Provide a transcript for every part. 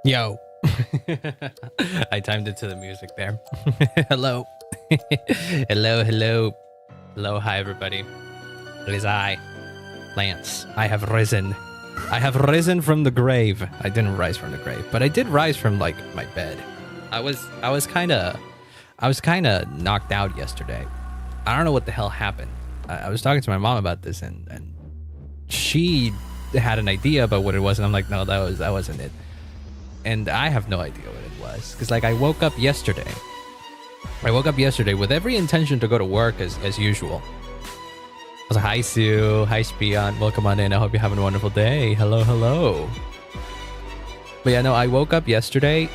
Yo. I timed it to the music there. Hello. Hello, hello. Hello, hi everybody. It is I, Lance. I have risen. I have risen from the grave. I didn't rise from the grave, but I did rise from like my bed. I was kind of knocked out yesterday. I don't know what the hell happened. I was talking to my mom about this, and she had an idea about what it was, and I'm like, no, that wasn't it. And I have no idea what it was, because like I woke up yesterday with every intention to go to work as usual. I was like, hi Sue, hi Spion, welcome on in. I hope you're having a wonderful day. Hello, hello. But yeah, no, I woke up yesterday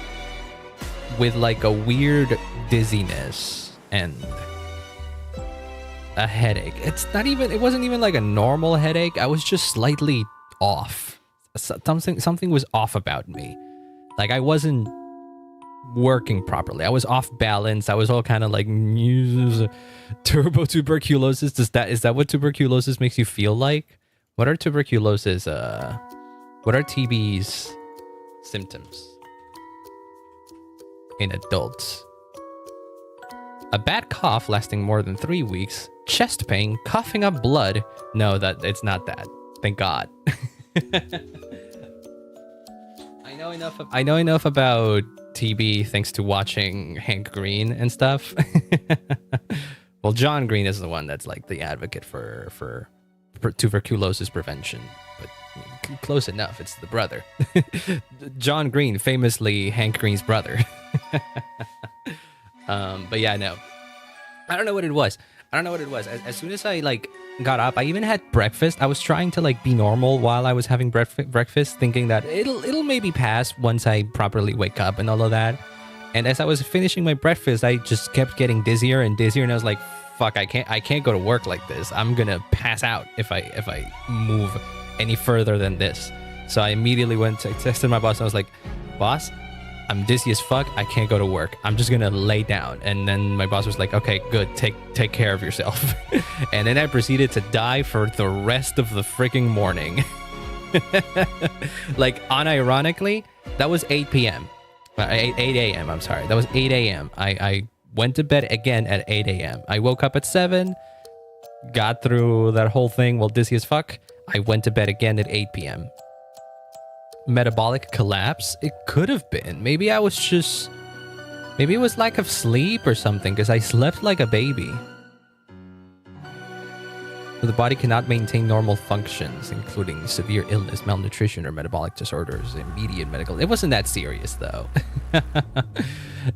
with like a weird dizziness and a headache. It wasn't even like a normal headache. I was just slightly off. Something was off about me. Like I wasn't working properly. I was off balance. I was all kind of like turbo tuberculosis. Is that what tuberculosis makes you feel like? What are tuberculosis? What are TB's symptoms in adults? A bad cough lasting more than 3 weeks, chest pain, coughing up blood. No, that it's not that. Thank God. I know enough about TB thanks to watching Hank Green and stuff. Well, John Green is the one that's like the advocate for tuberculosis prevention, but close enough. It's the brother. John Green, famously Hank Green's brother. But yeah, no, I don't know what it was. As soon as I like got up, I even had breakfast. I was trying to like be normal while I was having breakfast, thinking that it'll maybe pass once I properly wake up and all of that. And as I was finishing my breakfast, I just kept getting dizzier and dizzier, and I was like, fuck, I can't go to work like this. I'm gonna pass out if I move any further than this. So I immediately went to texted my boss, and I was like, boss, I'm dizzy as fuck. I can't go to work. I'm just gonna lay down. And then my boss was like, okay, good. Take care of yourself. And then I proceeded to die for the rest of the freaking morning. Like, unironically, that was 8 p.m. 8 a.m. I'm sorry. That was 8 a.m. I went to bed again at 8 a.m. I woke up at 7, got through that whole thing while dizzy as fuck. I went to bed again at 8 p.m. Metabolic collapse? It could have been. Maybe it was lack of sleep or something, because I slept like a baby. The body cannot maintain normal functions, including severe illness, malnutrition, or metabolic disorders. Immediate medical. It wasn't that serious, though.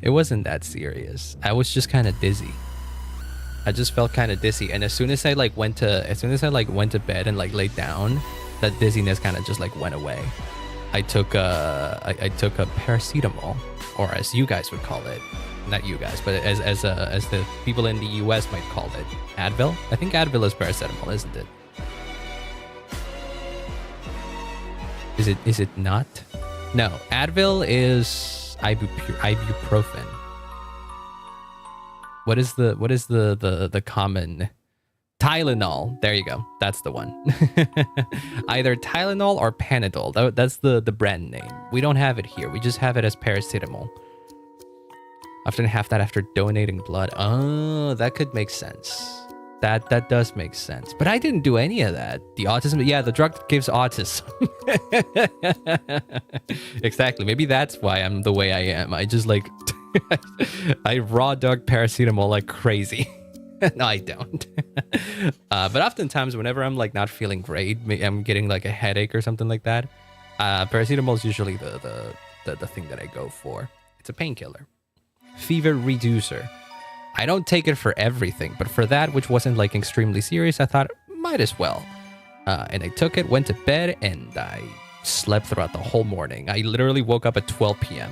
It wasn't that serious. I was just kind of dizzy. I just felt kind of dizzy, and as soon as I went to bed and like laid down, that dizziness kind of just like went away. I took a paracetamol, or as you guys would call it, not you guys, but as the people in the US might call it, Advil. I think Advil is paracetamol, isn't it? Is it not? No, Advil is ibuprofen. What is the common? Tylenol. There you go. That's the one. Either Tylenol or Panadol. That's the brand name. We don't have it here. We just have it as paracetamol. Often have that after donating blood. Oh, that could make sense. That does make sense. But I didn't do any of that. The autism, yeah, the drug gives autism. Exactly. Maybe that's why I'm the way I am. I just like I raw dog paracetamol like crazy. No, I don't. But oftentimes, whenever I'm like not feeling great, I'm getting like a headache or something like that, paracetamol is usually the thing that I go for. It's a painkiller. Fever reducer. I don't take it for everything, but for that, which wasn't like extremely serious, I thought might as well. And I took it, went to bed, and I slept throughout the whole morning. I literally woke up at 12 p.m.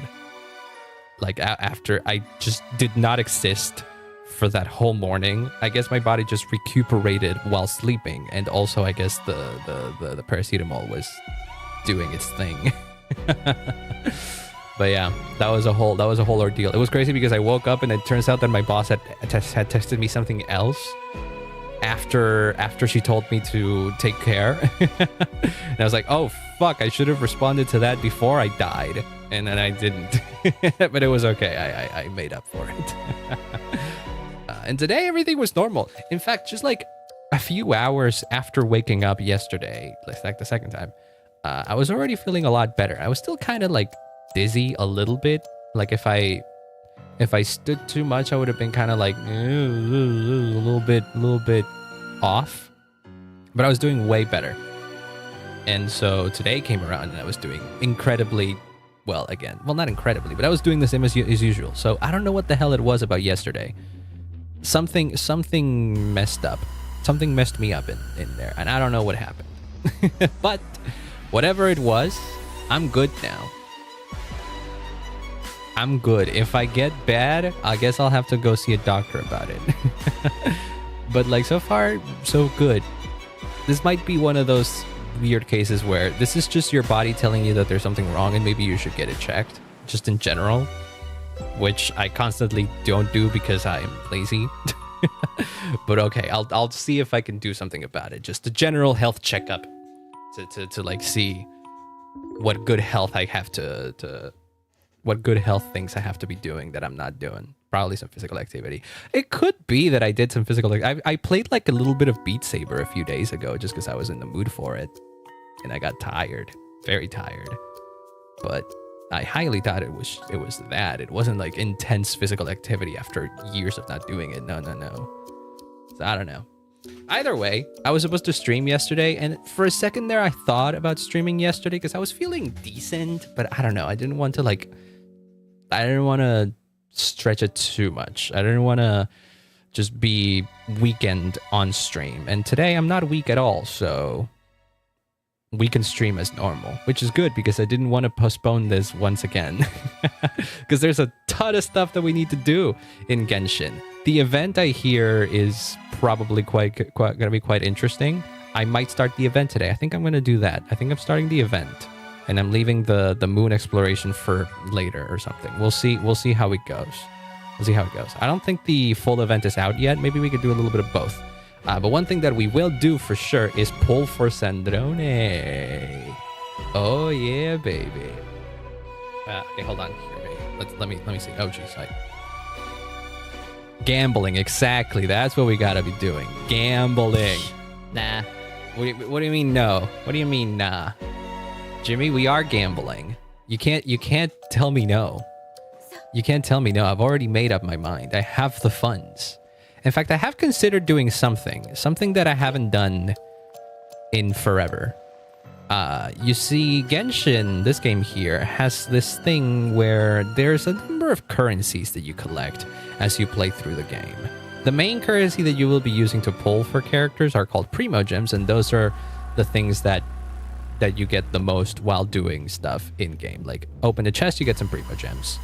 Like after I just did not exist for that whole morning. I guess my body just recuperated while sleeping, and also I guess the paracetamol was doing its thing. But yeah, that was a whole ordeal. It was crazy because I woke up and it turns out that my boss had texted me something else after she told me to take care. And I was like, oh fuck, I should have responded to that before I died, and then I didn't. But it was okay. I made up for it. And today everything was normal. In fact, just like a few hours after waking up yesterday, like the second time, I was already feeling a lot better. I was still kind of like dizzy a little bit. Like if I stood too much, I would have been kind of like a little bit off. But I was doing way better. And so today came around and I was doing incredibly well again. Well, not incredibly, but I was doing the same as usual. So I don't know what the hell it was about yesterday. Something messed up. Something messed me up in there, and I don't know what happened. But whatever it was, I'm good now. I'm good. If I get bad, I guess I'll have to go see a doctor about it. But like so far, so good. This might be one of those weird cases where this is just your body telling you that there's something wrong and maybe you should get it checked, just in general. which I constantly don't do because I'm lazy. But okay, I'll see if I can do something about it. Just a general health checkup to like see what good health I have what good health things I have to be doing that I'm not doing. Probably some physical activity. It could be that I did some physical. I played like a little bit of Beat Saber a few days ago just because I was in the mood for it, and I got tired, very tired. But I highly doubt it was that. It wasn't like intense physical activity after years of not doing it. No. So I don't know. Either way, I was supposed to stream yesterday, and for a second there I thought about streaming yesterday because I was feeling decent, but I don't know. I didn't want to stretch it too much. I didn't want to just be weekend on stream. And today I'm not weak at all, so we can stream as normal, which is good because I didn't want to postpone this once again. Because there's a ton of stuff that we need to do in Genshin. The event I hear is probably gonna be quite interesting. I might start the event today. I think I'm gonna do that. I think I'm starting the event, and I'm leaving the moon exploration for later or something. We'll see how it goes. I don't think the full event is out yet. Maybe we could do a little bit of both. But one thing that we will do for sure is pull for Sandrone. Oh yeah, baby. Okay, hold on here, baby. Let me see. Oh geez, gambling, exactly. That's what we gotta be doing. Gambling. Nah. What do you mean no? What do you mean nah? Jimmy, we are gambling. You can't tell me no. You can't tell me no. I've already made up my mind. I have the funds. In fact, I have considered doing something that I haven't done in forever. You see, Genshin, this game here, has this thing where there's a number of currencies that you collect as you play through the game. The main currency that you will be using to pull for characters are called Primo Gems, and those are the things that you get the most while doing stuff in-game. Like, open a chest, you get some Primo Gems.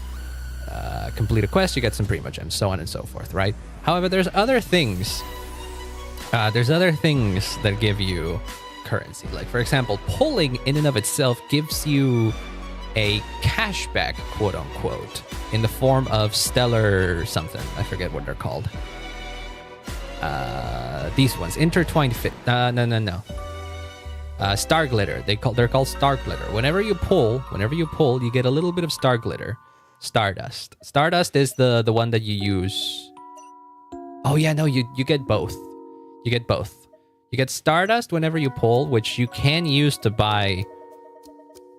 Complete a quest, you get some Primo Gems, so on and so forth, right? However, there's other things. That give you currency. Like, for example, pulling in and of itself gives you a cashback, quote unquote, in the form of stellar something. I forget what they're called. These ones, intertwined fit. No. Star glitter. They're called star glitter. Whenever you pull, you get a little bit of star glitter. Stardust. Stardust is the one that you use. Oh yeah, no, you get both. You get both. You get Stardust whenever you pull, which you can use to buy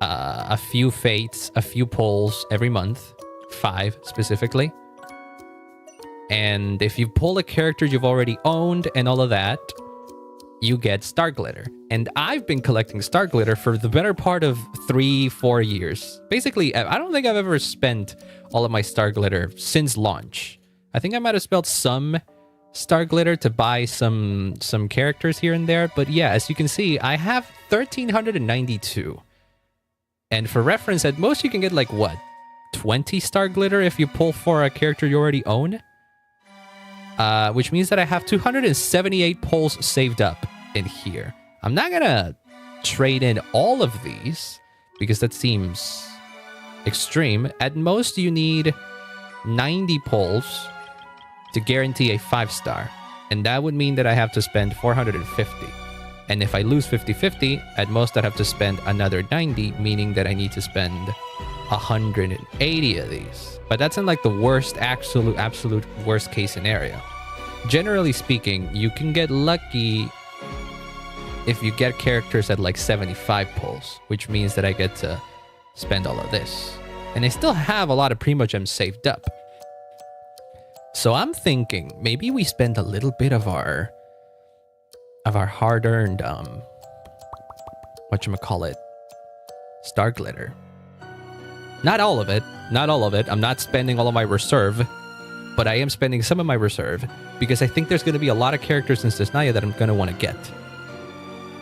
a few fates, a few pulls every month. 5 specifically. And if you pull a character you've already owned and all of that, you get Star Glitter. And I've been collecting Star Glitter for the better part of 3-4 years. Basically, I don't think I've ever spent all of my Star Glitter since launch. I think I might have spent some Star Glitter to buy some characters here and there. But yeah, as you can see, I have 1,392. And for reference, at most you can get like, what, 20 Star Glitter if you pull for a character you already own? Which means that I have 278 pulls saved up in here. I'm not gonna trade in all of these because that seems extreme. At most, you need 90 pulls to guarantee a 5-star. And that would mean that I have to spend 450. And if I lose 50-50, at most I'd have to spend another 90, meaning that I need to spend 180 of these. But that's in like the worst, absolute worst case scenario. Generally speaking, you can get lucky if you get characters at like 75 pulls, which means that I get to spend all of this. And I still have a lot of Primo Gems saved up. So I'm thinking maybe we spend a little bit of our hard-earned whatchamacallit, Star Glitter. Not all of it. I'm not spending all of my reserve, but I am spending some of my reserve because I think there's going to be a lot of characters in Snezhnaya that I'm going to want to get.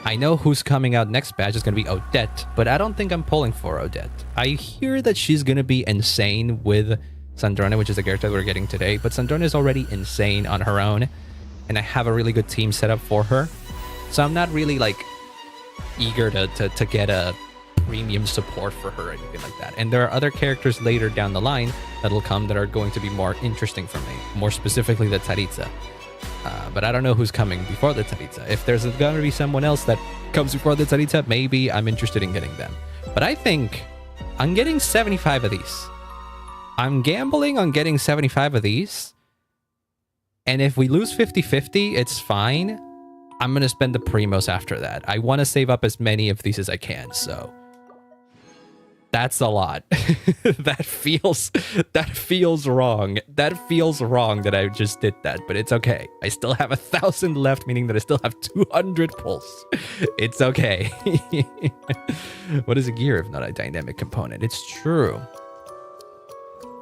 I know who's coming out next batch is going to be Odette, but I don't think I'm pulling for Odette. I hear that she's going to be insane with Sandrone, which is the character we're getting today, but Sandrone is already insane on her own, and I have a really good team set up for her. So I'm not really like eager to get a premium support for her or anything like that. And there are other characters later down the line that'll come that are going to be more interesting for me, more specifically the Tsaritsa. But I don't know who's coming before the Tsaritsa. If there's going to be someone else that comes before the Tsaritsa, maybe I'm interested in getting them. But I think I'm getting 75 of these. I'm gambling on getting 75 of these. And if we lose 50-50, it's fine. I'm going to spend the primos after that. I want to save up as many of these as I can, so that's a lot. that feels wrong. That feels wrong that I just did that, but it's okay. I still have 1,000 left, meaning that I still have 200 pulls. It's okay. What is a gear if not a dynamic component? It's true.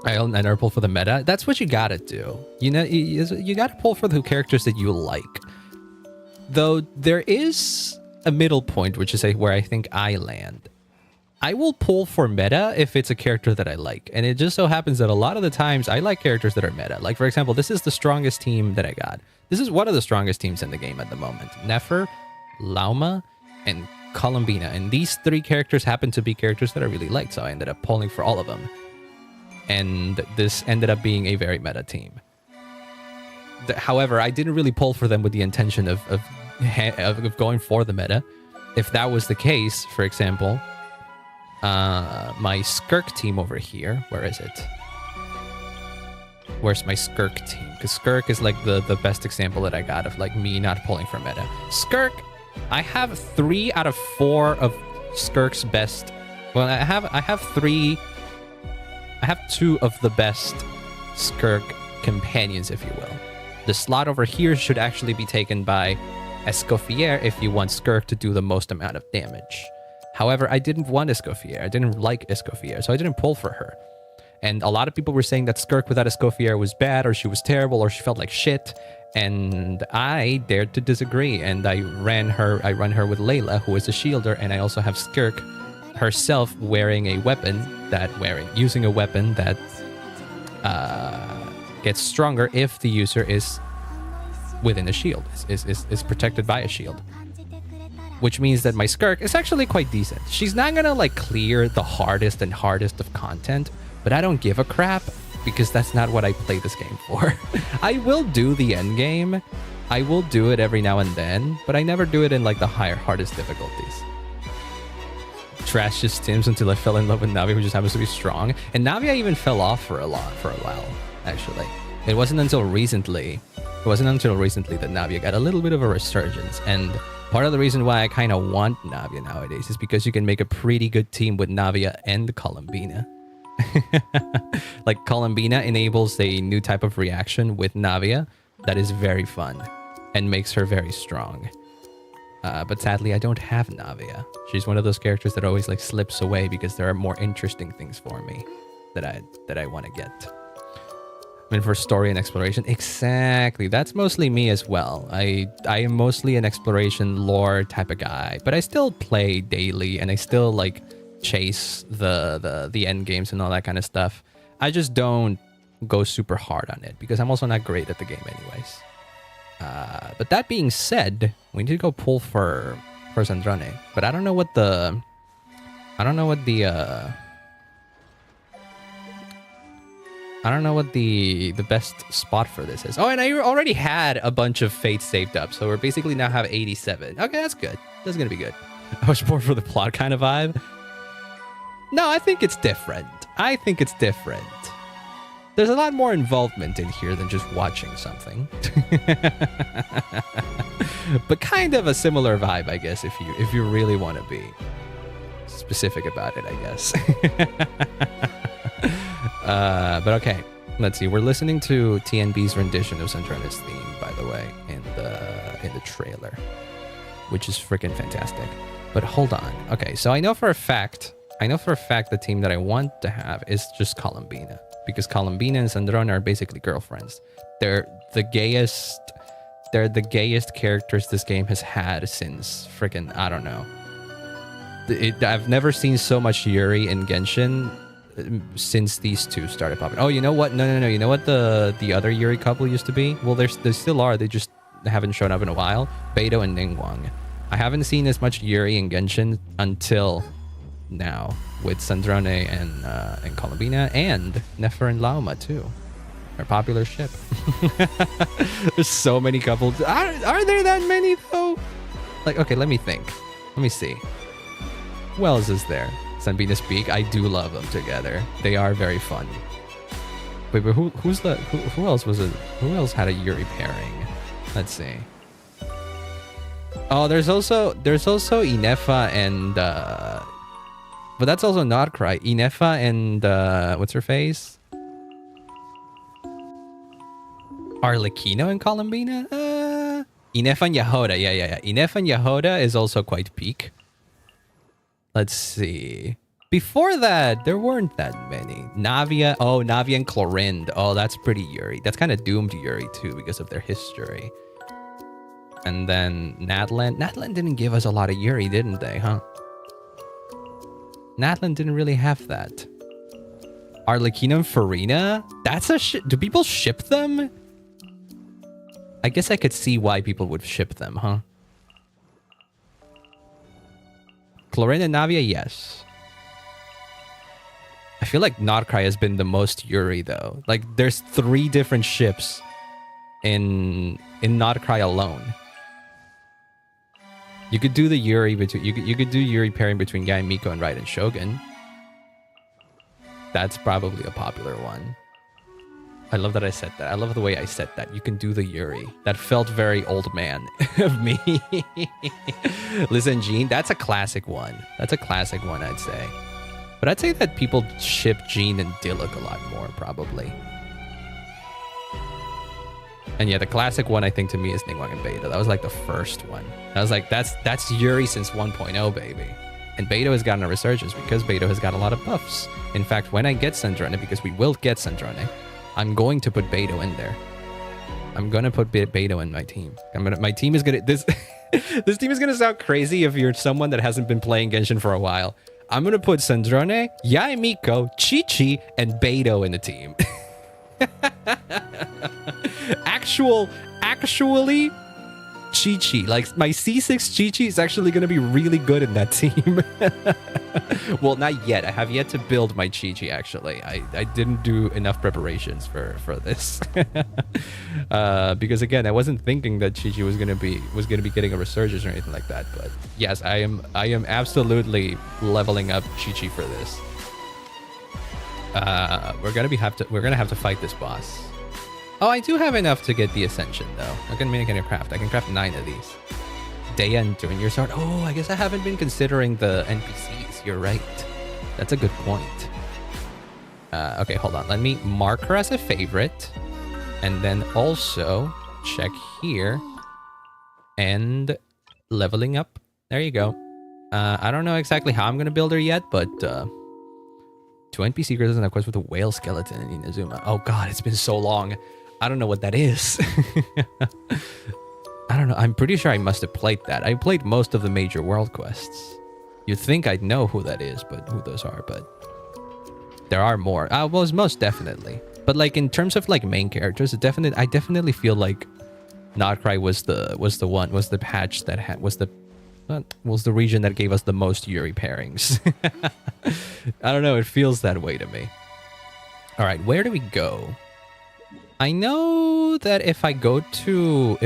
I never pull for the meta. That's what you gotta do. You know, you gotta pull for the characters that you like. Though there is a middle point, which is where I think I land. I will pull for meta if it's a character that I like. And it just so happens that a lot of the times I like characters that are meta. Like, for example, this is the strongest team that I got. This is one of the strongest teams in the game at the moment. Nefer, Lauma, and Columbina. And these three characters happen to be characters that I really liked, so I ended up pulling for all of them. And this ended up being a very meta team. However, I didn't really pull for them with the intention of going for the meta. If that was the case, for example, my Skirk team over here, where is it? Where's my Skirk team? Because Skirk is like the best example that I got of like me not pulling for meta. Skirk, I have 3 out of 4 of Skirk's best. Well, I have 2 of the best Skirk companions, if you will. The slot over here should actually be taken by Escoffier if you want Skirk to do the most amount of damage. However, I didn't want Escoffier. I didn't like Escoffier, so I didn't pull for her. And a lot of people were saying that Skirk without Escoffier was bad, or she was terrible, or she felt like shit. And I dared to disagree, and I run her with Layla, who is a shielder, and I also have Skirk herself wearing a weapon using a weapon that gets stronger if the user is within a shield, is protected by a shield. Which means that my Skirk is actually quite decent. She's not gonna like clear the hardest of content, but I don't give a crap because that's not what I play this game for. I will do the end game. I will do it every now and then, but I never do it in like the hardest difficulties. Trash just Sims until I fell in love with Navi, who just happens to be strong. And Navi I even fell off for a while, actually. It wasn't until recently that Navi got a little bit of a resurgence. And part of the reason why I kind of want Navia nowadays is because you can make a pretty good team with Navia and Columbina. Like, Columbina enables a new type of reaction with Navia that is very fun and makes her very strong. But sadly, I don't have Navia. She's one of those characters that always like slips away because there are more interesting things for me that I want to get. I mean, for story and exploration, exactly. That's mostly me as well. I am mostly an exploration lore type of guy, but I still play daily and I still like chase the end games and all that kind of stuff. I just don't go super hard on it because I'm also not great at the game anyways. But that being said, we need to go pull for Sandrone. But I don't know what the best spot for this is. Oh, and I already had a bunch of fates saved up, so we're basically now have 87. Okay, that's good. That's gonna be good. I was more for the plot kind of vibe. No, I think it's different. There's a lot more involvement in here than just watching something. But kind of a similar vibe, I guess, if you really want to be specific about it, I guess. But okay, let's see. We're listening to TNB's rendition of Sandrone's theme, by the way, in the trailer, which is freaking fantastic. But hold on. Okay, so I know for a fact the team that I want to have is just Columbina, because Columbina and Sandrone are basically girlfriends. They're the gayest characters this game has had since freaking, I don't know. I've never seen so much Yuri in Genshin since these two started popping. Oh, you know what? No. You know what the other Yuri couple used to be? Well, they still are. They just haven't shown up in a while. Beidou and Ningguang. I haven't seen as much Yuri in Genshin until now with Sandrone and Columbina and Nefer and Lauma too. Our popular ship. There's so many couples. Are there that many though? Like, okay, let me think. Let me see. Who else is there? Sanbina Speak. I do love them together. They are very fun. Wait, but who else was it? Who else had a Yuri pairing? Let's see. Oh, there's also Inefa and but that's also not Cry. Inefa and what's her face? Arlecchino and Columbina? Inefa and Yahoda. Yeah. Inefa and Yahoda is also quite peak. Let's see. Before that, there weren't that many. Navia. Oh, Navia and Clorind. Oh, that's pretty Yuri. That's kind of doomed Yuri too because of their history. And then Natlan. Natlan didn't give us a lot of Yuri, didn't they, huh? Natlan didn't really have that. Arlecchino and Farina? That's a ship. Do people ship them? I guess I could see why people would ship them, huh? Clorind and Navia, yes. I feel like Notcry has been the most Yuri, though. Like, there's 3 different ships in Notcry alone. You could do the Yuri between you could do Yuri pairing between Yae Miko and Raiden Shogun. That's probably a popular one. I love that I said that. I love the way I said that. You can do the Yuri. That felt very old man of me. Listen, Jean, that's a classic one. That's a classic one, I'd say. But I'd say that people ship Jean and Diluc a lot more, probably. And yeah, the classic one, I think, to me is Ningguang and Beta. That was like the first one. I was like, that's Yuri since 1.0, baby. And Beto has gotten a resurgence because Beto has got a lot of buffs. In fact, when I get Sandrone, because we will get Sandrone, I'm going to put Beto in there. I'm going to put Beto in my team. My team is going to... This team is going to sound crazy if you're someone that hasn't been playing Genshin for a while. I'm going to put Sandrone, Yae Miko, Chi-Chi, and Beto in the team. Actually, Chi-Chi. Like, my C6 Chi-Chi is actually going to be really good in that team. Well, not yet. I have yet to build my Chi-Chi, actually. I didn't do enough preparations for this. Because, again, I wasn't thinking that Chi-Chi was gonna be getting a resurgence or anything like that. But, yes, I am absolutely leveling up Chi-Chi for this. We're gonna have to fight this boss. Oh, I do have enough to get the Ascension, though. I can make a craft. I can craft 9 of these. Daya and doing your sword. Oh, I guess I haven't been considering the NPCs. You're right. That's a good point. Okay, hold on. Let me mark her as a favorite. And then also check here. And leveling up. There you go. I don't know exactly how I'm going to build her yet, but... 2 NPC girls in a quest with a whale skeleton in Inazuma. Oh god, it's been so long. I don't know what that is. I don't know. I'm pretty sure I must have played that. I played most of the major world quests. You'd think I'd know who that is, but who those are, but there are more. Well, most definitely. But like in terms of like main characters, I definitely feel like Notcry was the patch that was the region that gave us the most Yuri pairings. I don't know, it feels that way to me. All right, where do we go? I know that if I go to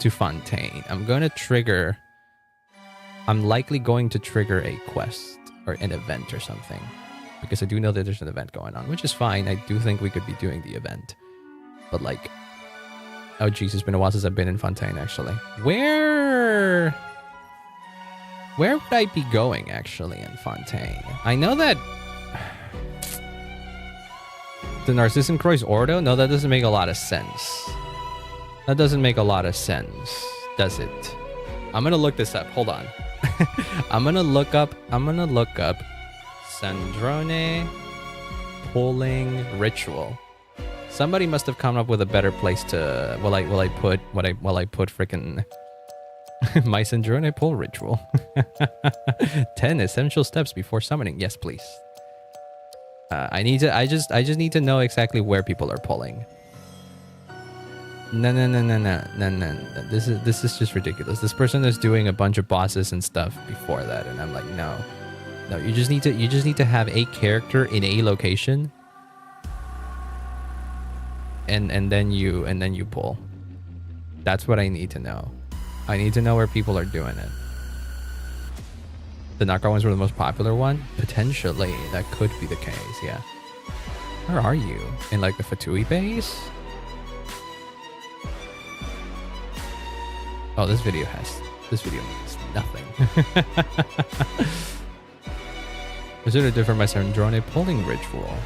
Fontaine, I'm likely going to trigger a quest or an event or something, because I do know that there's an event going on, which is fine. I do think we could be doing the event, but like, oh geez, it's been a while since I've been in Fontaine, actually. Where would I be going, actually, in Fontaine? I know that... The Narcissan Croix Ordo? No, that doesn't make a lot of sense. That doesn't make a lot of sense, does it? I'm gonna look this up. Hold on. I'm gonna look up Sandrone Pulling Ritual. Somebody must have come up with a better place to... Will I put freaking... My Sandrone Pull Ritual. 10 essential steps before summoning. Yes, please. I just need to know exactly where people are pulling. No. This is just ridiculous. This person is doing a bunch of bosses and stuff before that, and I'm like, no. You just need to have a character in a location, and then you pull. That's what I need to know. I need to know where people are doing it. The knockout ones were the most popular one? Potentially, that could be the case, yeah. Where are you? In like the Fatui base? Oh, this video means nothing. Consider different my Sandrone pulling ritual.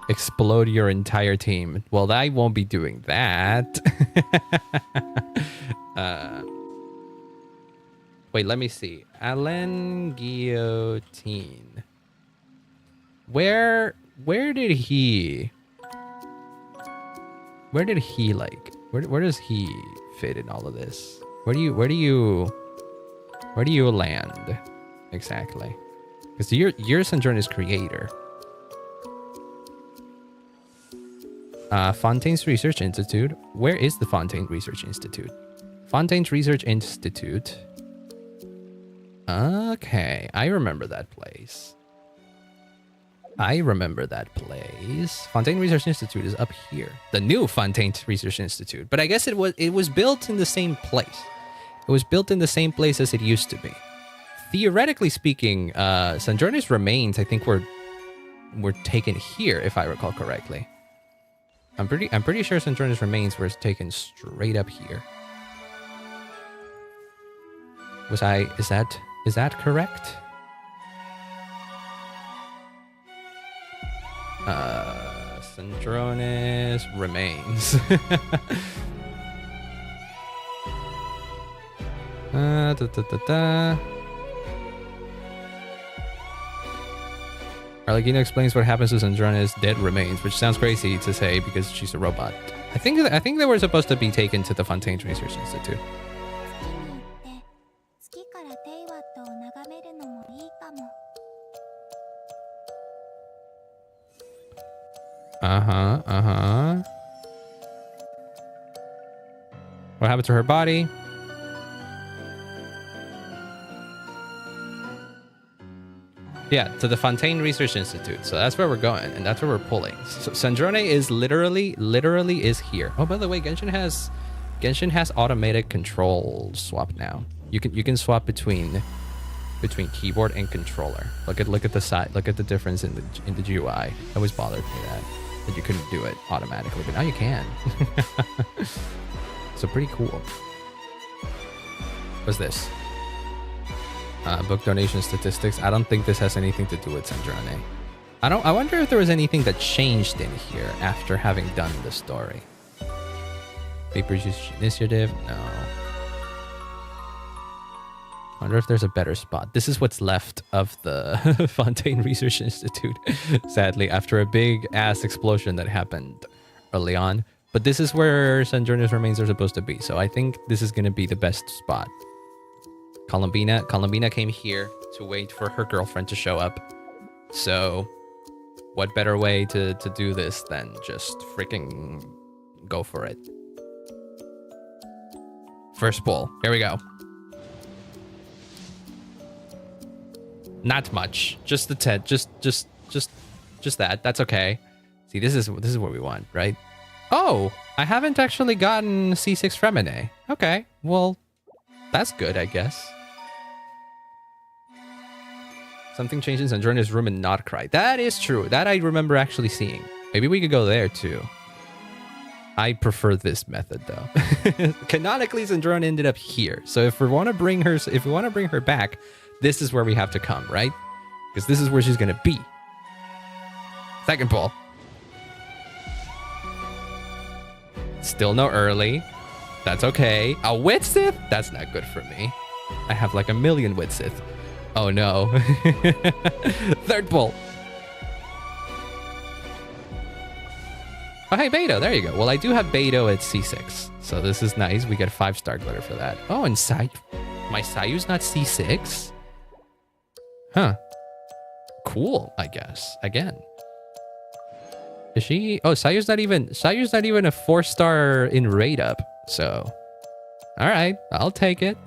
Explode your entire team. Well, I won't be doing that. Wait, let me see. Alan Guillotine. Where does he fit in all of this? Where do you land exactly? Because you're Sandrone's creator. Fontaine's Research Institute. Where is the Fontaine Research Institute? Fontaine's Research Institute. Okay, I remember that place. Fontaine Research Institute is up here. The new Fontaine Research Institute. But I guess it was built in the same place. It was built in the same place as it used to be. Theoretically speaking, Sandrone's remains, I think, were taken here, if I recall correctly. I'm pretty sure Sandrone's remains were taken straight up here. Is that correct? Sandrone's remains. Arlecchino explains what happens to Sandrone's dead remains, which sounds crazy to say because she's a robot. I think they were supposed to be taken to the Fontaine Research Institute. What happened to her body? Yeah, to the Fontaine Research Institute. So that's where we're going, and that's where we're pulling. So Sandrone is literally is here. Oh, by the way, Genshin has automated control swap now. You can swap between keyboard and controller. Look at the side. Look at the difference in the GUI. It always bothered me that you couldn't do it automatically, but now you can. So pretty cool. What's this? Book donation statistics. I don't think this has anything to do with Sandrone. I wonder if there was anything that changed in here after having done the story. Paper use initiative? No. I wonder if there's a better spot. This is what's left of the Fontaine Research Institute, sadly, after a big ass explosion that happened early on. But this is where Sandrone's remains are supposed to be. So I think this is going to be the best spot. Columbina came here to wait for her girlfriend to show up. So what better way to do this than just freaking go for it. First pull. Here we go. Not much. Just the TED. Just that. That's okay. See, this is what we want, right? Oh, I haven't actually gotten C6 Femine. Okay, well, that's good, I guess. Something changed in Sandrone's room and not cry. That is true. That I remember actually seeing. Maybe we could go there too. I prefer this method though. Canonically, Sandrone ended up here. So if we want to bring her back, this is where we have to come, right? Because this is where she's gonna be. Second pull. Still no early. That's okay. A Witsith? That's not good for me. I have like 1,000,000 Witsith. Oh no. Third pull. Oh, hey, Beto. There you go. Well, I do have Beto at C6. So this is nice. We get 5-star glitter for that. Oh, and my Sayu's not C6? Huh. cool, I guess. Again. Is she? Oh, Sayu's not even a 4-star in rate up. So, all right, I'll take it.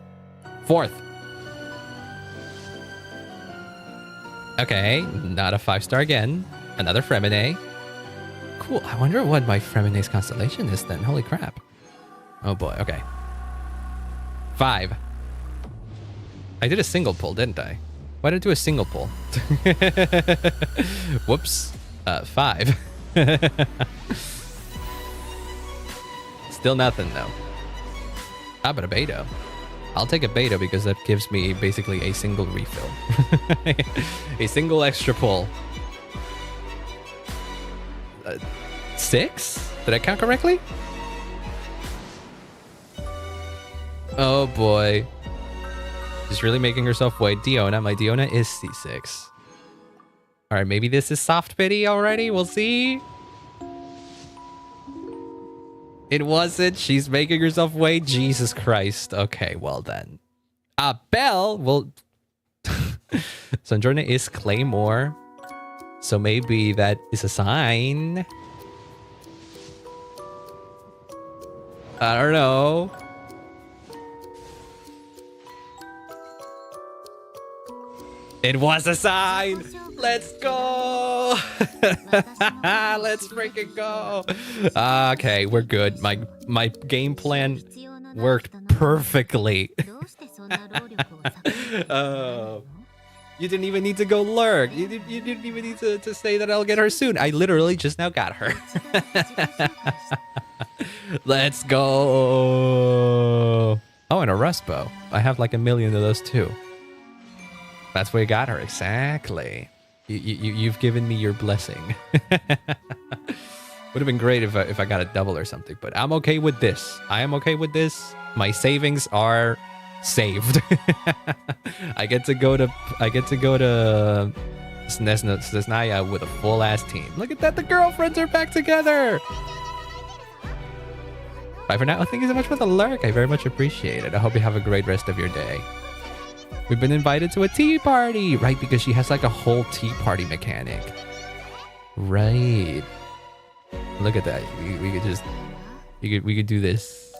4th. Okay, not a 5-star again. Another Fremine. Cool. I wonder what my Fremine's constellation is then. Holy crap. Oh boy. Okay. 5. I did a single pull, didn't I? Why did I do a single pull? Whoops. 5. Still nothing though. Ah, but a beta. I'll take a beta because that gives me basically a single refill. A single extra pull. 6? Did I count correctly? Oh boy. She's really making herself wait. Diona. My Diona is C6. Alright, maybe this is soft pity already. We'll see. It wasn't. She's making herself wait. Jesus Christ. Okay, well then. Belle. Well, Sandrana is Claymore. So maybe that is a sign. I don't know. It was a sign. Let's go. Let's freaking go. Okay, we're good. My game plan worked perfectly. You didn't even need to go lurk. You didn't even need to say that I'll get her soon. I literally just now got her. Let's go. Oh, and a rust bow. I have like a million of those too. That's where you got her. Exactly. You've given me your blessing. Would have been great if I got a double or something, but I'm okay with this. I am okay with this. My savings are saved. I get to go to Snezhnaya with a full ass team. Look at that, the girlfriends are back together. Bye for now. Thank you so much for the lurk. I very much appreciate it. I hope you have a great rest of your day. We've been invited to a tea party, right? Because she has like a whole tea party mechanic. Right. Look at that. We could just we could do this.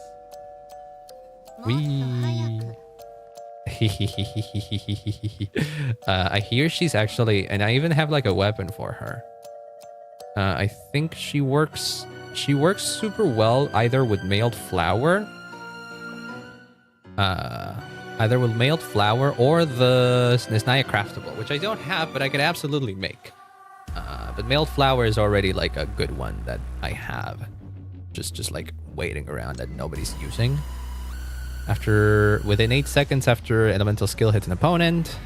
I hear she's actually, and I even have like a weapon for her. I think she works super well either with mailed flour. Either with mailed flour or the Snezhnaya craftable, which I don't have, but I could absolutely make. But mailed flour is already like a good one that I have. Just like waiting around that nobody's using. Within 8 seconds after elemental skill hits an opponent,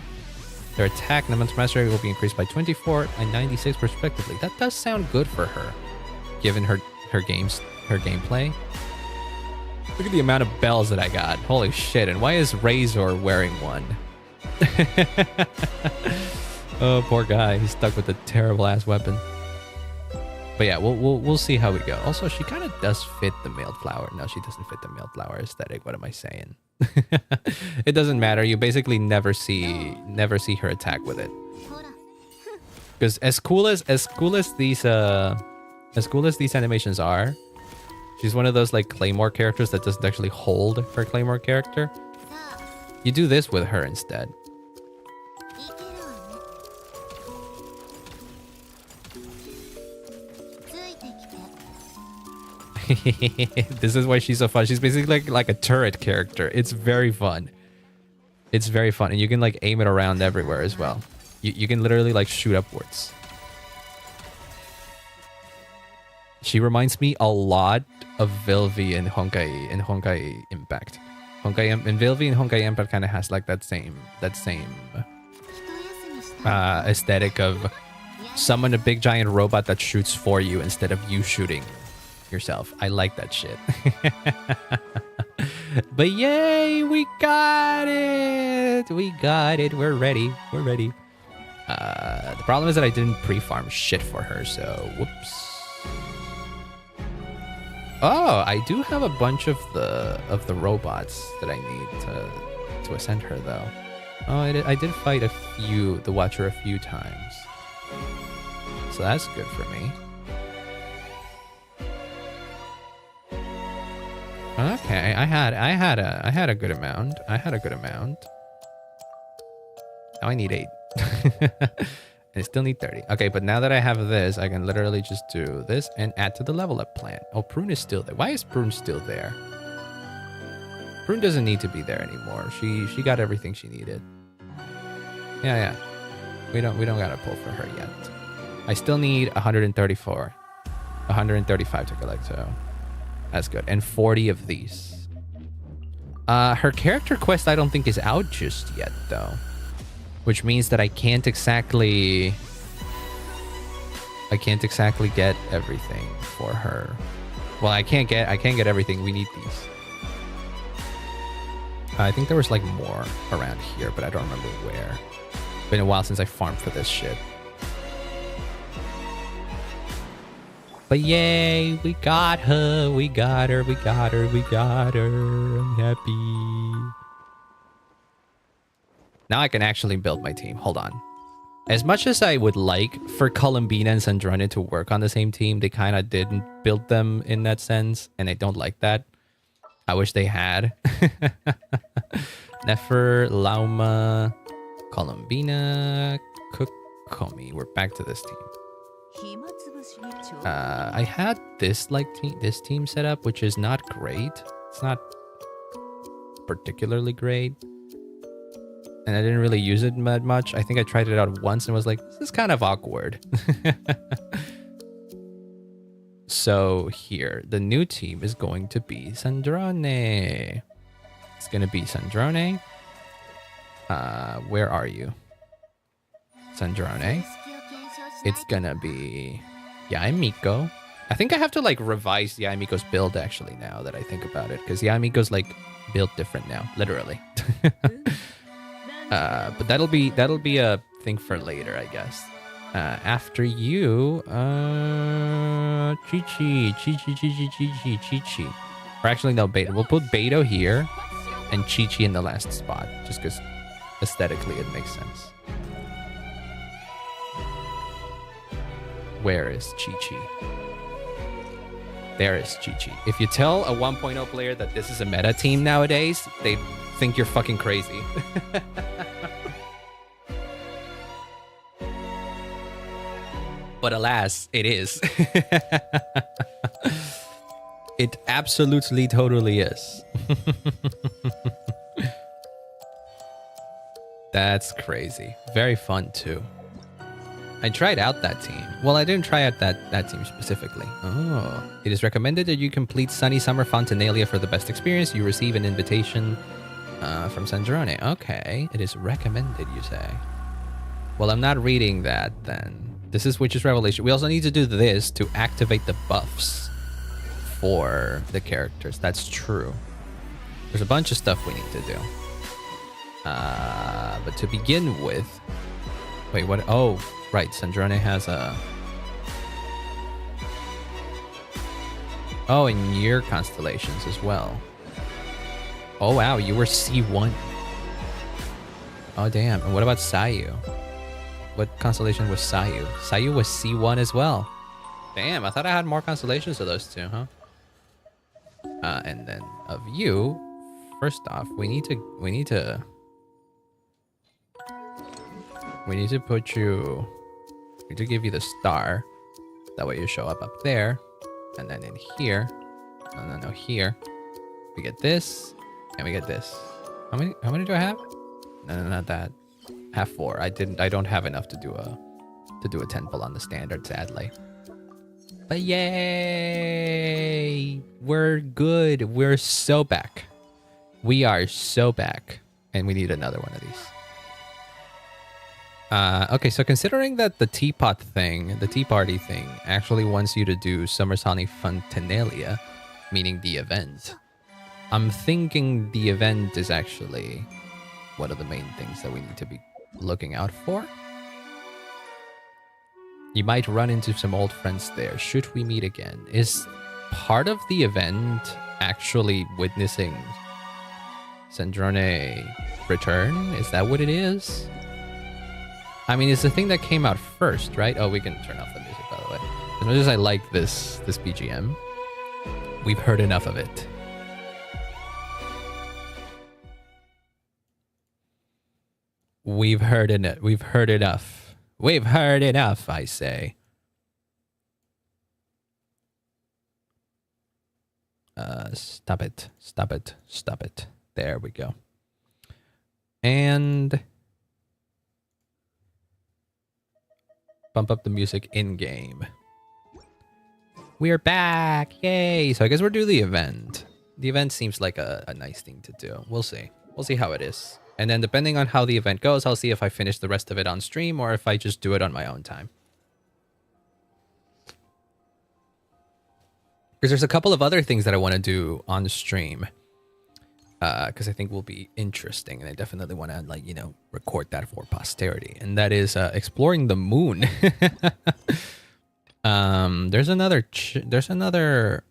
their attack and elemental mastery will be increased by 24 and 96 respectively. That does sound good for her, given her gameplay. Look at the amount of bells that I got. Holy shit. And why is Razor wearing one? Oh, poor guy. He's stuck with a terrible ass weapon. But yeah, we'll see how we go. Also, she kind of does fit the mailed flower. No, she doesn't fit the mailed flower aesthetic. What am I saying? It doesn't matter. You basically never see her attack with it. Because as cool as these animations are, she's one of those like Claymore characters that doesn't actually hold her Claymore character. You do this with her instead. This is why she's so fun. She's basically like a turret character. It's very fun. It's very fun. And you can like aim it around everywhere as well. You can literally like shoot upwards. She reminds me a lot of Vilvi and Honkai Impact. Vilvi and Honkai Impact kind of has like that same aesthetic of summon a big giant robot that shoots for you instead of you shooting yourself. I like that shit. But yay, we got it. We're ready. The problem is that I didn't pre-farm shit for her, so whoops. Oh, I do have a bunch of the robots that I need to ascend her though. Oh, I did fight the Watcher a few times. So that's good for me. Okay, I had a good amount. Now I need 8. I still need 30. Okay, but now that I have this, I can literally just do this and add to the level up plan. Oh, Prune is still there. Why is Prune still there? Prune doesn't need to be there anymore. She got everything she needed. Yeah. We don't gotta pull for her yet. I still need 134. 135 to collect, so that's good. And 40 of these. Her character quest I don't think is out just yet though. Which means that I can't exactly get everything for her. Well, I can't get everything. We need these. I think there was like more around here, but I don't remember where. Been a while since I farmed for this shit. But yay, we got her. We got her. I'm happy. Now I can actually build my team. Hold on. As much as I would like for Columbina and Sandrone to work on the same team, they kind of didn't build them in that sense, and I don't like that. I wish they had. Nefer, Lauma, Columbina, Kokomi. We're back to this team. I had this team set up, which is not great. It's not particularly great. And I didn't really use it much. I think I tried it out once and was like, this is kind of awkward. So here, the new team is going to be Sandrone. It's going to be Sandrone. Where are you? Sandrone. It's going to be Yaemiko. I think I have to like revise Yaemiko's build actually now that I think about it. Because Yaemiko's like built different now, literally. But that'll be a thing for later, I guess. After you, Chi-Chi. Or actually, no, Beto. We'll put Beto here and Chi-Chi in the last spot, just because aesthetically it makes sense. Where is Chi-Chi? There is Chi-Chi. If you tell a 1.0 player that this is a meta team nowadays, they think you're fucking crazy. But alas, it is. It absolutely totally is. That's crazy. Very fun too. I tried out that team. Well, I didn't try out that team specifically. Oh. It is recommended that you complete Sunny Summer Fontanalia for the best experience. You receive an invitation from Sandrone. Okay. It is recommended, you say. Well, I'm not reading that then. This is Witch's Revelation. We also need to do this to activate the buffs for the characters. That's true. There's a bunch of stuff we need to do. But to begin with... Wait, what? Oh, right. Sandrone has a... Oh, and your constellations as well. Oh, wow. You were C1. Oh, damn. And what about Sayu? What constellation was Sayu? Sayu was C1 as well. Damn, I thought I had more constellations of those two, huh? And then of you, first off, we need to put you... We need to give you the star. That way you show up there. And then in here. No, here. We get this. And we get this. How many do I have? No, not that. Have 4. I don't have enough to do a temple on the standard, sadly. But yay! We're good. We're so back. We are so back. And we need another one of these. Okay, so considering that the teapot thing, the tea party thing, actually wants you to do Summer Sunny Fontanalia, meaning the event, I'm thinking the event is actually one of the main things that we need to be looking out for. You might run into some old friends there. Should we meet again? Is part of the event actually witnessing Sandrone return? Is that what it is? I mean, it's the thing that came out first, right? Oh, we can turn off the music, by the way. As much as I like this BGM, we've heard enough of it. We've heard enough. We've heard enough. We've heard enough, I say. Stop it. Stop it. Stop it. There we go. And bump up the music in-game. We're back. Yay. So I guess we're doing the event. The event seems like a nice thing to do. We'll see. We'll see how it is. And then depending on how the event goes, I'll see if I finish the rest of it on stream or if I just do it on my own time. Because there's a couple of other things that I want to do on the stream. Because I think will be interesting. And I definitely want to, like, you know, record that for posterity. And that is exploring the moon. There's another...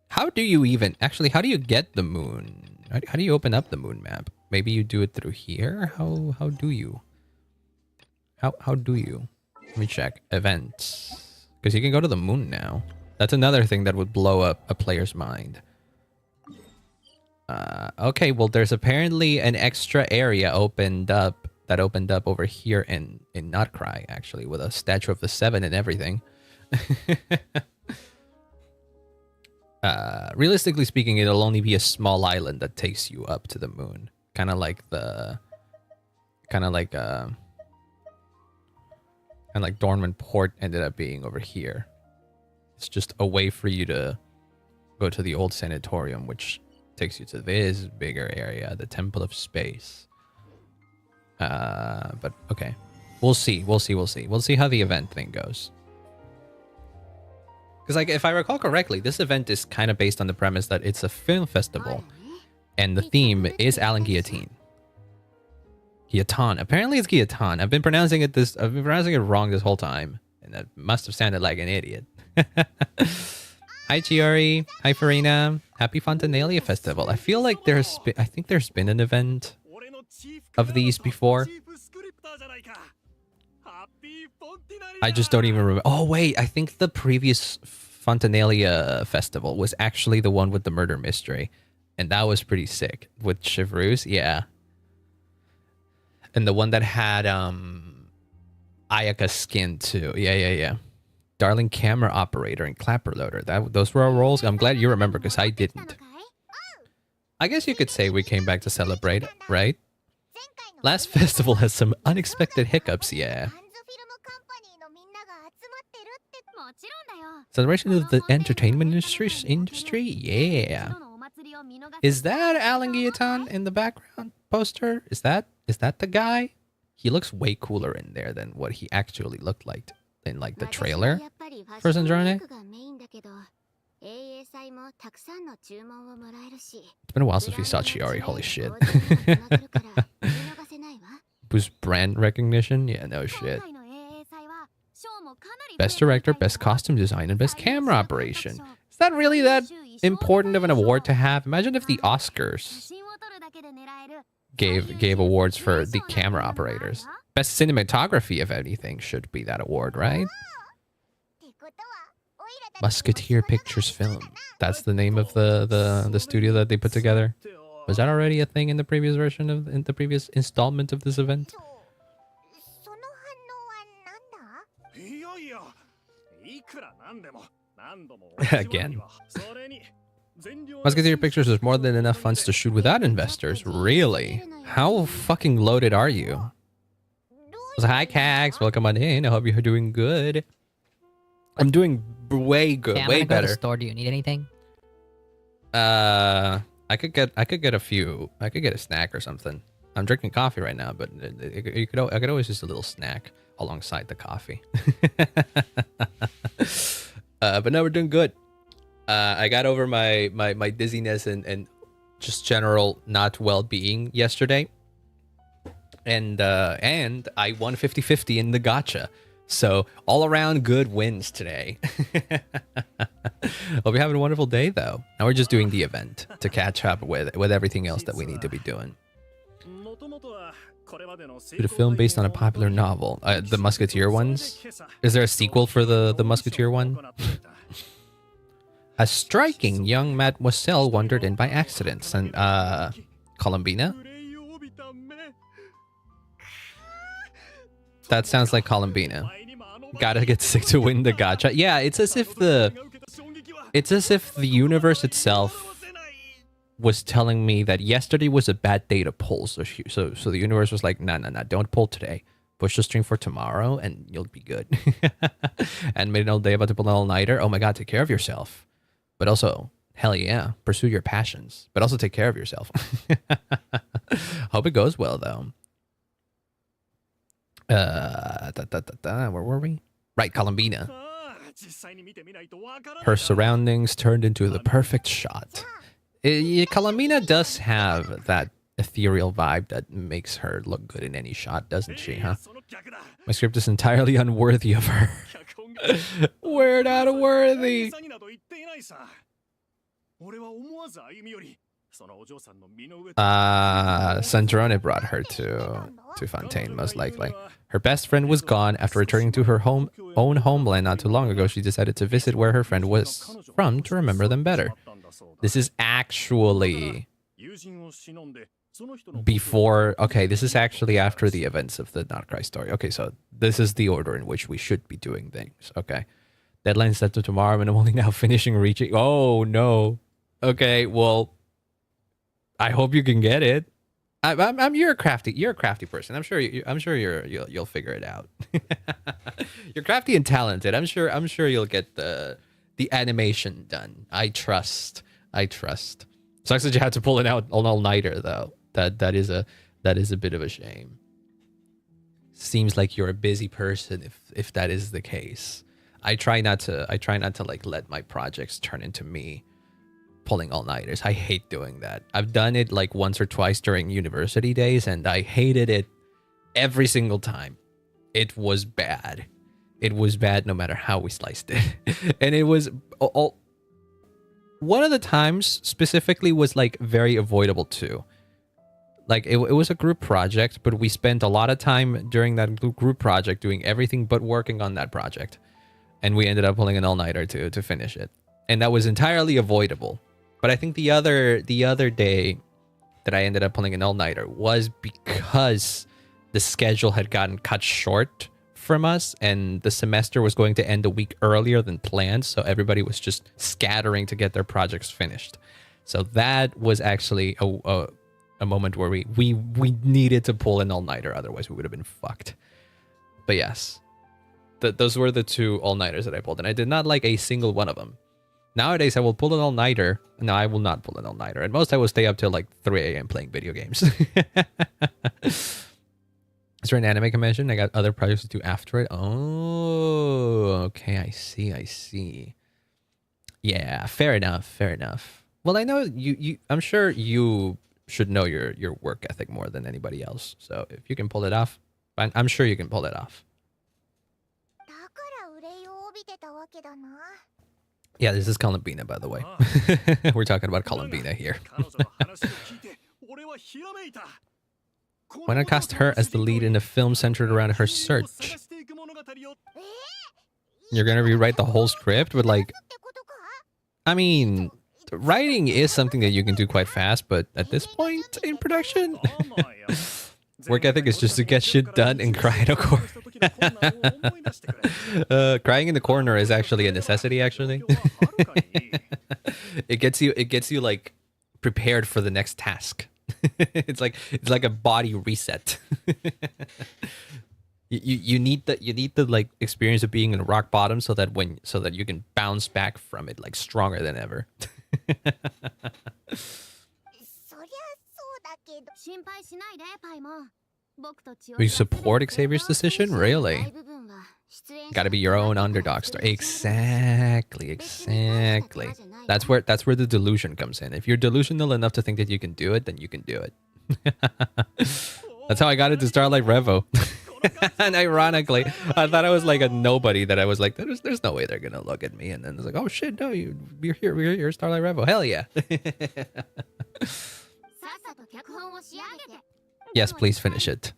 How do you even... Actually, how do you get the moon? How do you open up the moon map? Maybe you do it through here? How do you? How do you? Let me check. Events. Because you can go to the moon now. That's another thing that would blow up a player's mind. Okay, well, there's apparently an extra area opened up over here in Notcry, actually, with a statue of the Seven and everything. Realistically speaking, it'll only be a small island that takes you up to the moon. Kind of like Dornman Port ended up being over here. It's just a way for you to go to the old sanatorium, which takes you to this bigger area, the Temple of Space. But okay, we'll see. We'll see how the event thing goes. Because, like, if I recall correctly, this event is kind of based on the premise that it's a film festival, and the theme is Alan Guillotine. Guillotin. Apparently, it's Guillotin. I've been pronouncing it wrong this whole time, and that must have sounded like an idiot. Hi, Chiori. Hi, Farina. Happy Fontanalia Festival. I feel like I think there's been an event of these before. I just don't even remember. Oh, wait. I think the previous Fontanalia Festival was actually the one with the murder mystery. And that was pretty sick. With Chevreuse, yeah. And the one that had Ayaka's skin, too. Yeah. Darling camera operator and clapper loader. Those were our roles. I'm glad you remember, because I didn't. I guess you could say we came back to celebrate, right? Last festival has some unexpected hiccups, yeah. Celebration of the entertainment industry? Yeah. Is that Alan Guillotin in the background poster? Is that the guy? He looks way cooler in there than what he actually looked like in, like, the trailer for Sandrone. It's been a while since we saw Chiari, holy shit. Boost brand recognition? Yeah, no shit. Best director, best costume design, and best camera operation. Is that really that important of an award to have? Imagine if the Oscars gave awards for the camera operators. Best cinematography, if anything, should be that award, right? Musketeer Pictures Film. That's the name of the studio that they put together. Was that already a thing in the previous version in the previous installment of this event? Again. Musketeer Pictures is more than enough funds to shoot without investors. Really? How fucking loaded are you? So, hi, Cax. Welcome on in. I hope you're doing good. I'm doing way good, way better. Go to the store. Do you need anything? I could get a few. I could get a snack or something. I'm drinking coffee right now, but I could always use a little snack alongside the coffee. But no, we're doing good. I got over my dizziness and just general not well-being yesterday. And I won 50-50 in the gacha. So all around good wins today. Hope you're having a wonderful day, though. Now we're just doing the event to catch up with everything else that we need to be doing. To the film based on a popular novel. The Musketeer ones? Is there a sequel for the Musketeer one? A striking young mademoiselle wandered in by accident. And, Columbina? That sounds like Columbina. Gotta get sick to win the gacha. Yeah, it's as if the universe itself was telling me that yesterday was a bad day to pull. So the universe was like, nah, don't pull today. Push the stream for tomorrow and you'll be good. And made an all day about to pull an all-nighter. Oh my god, take care of yourself. But also, hell yeah, pursue your passions. But also take care of yourself. Hope it goes well though. Where were we? Right, Columbina. Her surroundings turned into the perfect shot. Columbina does have that ethereal vibe that makes her look good in any shot, doesn't she, huh? My script is entirely unworthy of her. We're not worthy. Sandrone brought her to Fontaine, most likely. Her best friend was gone. After returning to her own homeland not too long ago, she decided to visit where her friend was from to remember them better. This is actually before... Okay, this is actually after the events of the Not Cry story. Okay, so this is the order in which we should be doing things. Okay. Deadline set to tomorrow, and I'm only now finishing reaching... Oh, no. Okay, well... I hope you can get it. You're a crafty person. I'm sure you'll figure it out. You're crafty and talented. I'm sure you'll get the animation done. I trust. Sucks that you had to pull it out all-nighter though. That is a bit of a shame. Seems like you're a busy person if that is the case. I try not to like let my projects turn into me pulling all-nighters. I hate doing that. I've done it like once or twice during university days, and I hated it every single time. It was bad. It was bad no matter how we sliced it. And it was... one of the times specifically was like very avoidable too. Like it was a group project, but we spent a lot of time during that group project doing everything but working on that project. And we ended up pulling an all-nighter to finish it. And that was entirely avoidable. But I think the other day that I ended up pulling an all-nighter was because the schedule had gotten cut short from us, and the semester was going to end a week earlier than planned, so everybody was just scattering to get their projects finished. So that was actually a moment where we needed to pull an all-nighter, otherwise we would have been fucked. But yes, those were the two all-nighters that I pulled, and I did not like a single one of them. Nowadays, I will pull an all-nighter. No, I will not pull an all-nighter. At most, I will stay up till like 3 a.m. playing video games. Is there an anime convention? I got other projects to do after it. Oh, okay. I see. Yeah, fair enough. Well, I know you. I'm sure you should know your work ethic more than anybody else. So if you can pull it off, I'm sure you can pull it off. Yeah, this is Columbina, by the way. We're talking about Columbina here. Why not cast her as the lead in a film centered around her search? You're gonna rewrite the whole script with like... I mean, writing is something that you can do quite fast, but at this point in production... work ethic is just to get shit done and cry in a corner. Crying in the corner is actually a necessity, actually. It gets you like prepared for the next task. it's like a body reset. you need the like experience of being in rock bottom so that you can bounce back from it like stronger than ever. We support Xavier's decision? Really? Gotta be your own underdog story. Exactly. That's where the delusion comes in. If you're delusional enough to think that you can do it, then you can do it. That's how I got into Starlight Revo. And ironically, I thought I was like a nobody, that I was like, there's no way they're gonna look at me. And then it's like, oh shit, no, we're here, Starlight Revo. Hell yeah. Yes, please finish it.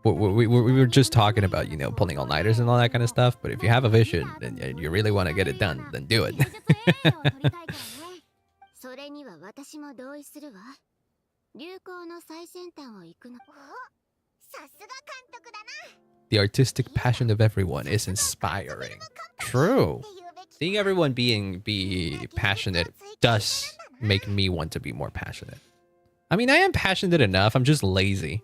We were just talking about, you know, pulling all-nighters and all that kind of stuff, but if you have a vision and you really want to get it done, then do it. The artistic passion of everyone is inspiring. True. Seeing everyone be passionate does make me want to be more passionate. I mean, I am passionate enough. I'm just lazy.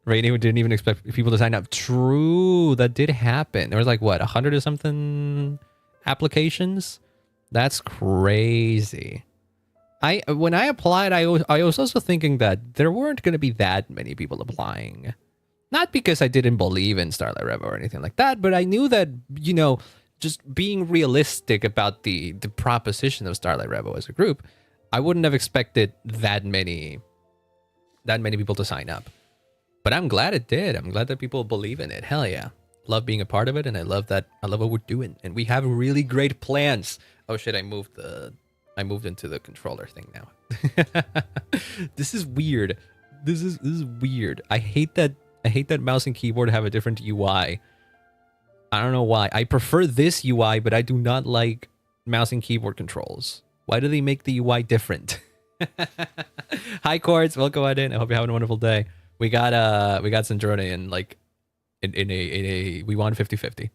Rainy didn't even expect people to sign up. True, that did happen. There was like, what, 100 or something applications? That's crazy. When I applied, I was also thinking that there weren't going to be that many people applying. Not because I didn't believe in Starlight Revo or anything like that, but I knew that, you know, just being realistic about the proposition of Starlight Revo as a group, I wouldn't have expected that many people to sign up. But I'm glad it did. I'm glad that people believe in it. Hell yeah. Love being a part of it, and I love what we're doing. And we have really great plans. Oh shit, I moved into the controller thing now. This is weird. This is weird. I hate that mouse and keyboard have a different UI. I don't know why. I prefer this UI, but I do not like mouse and keyboard controls. Why do they make the UI different? Hi, Quartz. Welcome on in. I hope you're having a wonderful day. We got Sandrone in like in a we won 50-50.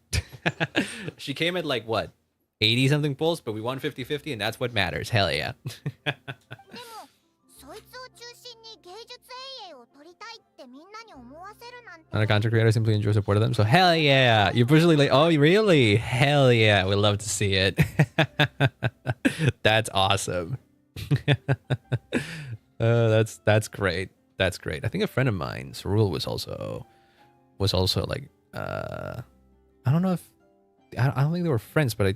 She came at like what, 80 something pulls, but we won 50-50, and that's what matters. Hell yeah. Not a content creator, simply enjoy supporting them. So hell yeah. You're usually like, oh really? Hell yeah. We love to see it. That's awesome. That's great. That's great. I think a friend of mine, Sarul, was also like I don't know if I don't think they were friends, but I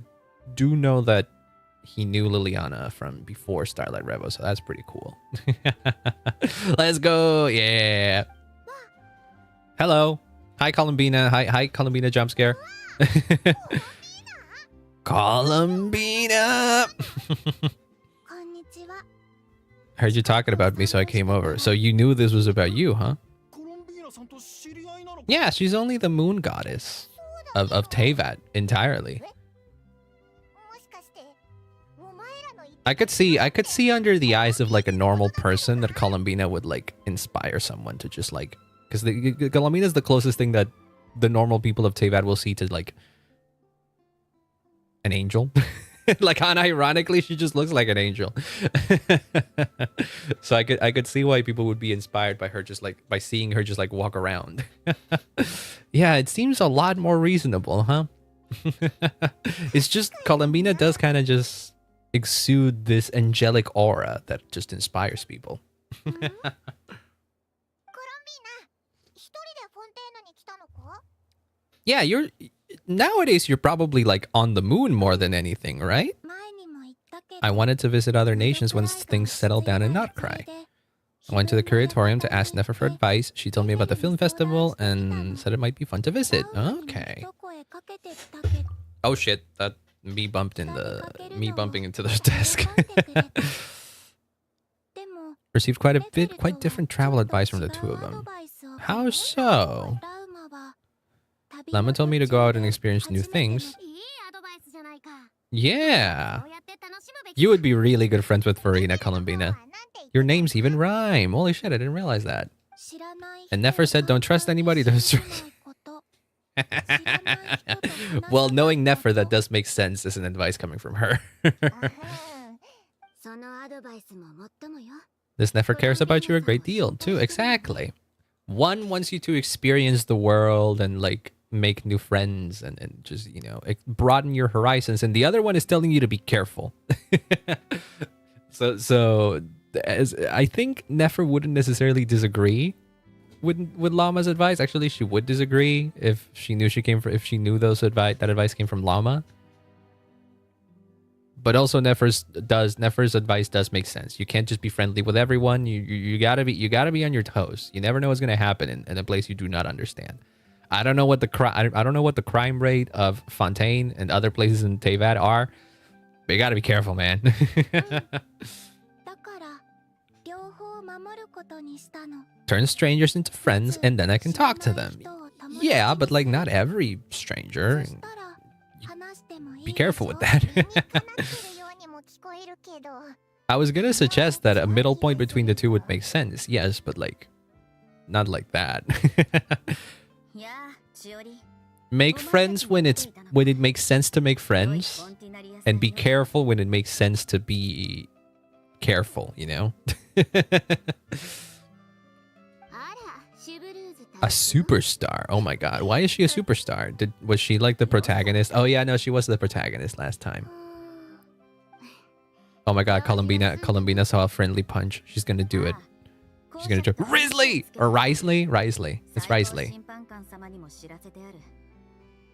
do know that he knew Liliana from before Starlight Revo, so that's pretty cool. Let's go. Yeah. Hello. Hi, Columbina. Hi, Columbina jump scare. Columbina. Heard you talking about me, so I came over. So you knew this was about you, huh? Yeah, she's only the moon goddess of Teyvat entirely. I could see under the eyes of like a normal person that Columbina would like inspire someone to just like, because Columbina is the closest thing that the normal people of Teyvat will see to like an angel. Like unironically, she just looks like an angel. So I could see why people would be inspired by her, just like by seeing her just like walk around. Yeah, it seems a lot more reasonable, huh? It's just Columbina does kind of just exude this angelic aura that just inspires people. Yeah, nowadays you're probably like on the moon more than anything, right? I wanted to visit other nations once things settled down and not cry. I went to the curatorium to ask Nefer for advice. She told me about the film festival and said it might be fun to visit. Okay. Oh shit, that me bumping into the desk. Received quite different travel advice from the two of them. How so? Lama told me to go out and experience new things. Yeah. You would be really good friends with Farina, Columbina. Your names even rhyme. Holy shit, I didn't realize that. And Nefer said don't trust anybody. Well, knowing Nefer, that does make sense as an advice coming from her. This Nefer cares about you a great deal, too. Exactly. One wants you to experience the world and, like, make new friends and just, you know, broaden your horizons. And the other one is telling you to be careful. So I think Nefer wouldn't necessarily disagree with Llama's advice. Actually, she would disagree if she knew that advice came from Llama. But also Nefer's advice does make sense. You can't just be friendly with everyone. You gotta be on your toes. You never know what's gonna happen in a place you do not understand. I don't know what the crime rate of Fontaine and other places in Teyvat are, but you gotta be careful, man. Turn strangers into friends and then I can talk to them. Yeah, but like not every stranger. Be careful with that. I was gonna suggest that a middle point between the two would make sense. Yes, but like, not like that. Make friends when it makes sense to make friends, and be careful when it makes sense to be careful, you know? A superstar. Oh my god. Why is she a superstar? Was she like the protagonist? Oh yeah, no, she was the protagonist last time. Oh my god, Columbina saw a friendly punch. She's gonna do it. She's gonna do Risley! Or Risley? Risley. It's Risley.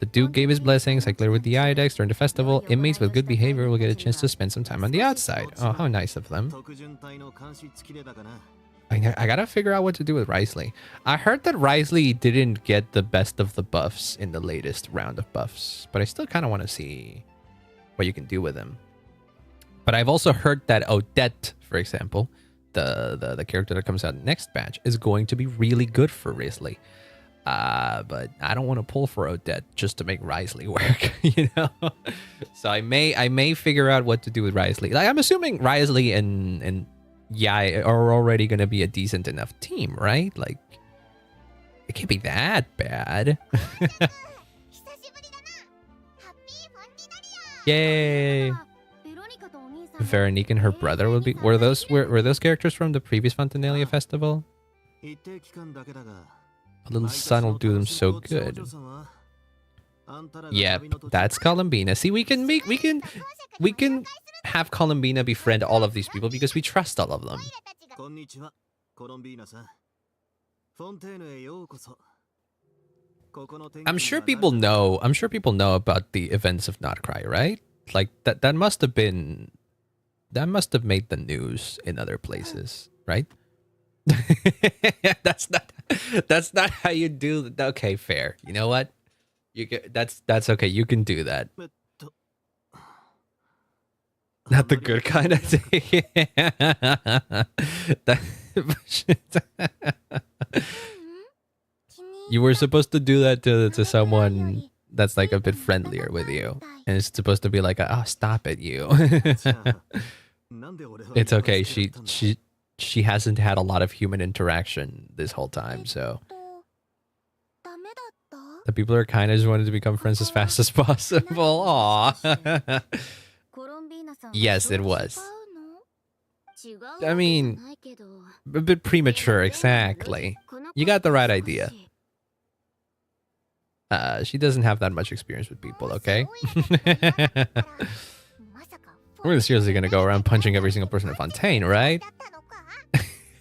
The Duke gave his blessings. I cleared with the Iodex during the festival. Inmates with good behavior will get a chance to spend some time on the outside. Oh, how nice of them. I gotta figure out what to do with Risley. I heard that Risley didn't get the best of the buffs in the latest round of buffs, but I still kind of want to see what you can do with him. But I've also heard that Odette, for example, the character that comes out next batch, is going to be really good for Risley. But I don't want to pull for Odette just to make Risley work, you know? So I may figure out what to do with Risley. Like, I'm assuming Risley and Yai are already going to be a decent enough team, right? Like, it can't be that bad. Yay! Veronique and her brother will be... Were those characters from the previous Fontinalia festival? A little son will do them so good. Yep, that's Columbina. See, we can have Columbina befriend all of these people because we trust all of them. I'm sure people know about the events of Notcry, right? Like that must have made the news in other places, right? That's not how you do. Okay, fair. You know what? That's okay. You can do that. Not the good kind of thing. You were supposed to do that to someone that's like a bit friendlier with you, and it's supposed to be like, "Oh, stop it, you." It's okay. She hasn't had a lot of human interaction this whole time, so the people are kind of just wanted to become friends as fast as possible. Aww. Yes, it was. I mean, a bit premature, exactly. You got the right idea. She doesn't have that much experience with people, okay? We're seriously gonna go around punching every single person at Fontaine, right?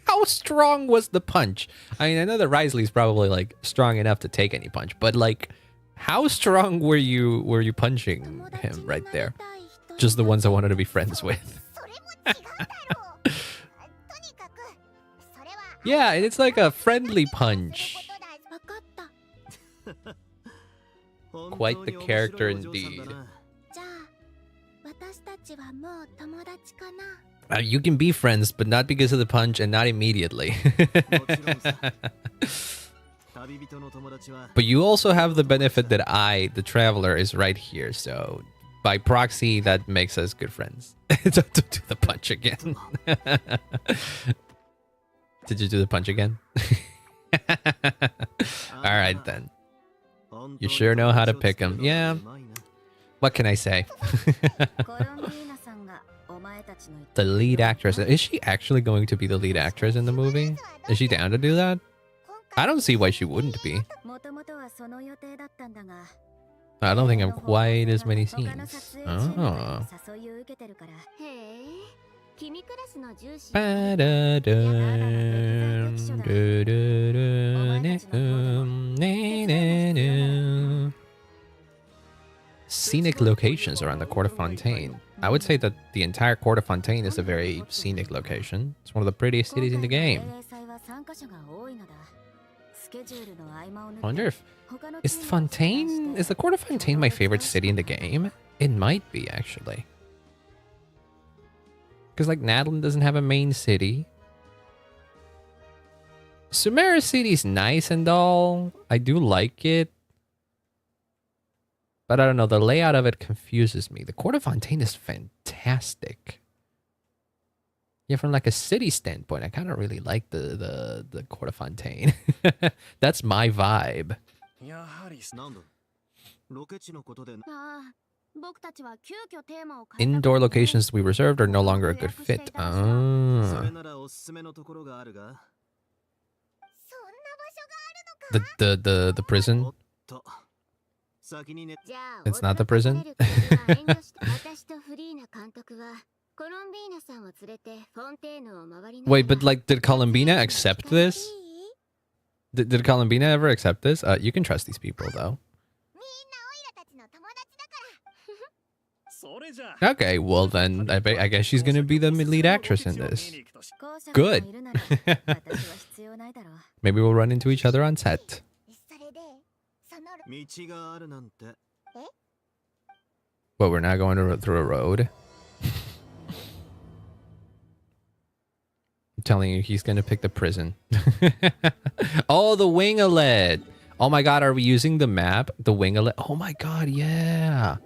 How strong was the punch? I mean, I know that Risley's probably like strong enough to take any punch, but like, how strong were you punching him right there? Just the ones I wanted to be friends with. Yeah, it's like a friendly punch. Quite the character indeed. You can be friends, but not because of the punch and not immediately. But you also have the benefit that the traveler, is right here, so by proxy, that makes us good friends. Don't do the punch again. Did you do the punch again? Alright then. You sure know how to pick him. Yeah. What can I say? The lead actress. Is she actually going to be the lead actress in the movie? Is she down to do that? I don't see why she wouldn't be. I don't think I'm quite as many scenes. Oh. Scenic locations around the Court of Fontaine. I would say that the entire Court of Fontaine is a very scenic location. It's one of the prettiest cities in the game. I wonder if... Is the Court of Fontaine my favorite city in the game? It might be, actually. Because, like, Nadlin doesn't have a main city. Sumeru City's nice and all. I do like it. But I don't know, the layout of it confuses me. The Court of Fontaine is fantastic. Yeah, from like a city standpoint, I kind of really like the Court of Fontaine. That's my vibe. Indoor locations we reserved are no longer a good fit. Oh. The prison? It's not the prison? Wait, but like, did Columbina accept this? Did Columbina ever accept this? You can trust these people, though. Okay, well then, I guess she's gonna be the lead actress in this. Good. Maybe we'll run into each other on set. But we're not going through a road. I'm telling you, he's gonna pick the prison. Oh, the wing-a-let. Oh my god, are we using the map? The wing-a-let. Oh my god, yeah.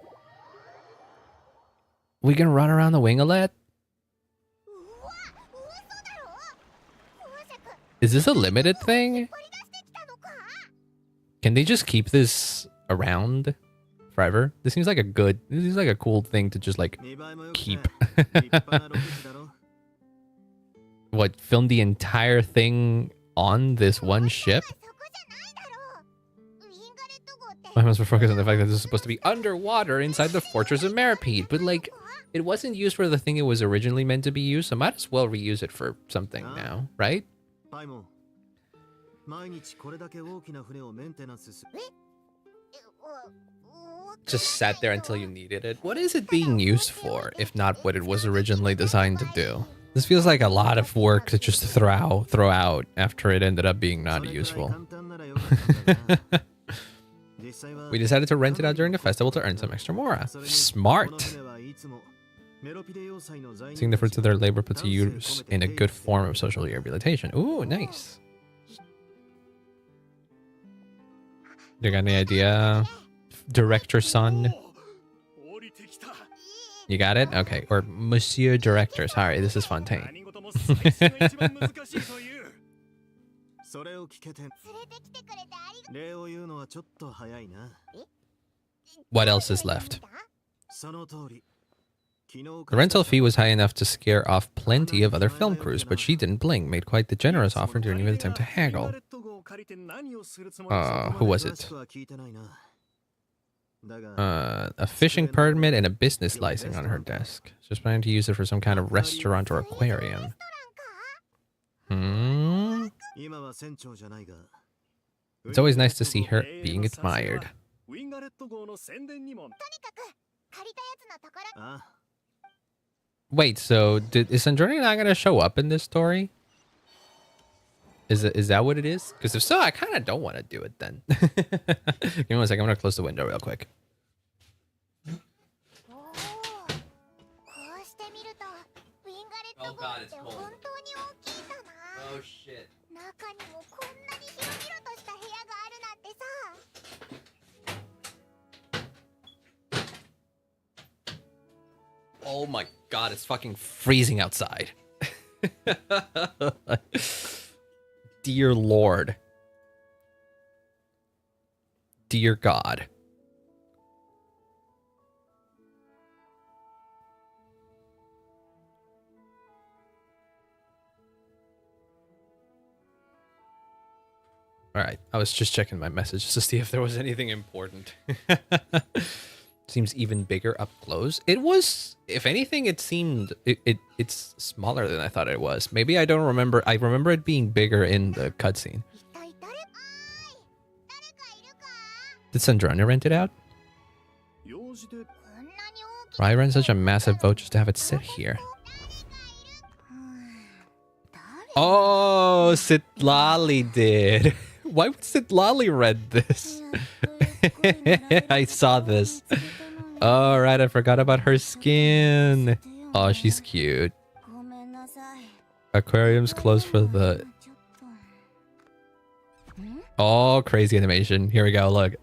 We can run around the wing-a-let? Is this a limited thing? Can they just keep this around forever? This seems like a cool thing to just like keep. What, film the entire thing on this one ship? I must focus on the fact that this is supposed to be underwater inside the Fortress of Meripede, but like, it wasn't used for the thing it was originally meant to be used, so might as well reuse it for something now, right? Just sat there until you needed it. What is it being used for, if not what it was originally designed to do? This feels like a lot of work to just throw out after it ended up being not useful. We decided to rent it out during the festival to earn some extra mora. Smart! Seeing the fruits of their labor put to use in a good form of social rehabilitation. Ooh, nice. You got any idea? Director son? You got it? Okay. Or Monsieur Director. Sorry, this is Fontaine. What else is left? The rental fee was high enough to scare off plenty of other film crews, but she didn't blink, made quite the generous offer and didn't even attempt to haggle. Who was it? A fishing permit and a business license on her desk. Just planning to use it for some kind of restaurant or aquarium. It's always nice to see her being admired. Wait, so is Sandrone not gonna show up in this story? Is that what it is? Because if so, I kind of don't want to do it then. Give me one second. I'm gonna close the window real quick. Oh god, it's cold. Oh shit. Oh my god, it's fucking freezing outside. Dear Lord. Dear God. All right, I was just checking my messages to see if there was anything important. Seems even bigger up close. It was, if anything, it seemed it's smaller than I thought it was. Maybe I don't remember. I remember it being bigger in the cutscene. Did Sandrone rent it out? Why rent such a massive boat just to have it sit here? Oh, Sitlali did. Why would Sitlali rent this? I saw this. All right, I forgot about her skin. Oh, she's cute. Aquarium's closed for the... Oh, crazy animation. Here we go. Look.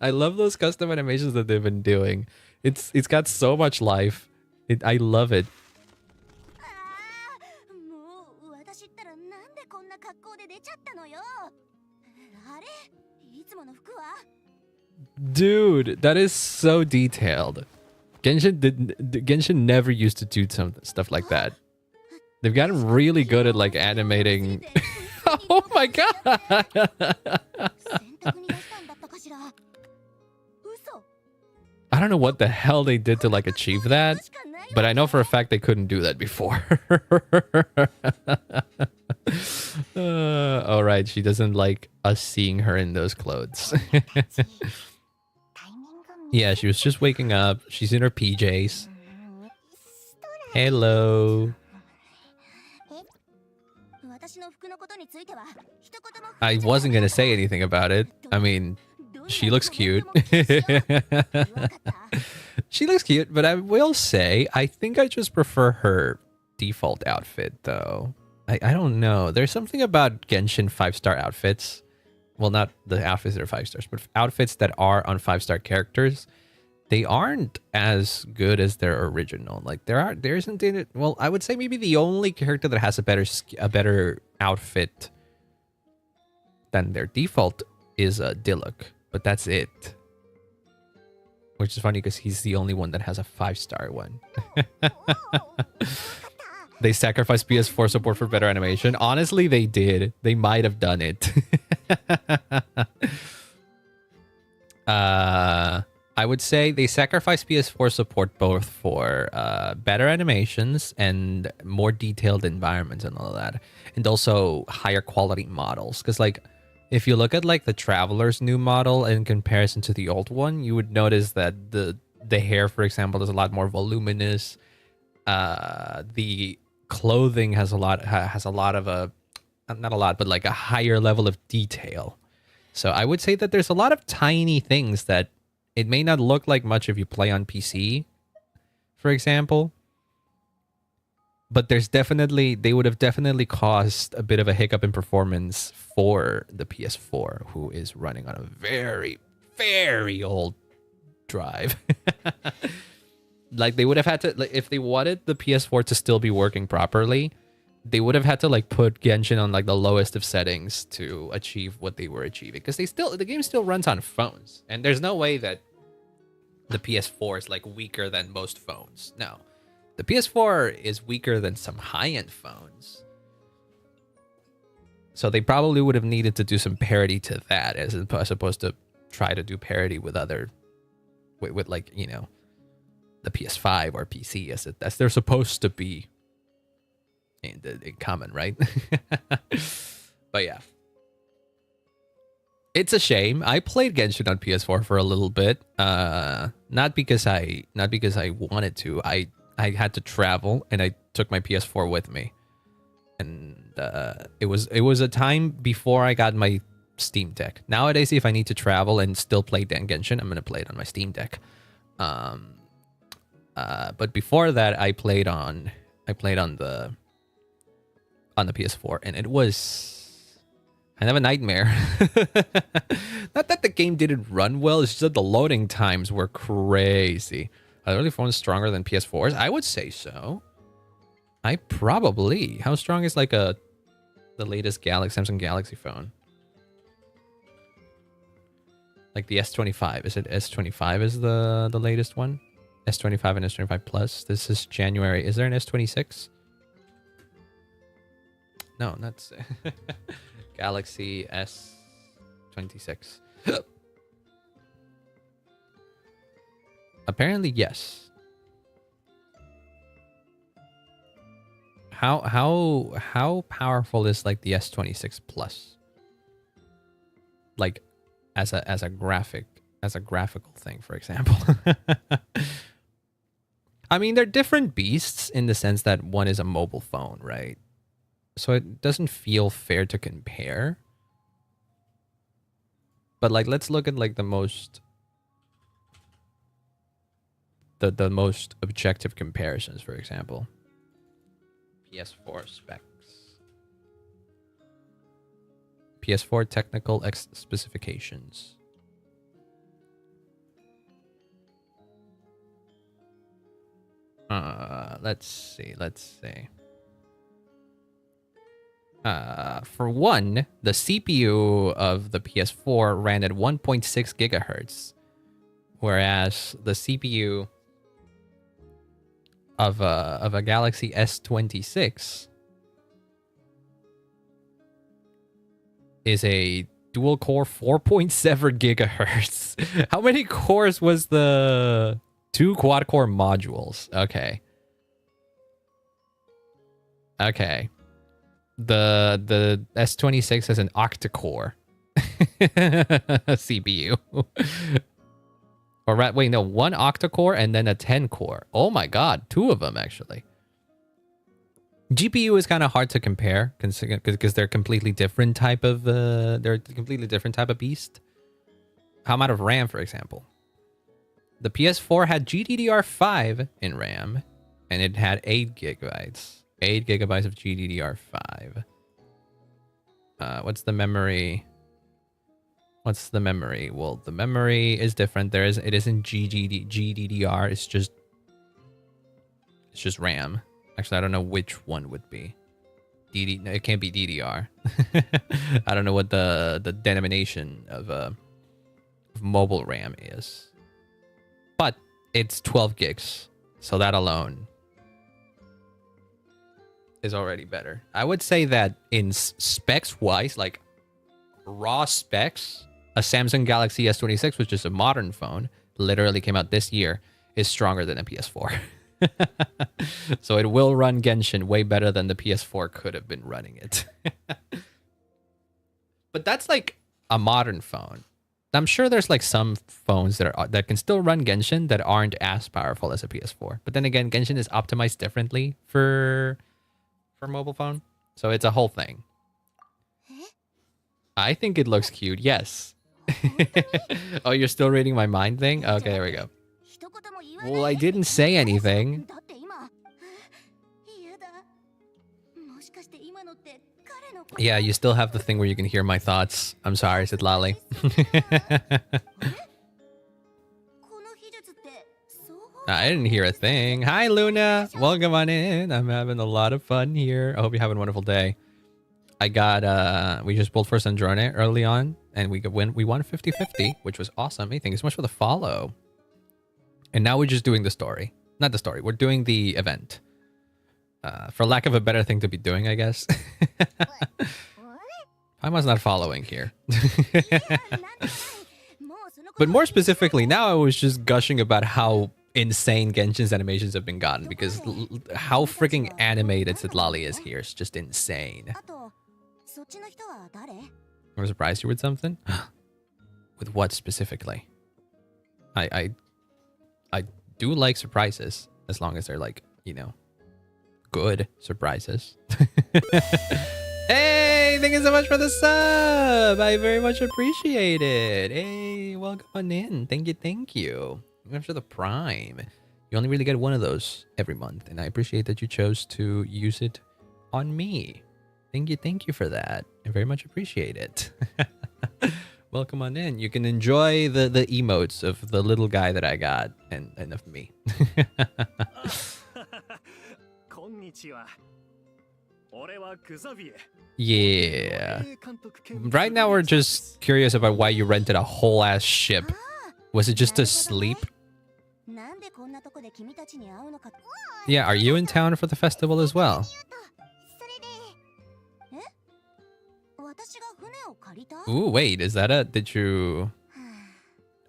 I love those custom animations that they've been doing. It's got so much life. I love it. Dude, that is so detailed. Genshin never used to do some stuff like that. They've gotten really good at like animating. Oh my god. I don't know what the hell they did to like achieve that, but I know for a fact they couldn't do that before. All right, she doesn't like us seeing her in those clothes. Yeah, she was just waking up. She's in her PJs. Hello. I wasn't gonna say anything about it. I mean, she looks cute. She looks cute, but I will say, I think I just prefer her default outfit, though. I don't know. There's something about Genshin 5-star outfits. Well, not the outfits that are 5 stars, but outfits that are on 5-star characters. They aren't as good as their original. Like there isn't any, well, I would say maybe the only character that has a better outfit than their default is Diluc, but that's it. Which is funny because he's the only one that has a 5-star one. They sacrificed PS4 support for better animation. Honestly, they did. They might have done it. I would say they sacrificed PS4 support both for better animations and more detailed environments and all of that. And also higher quality models. Because like, if you look at like the Traveler's new model in comparison to the old one, you would notice that the hair, for example, is a lot more voluminous. The clothing has a lot of a, not a lot, but like a higher level of detail. So I would say that there's a lot of tiny things that it may not look like much if you play on PC, for example. But there's definitely, they would have definitely caused a bit of a hiccup in performance for the PS4, who is running on a very, very old drive. Like they would have had to, like, if they wanted the PS4 to still be working properly, they would have had to like put Genshin on like the lowest of settings to achieve what they were achieving. Because the game still runs on phones. And there's no way that the PS4 is like weaker than most phones. No. The PS4 is weaker than some high-end phones. So they probably would have needed to do some parity to that as opposed to try to do parity with other, with like, you know, the PS5 or PC as they're supposed to be in common, right? But yeah. It's a shame. I played Genshin on PS4 for a little bit. Not because I wanted to. I had to travel and I took my PS4 with me. And it was a time before I got my Steam Deck. Nowadays, if I need to travel and still play Genshin, I'm gonna play it on my Steam Deck. But before that, I played on the PS4, and it was kind of a nightmare. Not that the game didn't run well, it's just that the loading times were crazy. Are the early phones stronger than PS4s? I would say so. How strong is like the latest Samsung Galaxy phone? Like the S25. Is it S25 is the latest one? S25 and S25 Plus. This is January. Is there an S26? No, that's Galaxy S26. Apparently, yes. How powerful is like the S26 Plus? Like as a graphical thing, for example. I mean, they're different beasts in the sense that one is a mobile phone, right? So it doesn't feel fair to compare. But like, let's look at like the most the most objective comparisons, for example. PS4 specs. PS4 technical specifications. Let's see. For one, the CPU of the PS4 ran at 1.6 gigahertz, whereas the CPU of a Galaxy S26 is a dual core 4.7 gigahertz. How many cores was the 2 quad core modules? Okay. The S26 has an octa-core CPU. Or wait, no, 1 octa-core and then a 10-core. Oh my god, 2 of them actually. GPU is kind of hard to compare because they're completely different type of beast. How about of RAM, for example? The PS4 had GDDR5 in RAM, and it had 8 gigabytes. 8 gigabytes of GDDR5. What's the memory? Well, the memory is different. It isn't GDDR. It's just RAM. Actually, I don't know which one would be. No, it can't be DDR. I don't know what the denomination of mobile RAM is. But it's 12 gigs. So that alone is already better. I would say that in specs wise, like raw specs, a Samsung Galaxy S26, which is a modern phone, literally came out this year, is stronger than a PS4. So it will run Genshin way better than the PS4 could have been running it. But that's like a modern phone. I'm sure there's like some phones that can still run Genshin that aren't as powerful as a PS4. But then again, Genshin is optimized differently for mobile phone, so it's a whole thing. I think it looks cute. Yes. Oh, you're still reading my mind thing? Okay, there we go. Well, I didn't say anything. Yeah, you still have the thing where you can hear my thoughts. I'm sorry, said Lali. I didn't hear a thing. Hi, Luna. Welcome on in. I'm having a lot of fun here. I hope you have a wonderful day. I got, we just pulled for Sandrone early on, and we won 50-50, which was awesome. Hey, thank you so much for the follow. And now we're just doing the story. Not the story. We're doing the event. For lack of a better thing to be doing, I guess. Paima's not following here. But more specifically, now I was just gushing about how insane Genshin's animations have been gotten, because how freaking animated Sitlali is here is just insane. I'm surprised you with something? With what specifically? I do like surprises, as long as they're like, you know, good surprises. Hey, thank you so much for the sub. I very much appreciate it. Hey, welcome on in. Thank you. After the Prime, you only really get one of those every month, and I appreciate that you chose to use it on me. Thank you for that. I very much appreciate it. Welcome on in. You can enjoy the emotes of the little guy that I got and of me. Yeah. Right now we're just curious about why you rented a whole ass ship. Was it just to sleep? Yeah, are you in town for the festival as well? Ooh, wait, is that a... Did you...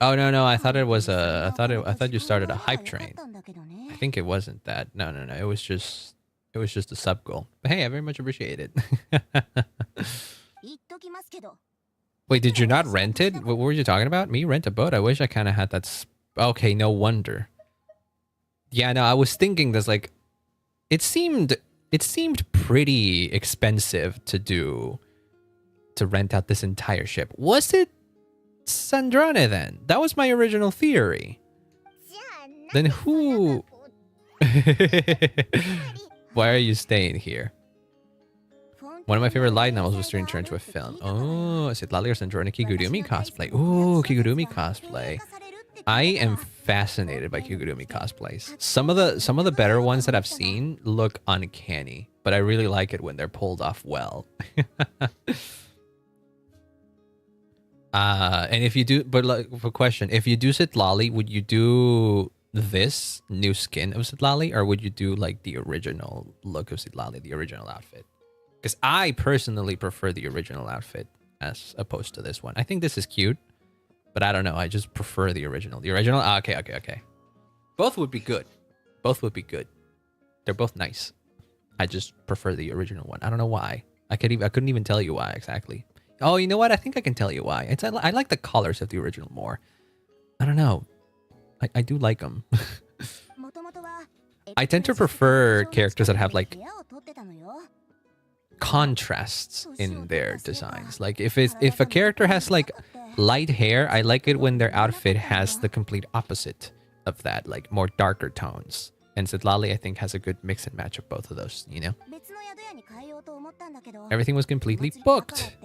Oh, no, I thought it was a... I thought you started a hype train. I think it wasn't that. No. It was just a sub goal. But hey, I very much appreciate it. Wait, did you not rent it? What were you talking about? Me rent a boat? I wish I kind of had that... Okay, no wonder. Yeah, no, I was thinking there's like... It seemed pretty expensive to rent out this entire ship. Was it Sandrone then? That was my original theory. Then who? Why are you staying here? One of my favorite light novels was turned into a film. Oh, Citlali or Sandrone Kigurumi cosplay. Ooh, Kigurumi cosplay. I am fascinated by Kigurumi cosplays. Some of the better ones that I've seen look uncanny, but I really like it when they're pulled off well. And if you do, but like for question, if you do Citlali, would you do this new skin of Citlali, or would you do like the original look of Citlali, the original outfit? Because I personally prefer the original outfit as opposed to this one. I think this is cute, but I don't know. I just prefer the original. The original? Okay. Both would be good. Both would be good. They're both nice. I just prefer the original one. I don't know why. I couldn't even tell you why exactly. Oh, you know what? I think I can tell you why. I like the colors of the original more. I don't know. I do like them. I tend to prefer characters that have like contrasts in their designs. Like if a character has like light hair, I like it when their outfit has the complete opposite of that, like more darker tones. And Citlali, I think, has a good mix and match of both of those, you know? Everything was completely booked.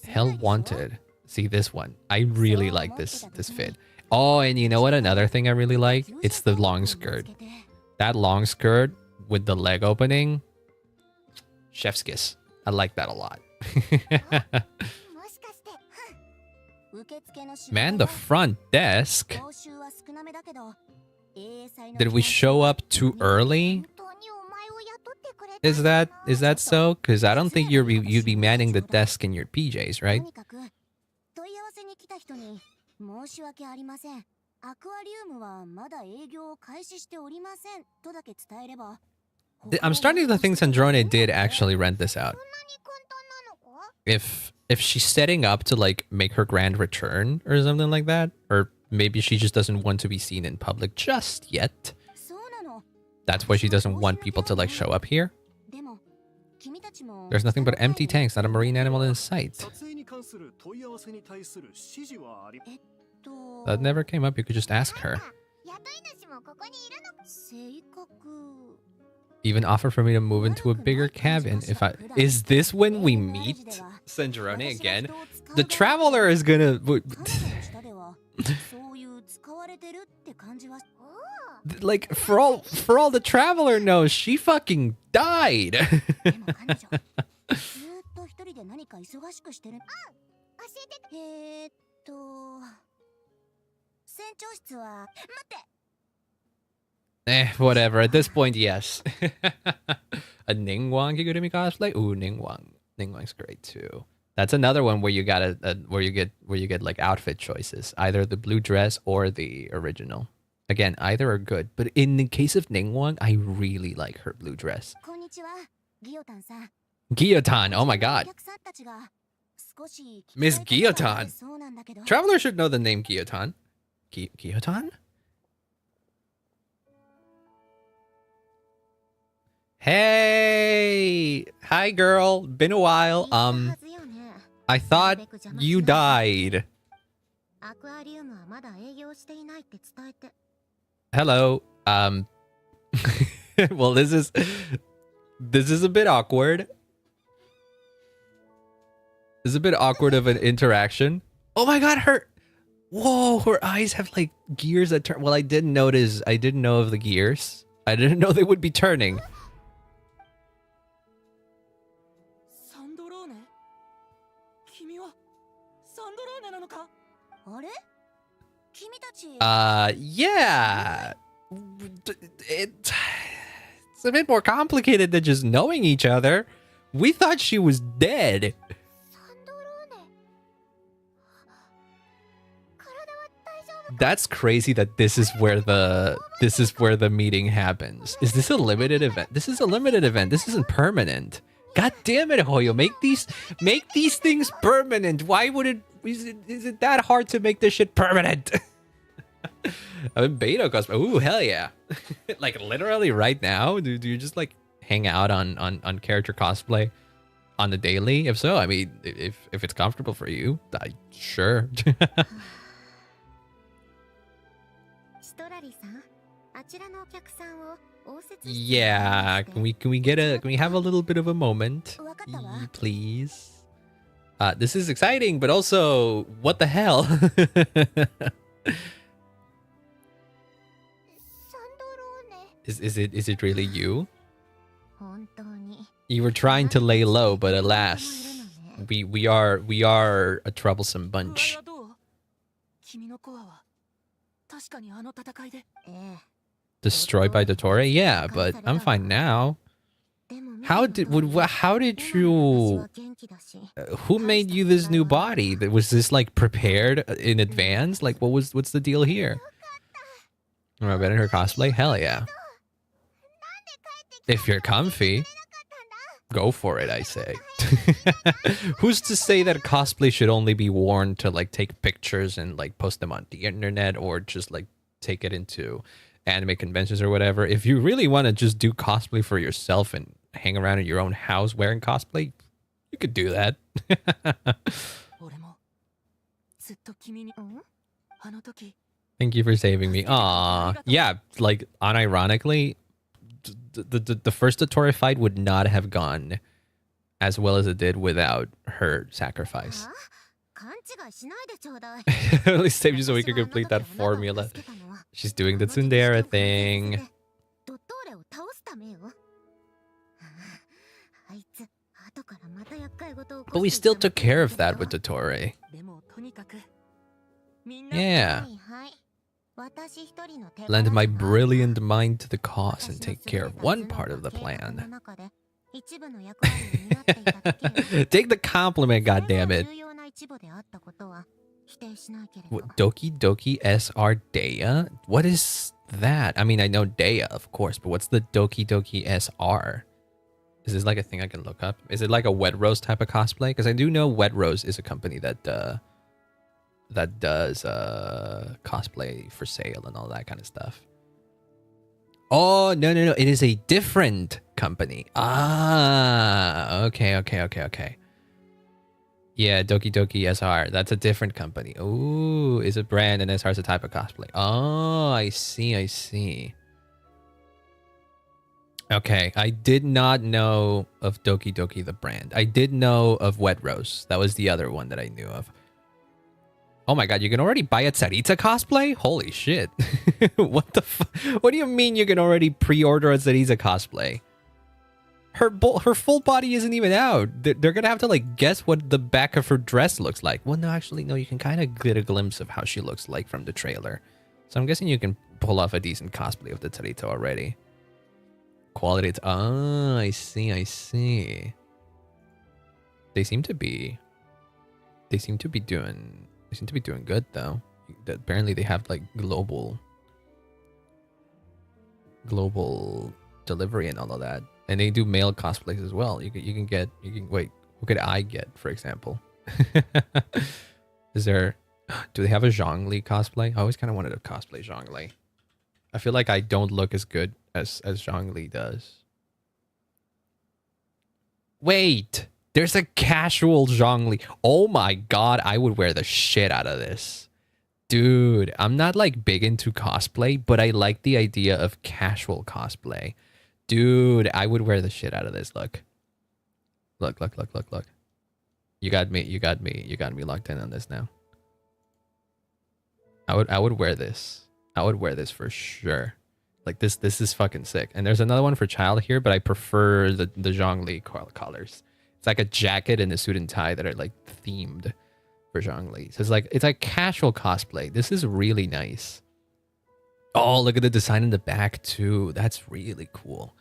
Hell Wanted. See this one. I really like this fit. Oh, and you know what? Another thing I really like? It's the long skirt. That long skirt with the leg opening. Chef's kiss. I like that a lot. Man, the front desk. Did we show up too early? Is that so? Because I don't think you'd be manning the desk in your PJs, right? I'm starting to think Sandrone did actually rent this out. If she's setting up to like make her grand return or something like that, or maybe she just doesn't want to be seen in public just yet. That's why she doesn't want people to like show up here. There's nothing but empty tanks, not a marine animal in sight. That never came up. You could just ask her. Even offered for me to move into a bigger cabin if I... Is this when we meet Sandrone again? The Traveler is gonna... Like, for all the Traveler knows, she fucking died. Whatever. At this point, yes. A Ningguang Kigurumi cosplay? Ooh, Ningguang. Ningguang's great too. That's another one where you gotta where you get like outfit choices, either the blue dress or the original. Again, either are good, but in the case of Ningguang, I really like her blue dress. Guillotin, oh my god. Miss Guillotin. Traveler should know the name Guillotin. Guillotin? Hey! Hi, girl. Been a while. I thought you died. Hello. Well, this is a bit awkward. This is a bit awkward of an interaction. Oh my god, whoa, her eyes have like gears that turn. Well, I didn't know of the gears. I didn't know they would be turning. Yeah. It's a bit more complicated than just knowing each other. We thought she was dead. That's crazy that this is where the meeting happens. Is this a limited event? This is a limited event. This isn't permanent. God damn it, Hoyo. Make these things permanent. Why would it is it that hard to make this shit permanent? I'm in Beto cosplay. Ooh, hell yeah. Like literally right now? Do you just like hang out on character cosplay on the daily? If so, I mean, if it's comfortable for you, sure. Yeah, can we have a little bit of a moment, please? This is exciting, but also, what the hell? Is it really you? You were trying to lay low, but alas, we are a troublesome bunch. Destroyed by Dottore? Yeah, but I'm fine now. How did you? Who made you this new body? Was this like prepared in advance? Like, what's the deal here? Am I better in her cosplay? Hell yeah! If you're comfy, go for it, I say. Who's to say that cosplay should only be worn to like take pictures and like post them on the internet, or just like take it into anime conventions or whatever? If you really want to just do cosplay for yourself and hang around in your own house wearing cosplay, you could do that. Thank you for saving me. Aw, yeah, like unironically, the first Dottore fight would not have gone as well as it did without her sacrifice. At least save you so we can complete that formula. She's doing the tsundere thing. But we still took care of that with Dottore. Yeah. Lend my brilliant mind to the cause and take care of one part of the plan. Take the compliment, goddammit. What, Doki Doki SR Dea? What is that? I mean, I know Dea, of course, but what's the Doki Doki SR? Is this like a thing I can look up? Is it like a Wet Rose type of cosplay? Because I do know Wet Rose is a company that does cosplay for sale and all that kind of stuff. Oh, no. It is a different company. Ah, okay. Yeah, Doki Doki SR. That's a different company. Ooh, is a brand and SR is a type of cosplay. Oh, I see. Okay, I did not know of Doki Doki the brand. I did know of Wet Rose. That was the other one that I knew of. Oh my god, you can already buy a Tsaritsa cosplay? Holy shit. What the what do you mean you can already pre-order a Tsaritsa cosplay? Her full body isn't even out. They're gonna have to like guess what the back of her dress looks like. Well, no, actually, no, you can kind of get a glimpse of how she looks like from the trailer. So I'm guessing you can pull off a decent cosplay of the Tsaritsa already. Quality, it's I see. They seem to be doing good though. Apparently they have like global delivery and all of that, and they do male cosplays as well. You can wait. What could I get, for example? Do they have a Zhongli cosplay? I always kind of wanted to cosplay Zhongli. I feel like I don't look as good as Zhongli does. Wait, there's a casual Zhongli. Oh my god, I would wear the shit out of this. Dude, I'm not like big into cosplay, but I like the idea of casual cosplay. Dude, I would wear the shit out of this. Look. You got me locked in on this now. I would wear this. I would wear this for sure. Like this is fucking sick. And there's another one for child here, but I prefer the Zhongli colors. It's like a jacket and a suit and tie that are like themed for Zhongli. So it's like casual cosplay. This is really nice. Oh, look at the design in the back too. That's really cool.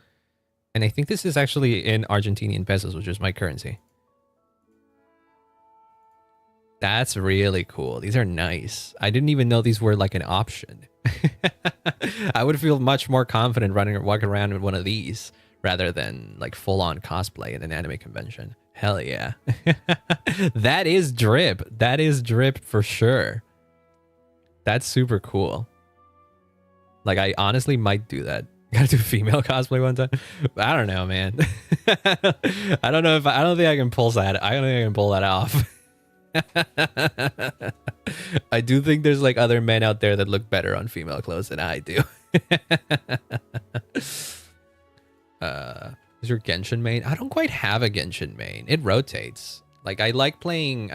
And I think this is actually in Argentinian pesos, which is my currency. That's really cool. These are nice. I didn't even know these were like an option. I would feel much more confident walking around with one of these rather than like full-on cosplay in an anime convention. Hell yeah. That is drip. That is drip for sure. That's super cool. Like, I honestly might do that. Gotta do female cosplay one time. I don't know, man. I don't think I can pull that. I don't think I can pull that off. I do think there's like other men out there that look better on female clothes than I do. Is your Genshin main? I don't quite have a Genshin main. It rotates. Like I like playing.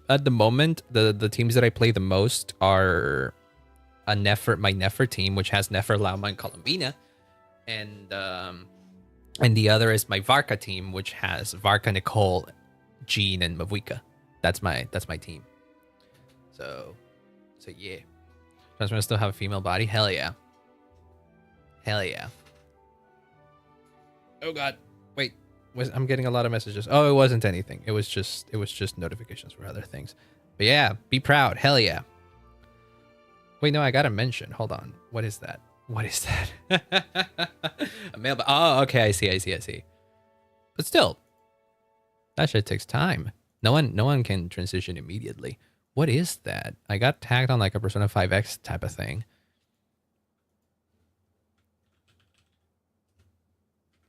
At the moment the teams that I play the most are my Nefer team, which has Nefer, Lauma, and Columbina, and the other is my Varka team, which has Varka, Nicole, Jean, and Mavuika. That's my team. So yeah. Does one still have a female body? Hell yeah. Hell yeah. Oh god. Wait. I'm getting a lot of messages. Oh, it wasn't anything. It was just notifications for other things. But yeah, be proud. Hell yeah. Wait, no, I gotta mention. Hold on. What is that? What is that? A male. Oh, okay. I see. But still, that shit takes time. No one can transition immediately. What is that? I got tagged on like a Persona 5X type of thing.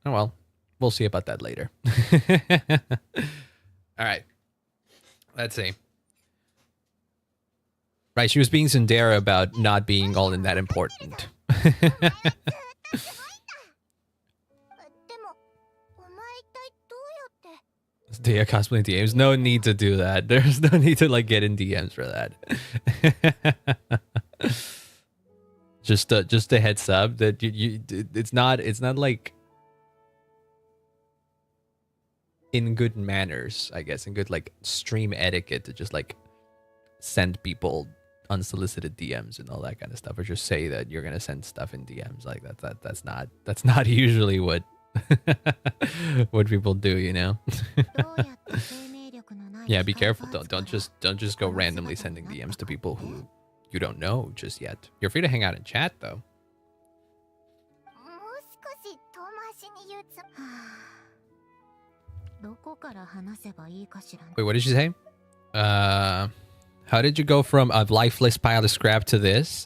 Oh well, we'll see about that later. All right. Let's see. Right, she was being tsundere about not being all in that important. Dia cosplaying DMs. No need to do that. There's no need to like get in DMs for that. just a heads up that it's not like in good manners, I guess, in good like stream etiquette to just like send people unsolicited DMs and all that kind of stuff, or just say that you're gonna send stuff in DMs like that's not usually what what people do, you know. Yeah, be careful. Don't just go randomly sending DMs to people who you don't know just yet. You're free to hang out and chat though. Wait, what did you say? How did you go from a lifeless pile of scrap to this?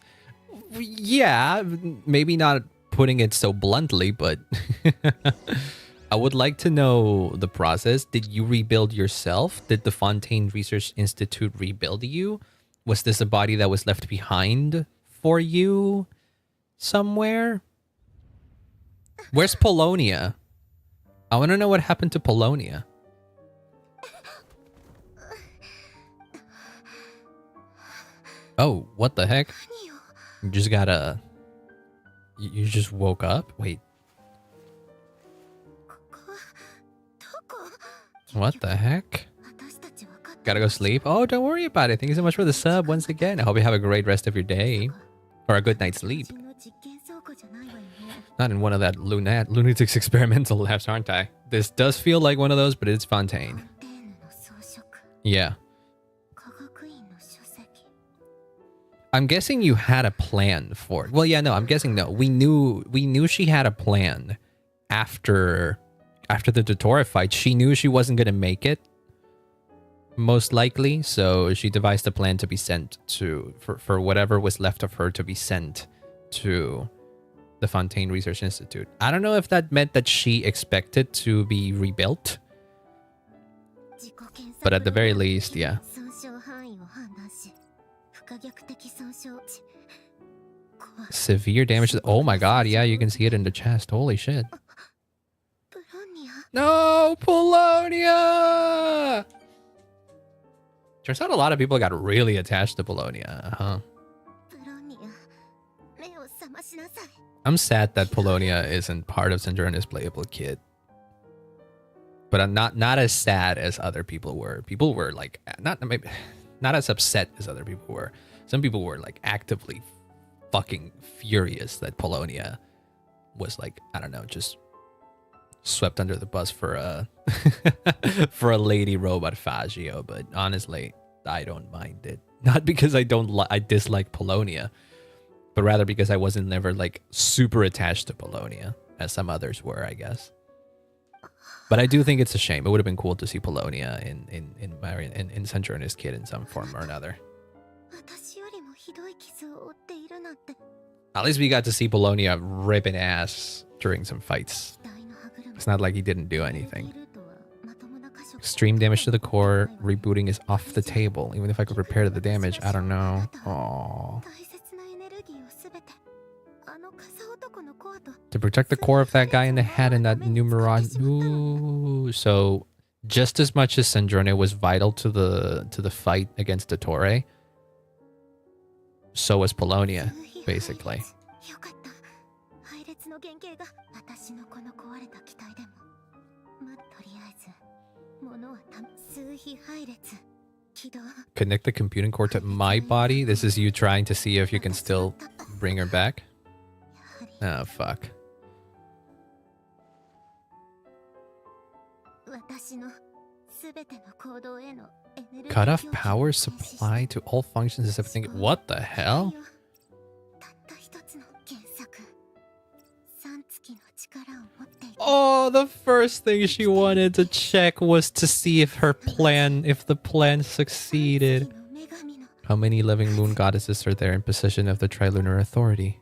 Yeah, maybe not putting it so bluntly, but I would like to know the process. Did you rebuild yourself? Did the Fontaine Research Institute rebuild you? Was this a body that was left behind for you somewhere? Where's Polonia? I want to know what happened to Polonia. Oh, what the heck? You just gotta... You just woke up? Wait. What the heck? Gotta go sleep? Oh, don't worry about it. Thank you so much for the sub once again. I hope you have a great rest of your day. Or a good night's sleep. Not in one of that lunatics experimental labs, aren't I? This does feel like one of those, but it's Fontaine. Yeah. I'm guessing you had a plan for it. Well, yeah, no, I'm guessing no. We knew she had a plan after the Dottore fight. She knew she wasn't gonna make it, most likely, so she devised a plan to be sent to for whatever was left of her to be sent to the Fontaine Research Institute. I don't know if that meant that she expected to be rebuilt, but at the very least, yeah. Severe damage. Oh my god, yeah, you can see it in the chest. Holy shit. No, Polonia! Turns out a lot of people got really attached to Polonia, huh? I'm sad that Polonia isn't part of Sandrone's playable kit. But I'm not as sad as other people were. People were like, not as upset as other people were. Some people were like actively fucking furious that Polonia was like, I don't know, just swept under the bus for a for a lady robot Fagio. But honestly, I don't mind it. Not because I dislike Polonia, but rather because I wasn't never like super attached to Polonia as some others were, I guess. But I do think it's a shame. It would have been cool to see Polonia in Sandrone's kid in some form or another. At least we got to see Polonia ripping ass during some fights. It's not like he didn't do anything. Extreme damage to the core. Rebooting is off the table. Even if I could repair the damage, I don't know. Aww. To protect the core of that guy in the head and that numerology. Ooh, so just as much as Sandrone was vital to the fight against the Torre, so was Polonia, basically. Connect the computing core to my body. This is you trying to see if you can still bring her back. Oh, fuck. Cut off power supply to all functions as everything. What the hell? Oh, the first thing she wanted to check was to see if the plan succeeded. How many living moon goddesses are there in possession of the Trilunar Authority?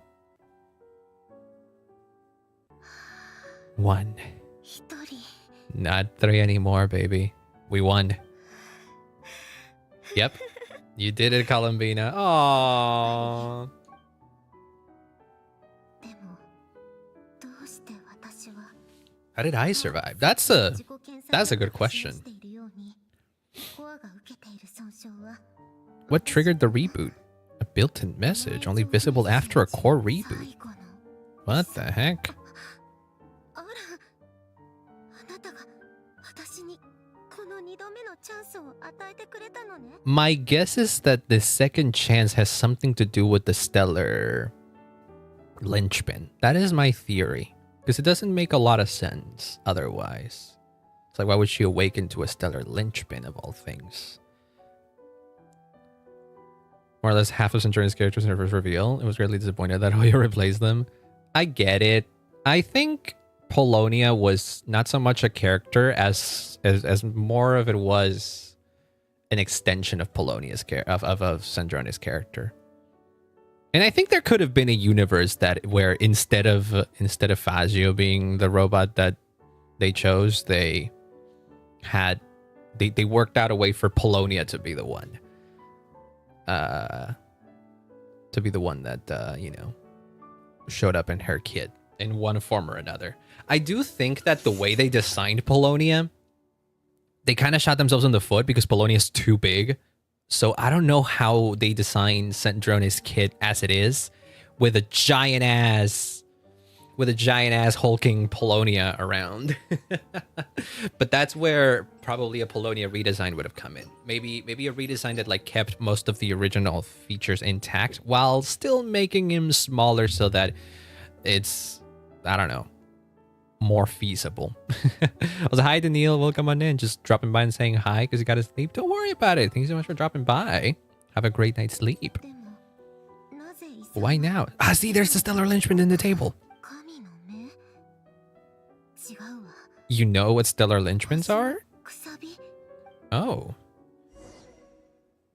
1. Not 3 anymore, baby. We won. Yep. You did it, Columbina. Aww. How did I survive? That's a good question. What triggered the reboot? A built-in message only visible after a core reboot. What the heck? My guess is that the second chance has something to do with the stellar linchpin. That is my theory. Because it doesn't make a lot of sense otherwise. It's like, why would she awaken to a stellar linchpin of all things? More or less half of Centurion's characters in her first reveal. It was greatly disappointed that Hoyo replaced them. I get it. I think Polonia was not so much a character as more of it was an extension of Polonia's of Sandrone's character. And I think there could have been a universe where instead of Fazio being the robot that they chose, they worked out a way for Polonia to be the one. To be the one that you know, showed up in her kit in one form or another. I do think that the way they designed Polonia, they kind of shot themselves in the foot because Polonia is too big. So I don't know how they designed Sandrone's kit as it is, with a giant ass hulking Polonia around. But that's where probably a Polonia redesign would have come in. Maybe a redesign that like kept most of the original features intact while still making him smaller so that it's, I don't know, more feasible. I was hi Daniil, welcome on in. Just dropping by and saying hi because you got to sleep. Don't worry about it. Thanks so much for dropping by. Have a great night's sleep. Why now? Ah, see, there's the stellar linchpin in the table. You know what stellar linchpins are? Oh.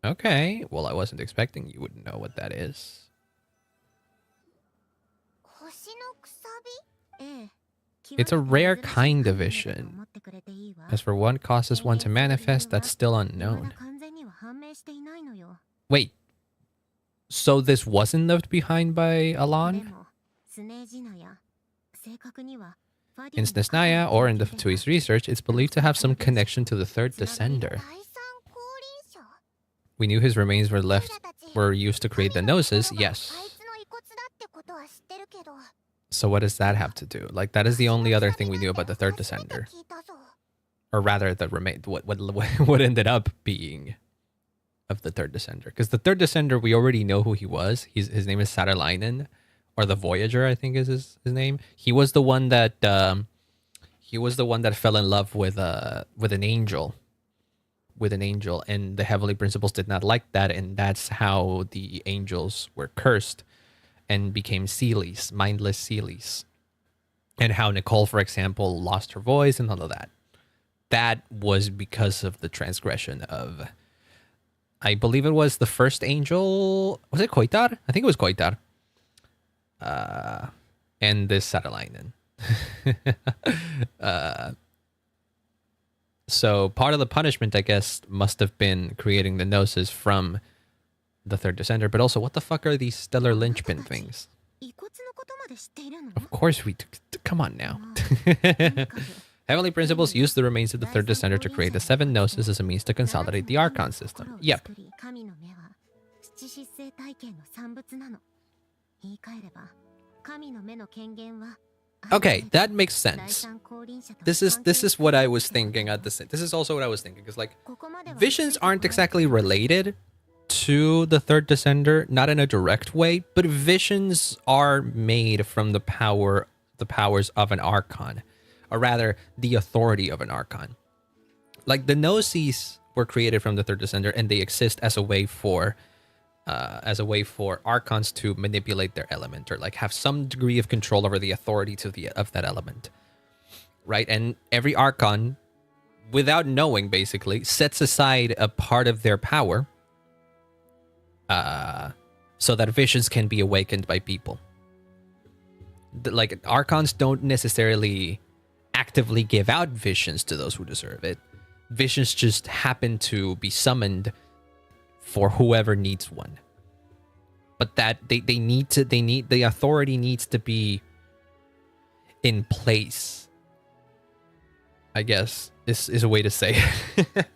Okay. Well, I wasn't expecting you would know what that is. It's a rare kind of vision. As for what causes one to manifest, that's still unknown. Wait. So this wasn't left behind by Alon? In Snezhnaya, or in the Tui's research, it's believed to have some connection to the third descender. We knew his remains were used to create the gnosis, yes. So what does that have to do? Like, that is the only other thing we knew about the third descender. Or rather, what ended up being of the third descender. Because the third descender, we already know who he was. His name is Saarlainen, or the Voyager, I think is his name. He was the one that fell in love with an angel. And the Heavenly Principles did not like that, and that's how the angels were cursed and became Seelies, mindless Seelies. And how Nicole, for example, lost her voice and all of that. That was because of the transgression of, I believe it was the first angel. Was it Koitar? I think it was Koitar. And this Saarlainen. So part of the punishment, I guess, must have been creating the gnosis from the third descender. But also, what the fuck are these stellar linchpin things? Of course we do. Come on now. Heavenly Principles use the remains of the third descender to create the 7 gnosis as a means to consolidate the Archon system. Yep. Okay, that makes sense. This is what I was thinking at the same. This is also what I was thinking, because like visions aren't exactly related to the third descender, not in a direct way, but visions are made from the powers of an Archon, or rather the authority of an Archon. Like the Gnosis were created from the third descender, and they exist as a way for Archons to manipulate their element, or like have some degree of control over the authority of that element, right? And every Archon, without knowing, basically sets aside a part of their power, so that visions can be awakened by people. Like Archons don't necessarily actively give out visions to those who deserve it. Visions just happen to be summoned for whoever needs one. But that the authority needs to be in place, I guess is a way to say it.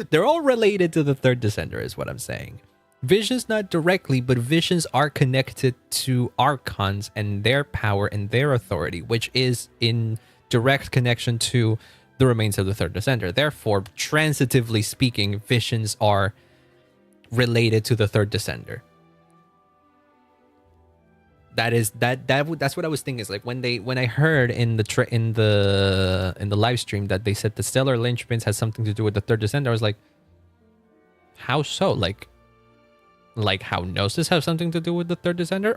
They're all related to the third descender is what I'm saying. Visions not directly, but visions are connected to Archons and their power and their authority, which is in direct connection to the remains of the third descender. Therefore, transitively speaking, visions are related to the third descender. That's what I was thinking. Is like when I heard in the live stream that they said the stellar linchpins has something to do with the third descender, I was like, how so? Like how Gnosis have something to do with the third descender,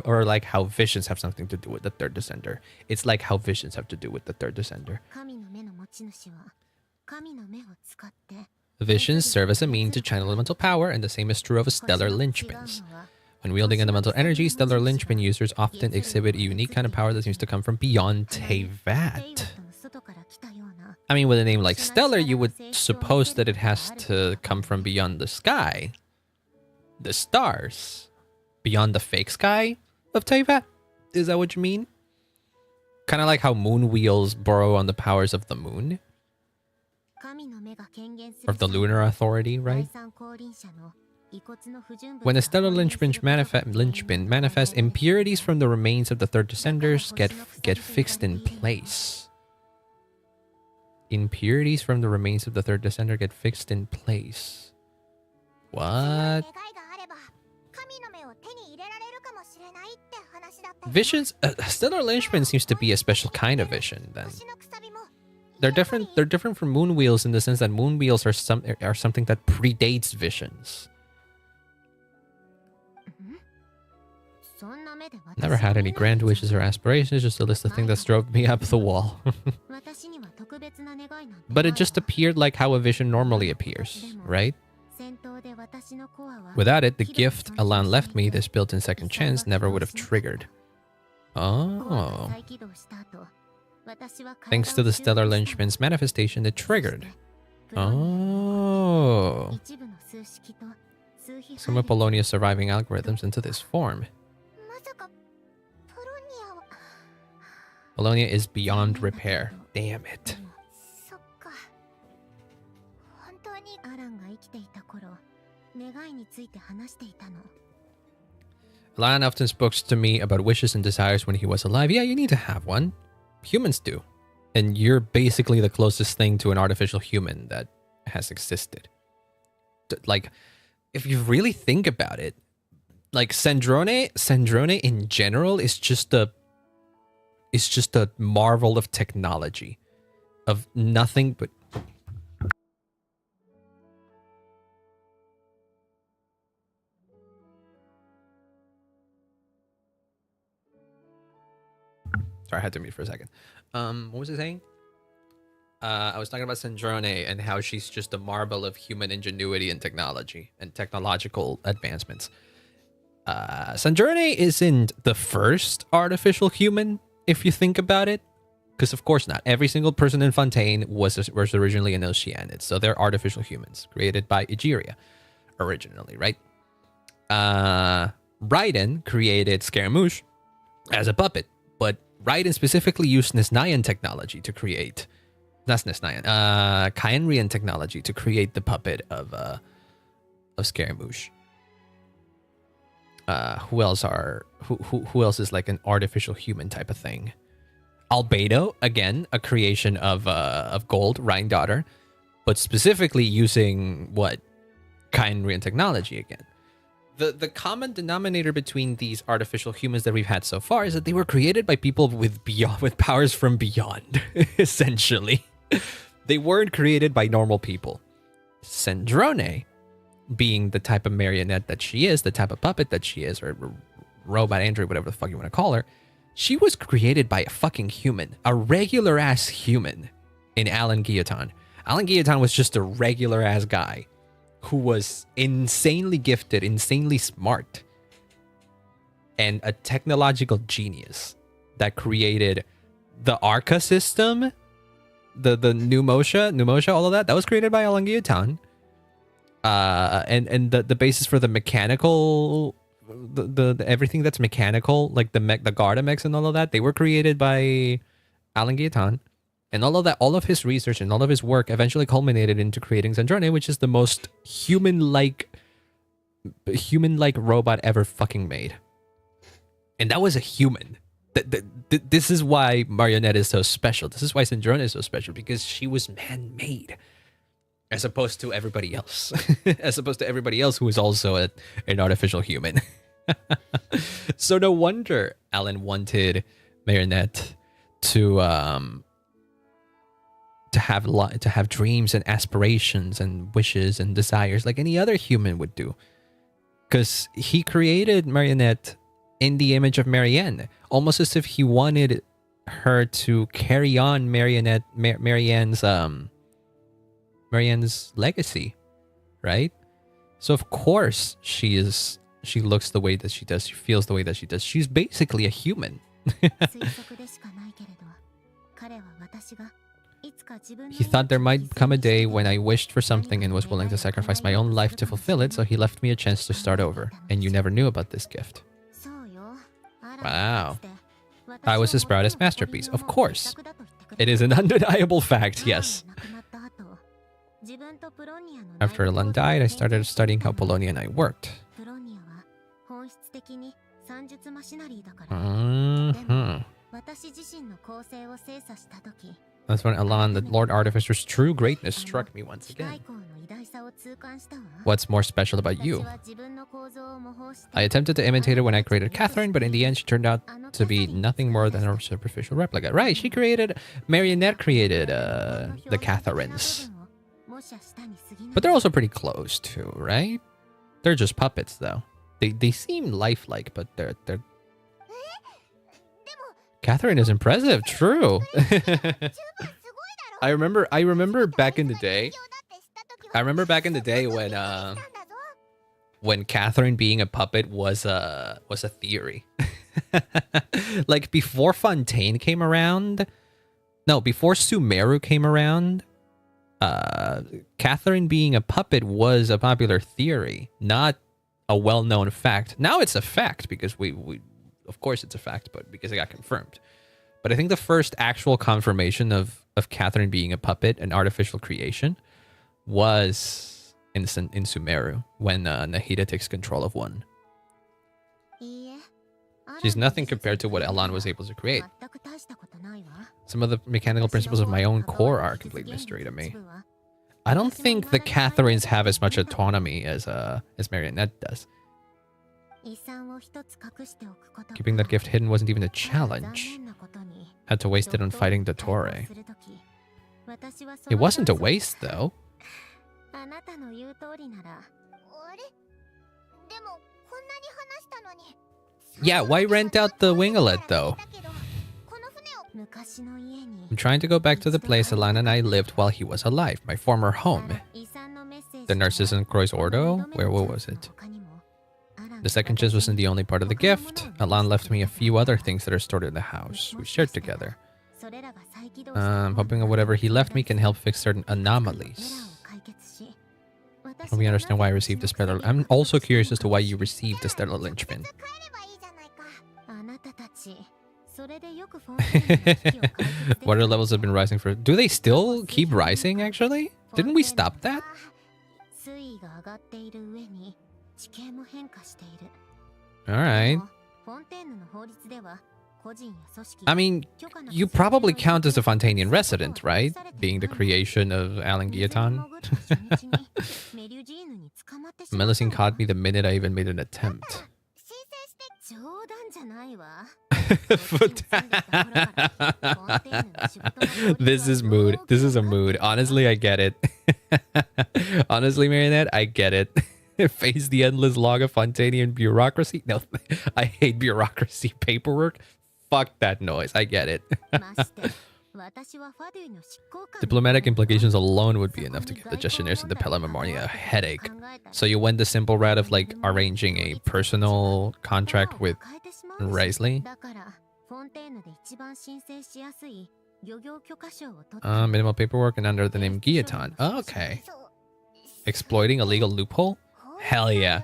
or like how visions have something to do with the third descender? It's like how visions have to do with the third descender. Visions serve as a means to channel elemental power, and the same is true of stellar linchpins. When wielding elemental energy, stellar linchpin users often exhibit a unique kind of power that seems to come from beyond Teyvat. I mean, with a name like Stellar, you would suppose that it has to come from beyond the sky. The stars. Beyond the fake sky of Teyvat? Is that what you mean? Kind of like how moon wheels borrow on the powers of the moon. Or the lunar authority, right? When a stellar linchpin manifests, impurities from the remains of the third descenders get fixed in place. Impurities from the remains of the third descender get fixed in place. What? Visions, stellar linchpin seems to be a special kind of vision. Then they're different. They're different from moon wheels in the sense that moon wheels are something that predates visions. Never had any grand wishes or aspirations, just a list of things that drove me up the wall. But it just appeared like how a vision normally appears, right? Without it, the gift Alan left me, this built-in second chance, never would have triggered. Oh. Thanks to the stellar linchpin's manifestation, it triggered. Oh. Some of Polonia's surviving algorithms into this form. Polonia is beyond repair. Damn it. Alan often spoke to me about wishes and desires when he was alive. Yeah, you need to have one. Humans do. And you're basically the closest thing to an artificial human that has existed. Like, if you really think about it, like Sandrone in general is just a marvel of technology, of nothing but. Sorry, I had to mute for a second. What was I saying? I was talking about Sandrone and how she's just a marvel of human ingenuity and technology and technological advancements. Sandrone isn't the first artificial human, if you think about it. Because of course not. Every single person in Fontaine was originally an Oceanid. So they're artificial humans created by Egeria originally, right? Raiden created Scaramouche as a puppet. But Raiden specifically used Snezhnayan technology to create, not Snezhnayan, Kaenrian technology to create the puppet of Scaramouche. Who else is like an artificial human type of thing? Albedo, again, a creation of Gold, Ryan Daughter, but specifically using what? Kaenrian technology again. The common denominator between these artificial humans that we've had so far is that they were created by people with powers from beyond, essentially. They weren't created by normal people. Sandrone, being the type of marionette that she is, the type of puppet that she is, or robot android, whatever the fuck you want to call her, she was created by a fucking human, a regular ass human in Alan Guillotin. Alan Guillotin was just a regular ass guy who was insanely gifted, insanely smart, and a technological genius that created the Arca system, the Numosha, all of that was created by Alan Guillotin. And the basis for the mechanical, the everything that's mechanical, like the Garda mechs and all of that, they were created by Alan Guillotin. And all of that, all of his research and all of his work eventually culminated into creating Sandrone, which is the most human-like robot ever fucking made. And that was a human. This is why Marionette is so special. This is why Sandrone is so special, because she was man-made, as opposed to everybody else. As opposed to everybody else who is also an artificial human. So no wonder Alan wanted Marionette to have dreams and aspirations and wishes and desires like any other human would do, because he created Marionette in the image of Marianne, almost as if he wanted her to carry on Marianne's legacy, right? So of course she looks the way that she does, she feels the way that she does. She's basically a human. He thought there might come a day when I wished for something and was willing to sacrifice my own life to fulfill it, so he left me a chance to start over. And you never knew about this gift. Wow. I was his proudest masterpiece. Of course. It is an undeniable fact, yes. After Alan died, I started studying how Polonia and I worked. That's when Alan, the Lord Artificer's true greatness, struck me once again. What's more special about you? I attempted to imitate her when I created Catherine, but in the end she turned out to be nothing more than a superficial replica. Right, Marionette created the Catherines. But they're also pretty close too, right? They're just puppets though. They seem lifelike, but they're Catherine is impressive, true. I remember back in the day. I remember back in the day when Catherine being a puppet was a theory. Like before Fontaine came around. No, before Sumeru came around, Catherine being a puppet was a popular theory, not a well-known fact. Now it's a fact because we of course it's a fact, but because it got confirmed. But I think the first actual confirmation of Catherine being a puppet, an artificial creation, was in Sumeru, when Nahida takes control of one. She's nothing compared to what Alan was able to create. Some of the mechanical principles of my own core are a complete mystery to me. I don't think the Catherines have as much autonomy as Marionette does. Keeping that gift hidden wasn't even a challenge. Had to waste it on fighting Dottore. It wasn't a waste, though. Yeah, why rent out the winglet, though? I'm trying to go back to the place Alan and I lived while he was alive, my former home. The nurses in Croix Ordo? What was it? The second chest wasn't the only part of the gift. Alan left me a few other things that are stored in the house. We shared together. I'm hoping that whatever he left me can help fix certain anomalies. We understand why I received the stellar. I'm also curious as to why you received the stellar linchpin. Water levels have been rising for... Do they still keep rising, actually? Didn't we stop that? Alright. I mean, you probably count as a Fontanian resident, right? Being the creation of Alan Guillotin. Melusine caught me the minute I even made an attempt. This is mood. This is a mood. Honestly, I get it. Honestly, Marionette, I get it. Face the endless log of Fontanian bureaucracy. No, I hate bureaucracy paperwork. Fuck that noise. I get it. Diplomatic implications alone would be enough to give the gestionnaires of the Pella Memoria a headache. So you went the simple route of like arranging a personal contract with Risley? Minimal paperwork and under the name Guillotin. Oh, okay. Exploiting a legal loophole? Hell yeah.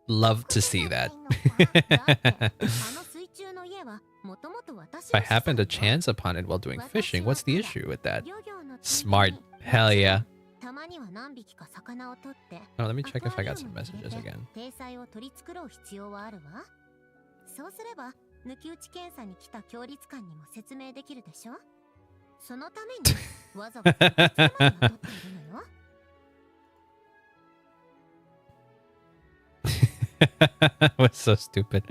Love to see that. If I happened to chance upon it while doing fishing, what's the issue with that? Smart. Hell yeah. Oh, let me check if I got some messages again. That was so stupid.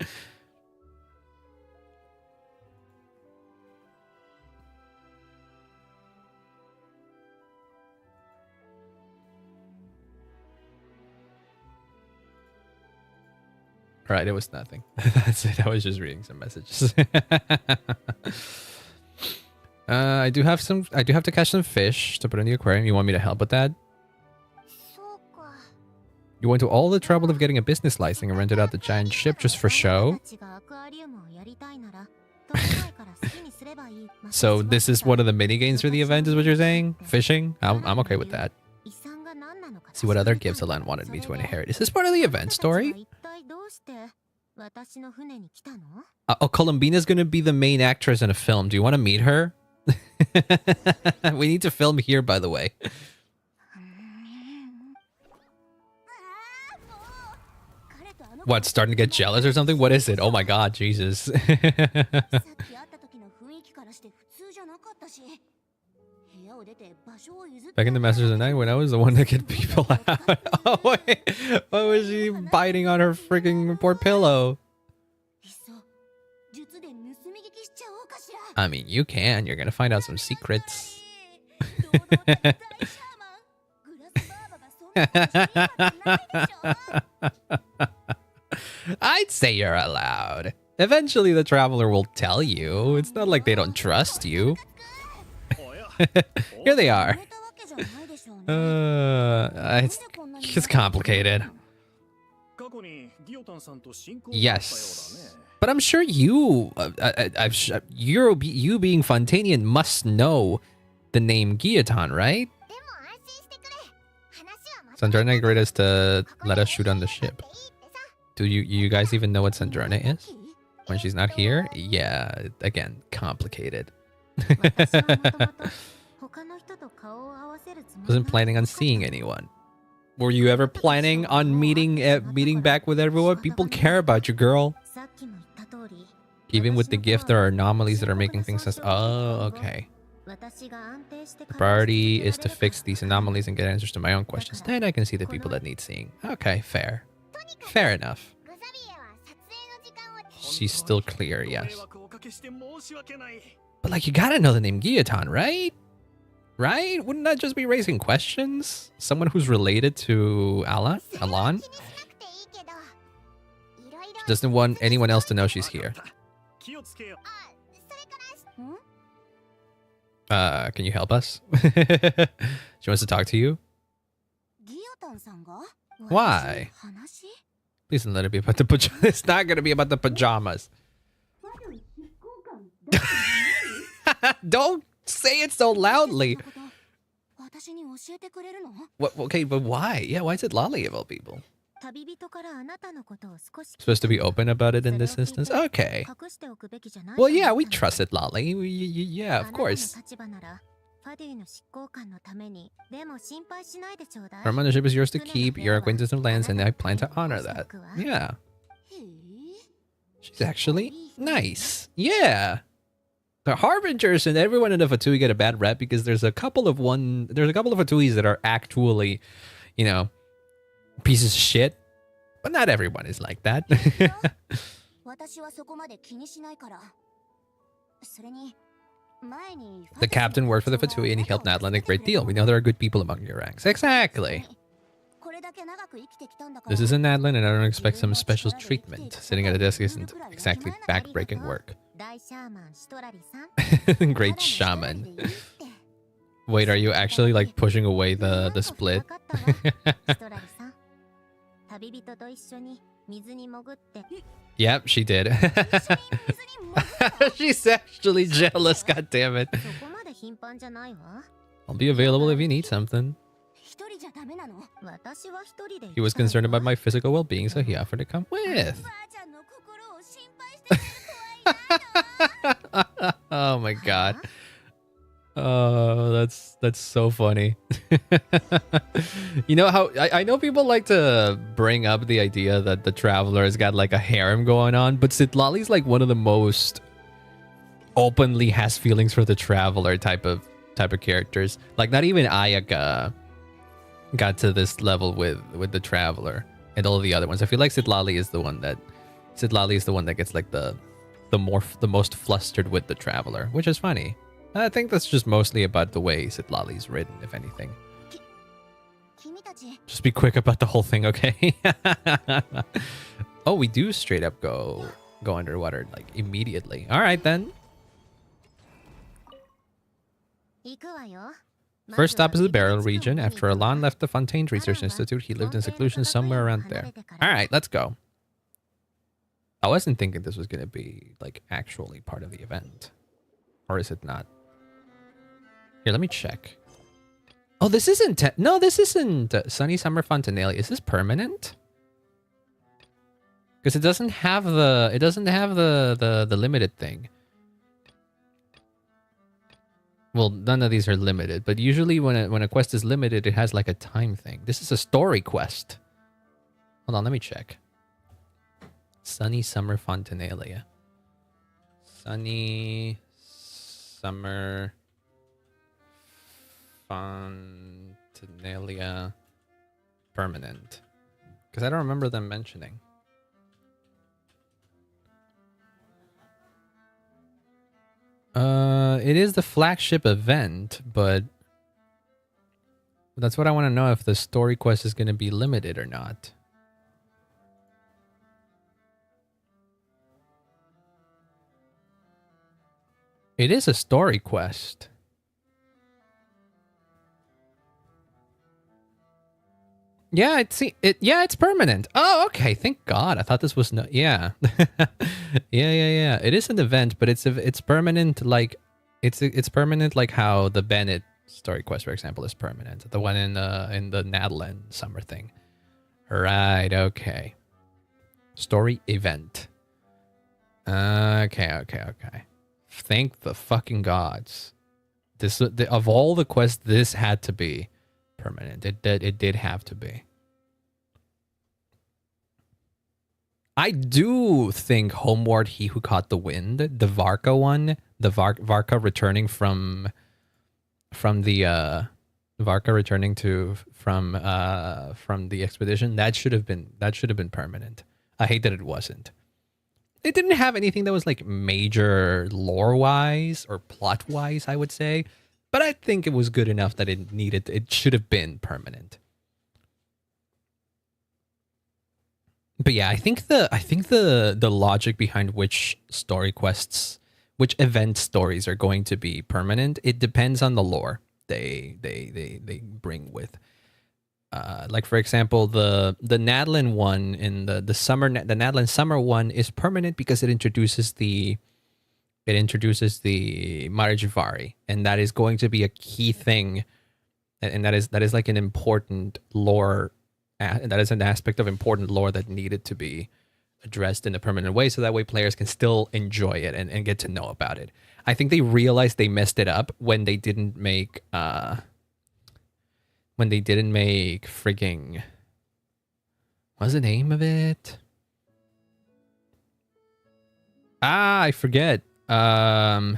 Alright, it was nothing. That's it. I was just reading some messages. I do have to catch some fish to put in the aquarium. You want me to help with that? You went to all the trouble of getting a business license and rented out the giant ship just for show? So this is one of the mini games for the event, is what you're saying? Fishing? I'm okay with that. See what other gifts the land wanted me to inherit. Is this part of the event story? Oh, Columbina's gonna be the main actress in a film. Do you want to meet her? We need to film here, by the way. What, starting to get jealous or something? What is it? Oh my god, Jesus. Back in the Masters of the Night when I was the one that get people out. Oh wait, why was she biting on her freaking poor pillow? I mean, you can. You're gonna find out some secrets. I'd say you're allowed. Eventually the traveler will tell you. It's not like they don't trust you. Here they are. It's complicated. Yes. But I'm sure you, you being Fontanian must know the name Guillotin, right? Snezhnaya agreed us to let us shoot on the ship. Do you guys even know what Snezhnaya is? When she's not here? Yeah, again, complicated. Wasn't planning on seeing anyone. Were you ever planning on meeting back with everyone? People care about you, girl. Even with the gift, there are anomalies that are making things sense. Oh, okay. The priority is to fix these anomalies and get answers to my own questions. Then I can see the people that need seeing. Okay, fair. Fair enough. She's still clear, yes. But like, you gotta know the name Guillotin, right? Right? Wouldn't that just be raising questions? Someone who's related to Alan? She doesn't want anyone else to know she's here. Can you help us? She wants to talk to you? Why? Please don't let it be about the pajamas. It's not gonna be about the pajamas. Don't say it so loudly. What, okay, but why? Yeah, why is it Lolly of all people? Supposed to be open about it in this instance? Okay. Well, yeah, we trusted Lolly. Yeah, of course. Our mothership is yours to keep. Your acquaintance of lands, and I plan to honor that. Yeah. She's actually nice. Yeah. The Harbingers and everyone in the Fatui get a bad rep because there's a couple of Fatuis that are actually, you know, pieces of shit. But not everyone is like that. The captain worked for the Fatui and he helped Nadland a great deal. We know there are good people among your ranks. Exactly. This is in Nadland and I don't expect some special treatment. Sitting at a desk isn't exactly back-breaking work. Great shaman. Wait, are you actually like pushing away the split? Yep, she did. She's actually jealous, goddammit. I'll be available if you need something. He was concerned about my physical well-being, so he offered to come with. Oh my god. Oh, that's so funny. You know how I know people like to bring up the idea that the Traveler has got like a harem going on, but Citlali's like one of the most openly has feelings for the Traveler type of characters. Like not even Ayaka got to this level with the Traveler and all the other ones. I feel like Citlali is the one that gets like the most flustered with the Traveler, which is funny. I think that's just mostly about the way Citlali's written, if anything. Just be quick about the whole thing, okay? Oh, we do straight up go underwater like immediately. All right then. First stop is the Barrel region. After Alon left the Fontaine Research Institute, he lived in seclusion somewhere around there. All right, let's go. I wasn't thinking this was going to be like actually part of the event. Or is it not? Here, let me check. Oh, this isn't... No, this isn't Sunny Summer Fontanalia. Is this permanent? Because it doesn't have the... It doesn't have the limited thing. Well, none of these are limited. But usually when a quest is limited, it has like a time thing. This is a story quest. Hold on, let me check. Sunny Summer Fontanalia. Sunny Summer Fontanalia permanent. Because I don't remember them mentioning. It is the flagship event, but that's what I want to know, if the story quest is going to be limited or not. It is a story quest. Yeah, it's permanent. Oh, okay. Thank God. I thought this was no. Yeah, yeah. It is an event, but it's permanent. Like it's permanent, like how the Bennett story quest, for example, is permanent. The one in the Nadland summer thing. Right. Okay. Story event. Okay. Thank the fucking gods. This of all the quests, this had to be permanent. It did have to be. I do think Homeward He Who Caught the Wind, the Varka one, the Varka returning from the expedition, that should have been permanent. I hate that it wasn't. It didn't have anything that was like major lore-wise or plot-wise, I would say. But I think it was good enough that it should have been permanent. But yeah, I think the logic behind which story quests, which event stories are going to be permanent, it depends on the lore they bring with. Like for example, the Nadland one in the Nadland summer one is permanent because it introduces the Marijivari, and that is going to be a key thing, and that is like an important lore an aspect of important lore that needed to be addressed in a permanent way, so that way players can still enjoy it and get to know about it. I think they realized they messed it up when they didn't make frigging, what's the name of it? I forget. I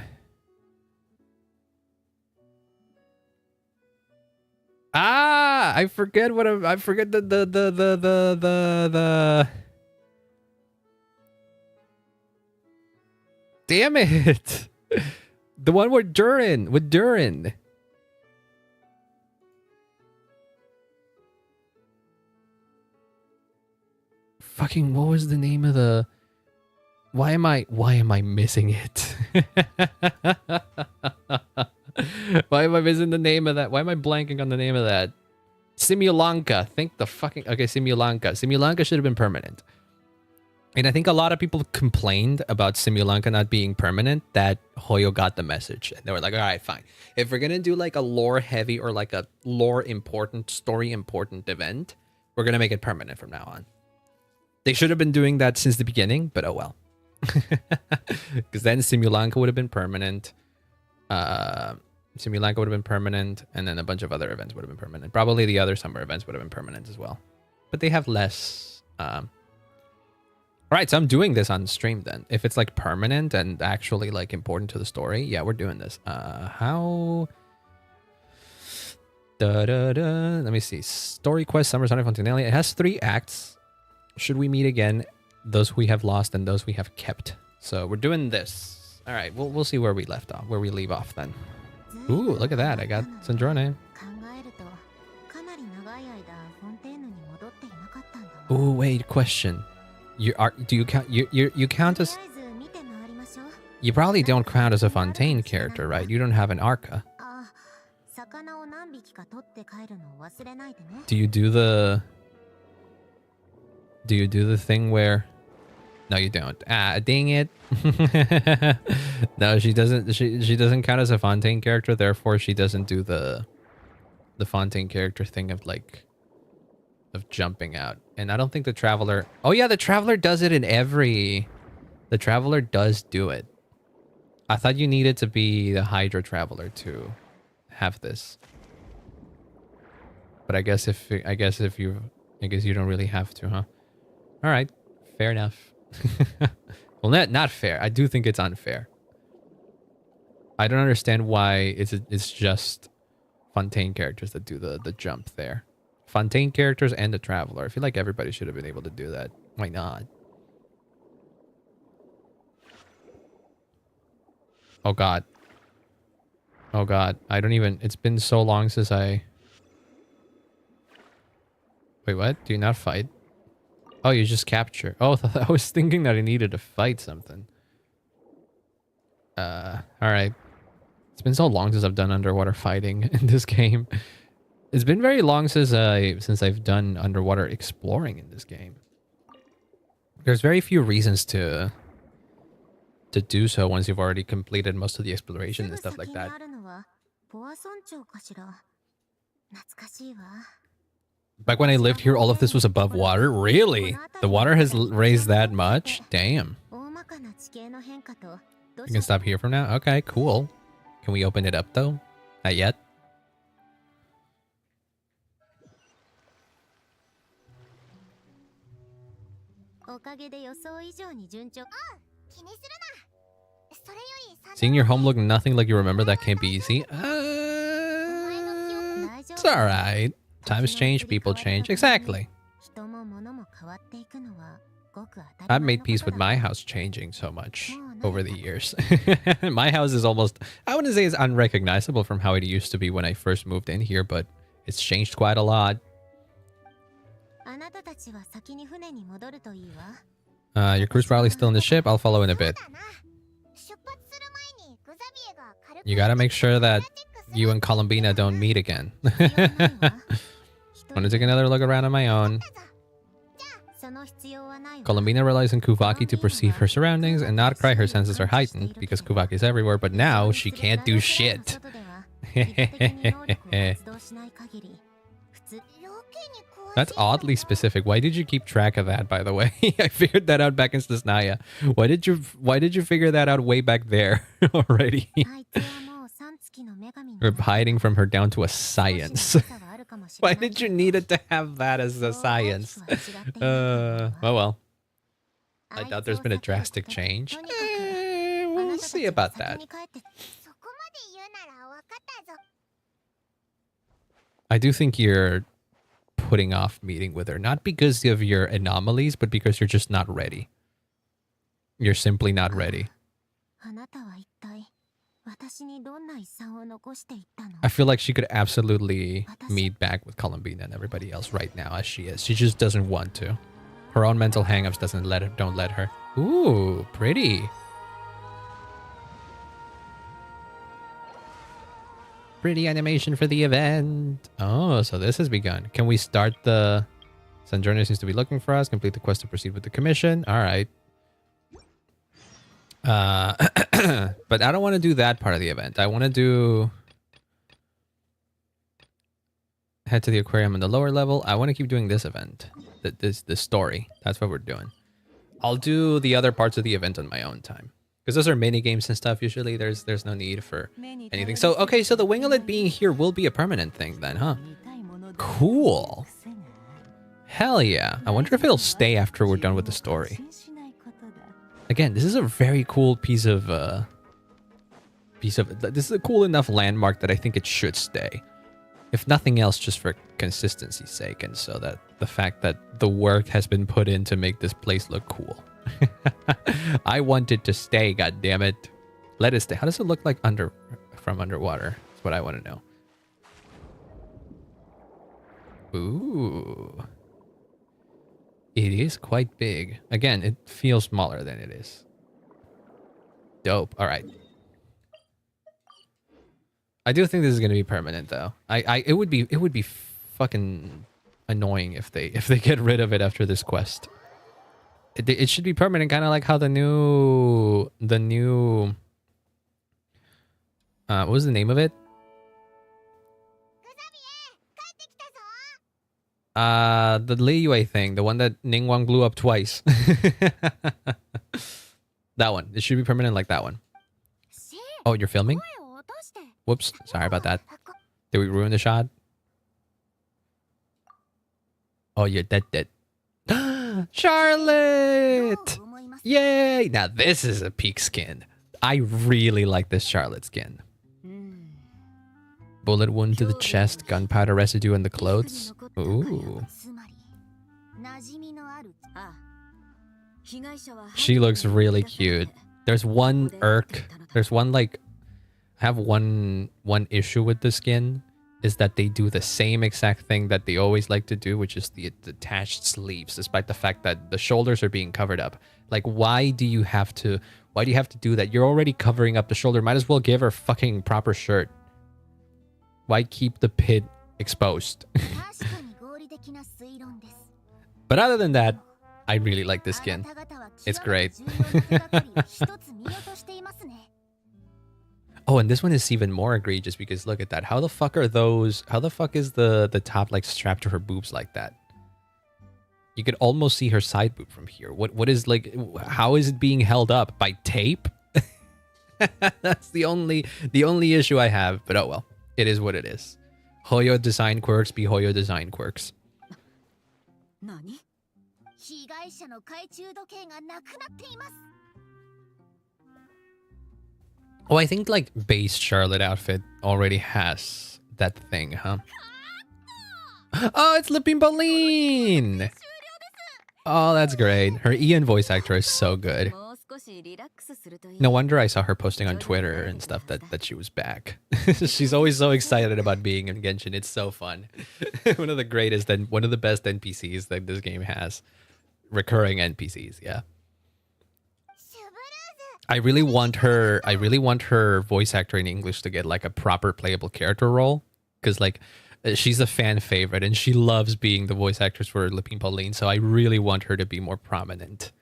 forget what I forget the damn it. The one with Durin. Fucking what was the name of the why am I missing it? Why am I missing the name of that? Why am I blanking on the name of that? Simulanka. Think the fucking okay, Simulanka. Simulanka should have been permanent. And I think a lot of people complained about Simulanka not being permanent, that Hoyo got the message. And they were like, all right, fine. If we're going to do like a lore heavy or like a lore important, story important event, we're going to make it permanent from now on. They should have been doing that since the beginning, but oh well. Because then Simulanka would have been permanent. Simulanka would have been permanent. And then a bunch of other events would have been permanent. Probably the other summer events would have been permanent as well. But they have less... Alright, so I'm doing this on stream then. If it's like permanent and actually like important to the story, yeah, we're doing this. How? Let me see. Story quest, Summer Sonic Fontanelli. It has 3 acts. Should we meet again? Those we have lost and those we have kept. So we're doing this. Alright, we'll see where we left off, where we leave off then. Ooh, look at that. I got Sandrone. Ooh, wait, question. Do you count you count as you probably don't count as a Fontaine character, right? You don't have an Arca. Do you do the thing where no you don't. Dang it. No, she doesn't count as a Fontaine character, therefore she doesn't do the Fontaine character thing of like of jumping out. And I don't think the Traveler... Oh yeah, the Traveler does it in every... The Traveler does do it. I thought you needed to be the Hydra Traveler to have this. But I guess you don't really have to, huh? Alright, fair enough. Well, not fair. I do think it's unfair. I don't understand why it's just Fontaine characters that do the jump there. Fontaine characters and the Traveler. I feel like everybody should have been able to do that. Why not? Oh god. Oh god. I don't even... It's been so long since I... Wait, what? Do you not fight? Oh, you just capture. Oh, I was thinking that I needed to fight something. Alright. It's been so long since I've done underwater fighting in this game. It's been very long since I've done underwater exploring in this game. There's very few reasons to do so once you've already completed most of the exploration and stuff like that. Back when I lived here, all of this was above water? Really? The water has raised that much? Damn. You can stop here from now? Okay, cool. Can we open it up though? Not yet. Seeing your home look nothing like you remember, that can't be easy. It's alright. Times change, people change. Exactly. I've made peace with my house changing so much over the years. My house is almost, I wouldn't say it's unrecognizable from how it used to be when I first moved in here, but it's changed quite a lot. Your crew's probably still in the ship. I'll follow in a bit. You gotta make sure that you and Columbina don't meet again. Want to take another look around on my own. Columbina relies on Kuvaki to perceive her surroundings and not cry. Her senses are heightened because Kuvaki is everywhere, but now she can't do shit. That's oddly specific. Why did you keep track of that, by the way? I figured that out back in Snezhnaya. Why did you figure that out way back there already? We're hiding from her down to a science. Why did you need it to have that as a science? Oh well. I doubt there's been a drastic change. We'll see about that. I do think you're putting off meeting with her, not because of your anomalies, but because you're just not ready. You're simply not ready. I feel like she could absolutely meet back with Columbina and everybody else right now as she is. She just doesn't want to. Her own mental hangups don't let her. Ooh, pretty. Pretty animation for the event. Oh, so this has begun. Can we start the... Sandrone seems to be looking for us. Complete the quest to proceed with the commission. All right. But I don't want to do that part of the event. I want to do... Head to the aquarium on the lower level. I want to keep doing this event. This story. That's what we're doing. I'll do the other parts of the event on my own time. Because those are mini games and stuff. Usually there's no need for anything. So, okay, so the winglet being here will be a permanent thing then, huh? Cool. Hell yeah. I wonder if it'll stay after we're done with the story. Again, this is a very cool piece of... This is a cool enough landmark that I think it should stay. If nothing else, just for consistency's sake. And so that the fact that the work has been put in to make this place look cool. I want it to stay, goddammit. Let it stay. How does it look like from underwater? That's what I want to know. Ooh. It is quite big. Again, it feels smaller than it is. Dope. All right. I do think this is going to be permanent though. It would be fucking annoying if they get rid of it after this quest. It should be permanent, kind of like how the new what was the name of it? The Liyue thing, the one that Ningguang blew up twice. That one. It should be permanent like that one. Oh, you're filming? Whoops, sorry about that. Did we ruin the shot? Oh, you're dead. Charlotte! Yay! Now this is a peak skin. I really like this Charlotte skin. Bullet wound to the chest, gunpowder residue on the clothes. Ooh. She looks really cute. There's one irk. There's one like... I have one issue with the skin. Is that they do the same exact thing that they always like to do, which is the attached sleeves, despite the fact that the shoulders are being covered up. Like, why do you have to do that? You're already covering up the shoulder. Might as well give her fucking proper shirt. Why keep the pit exposed? But other than that, I really like this skin. It's great. Oh, and this one is even more egregious because look at that. How the fuck are those? How the fuck is the top like strapped to her boobs like that? You could almost see her side boob from here. What is like? How is it being held up by tape? That's the only issue I have. But oh well, it is what it is. Hoyo design quirks be Hoyo design quirks. Oh, I think like base Charlotte outfit already has that thing, huh? Oh, it's Lupin Pauline! Oh, that's great. Her Ian voice actor is so good. No wonder I saw her posting on Twitter and stuff that she was back. She's always so excited about being in Genshin. It's so fun. One of the greatest and one of the best NPCs that this game has. Recurring NPCs, yeah. I really want her voice actor in English to get like a proper playable character role, because like she's a fan favorite and she loves being the voice actress for Lupin Pauline, so I really want her to be more prominent.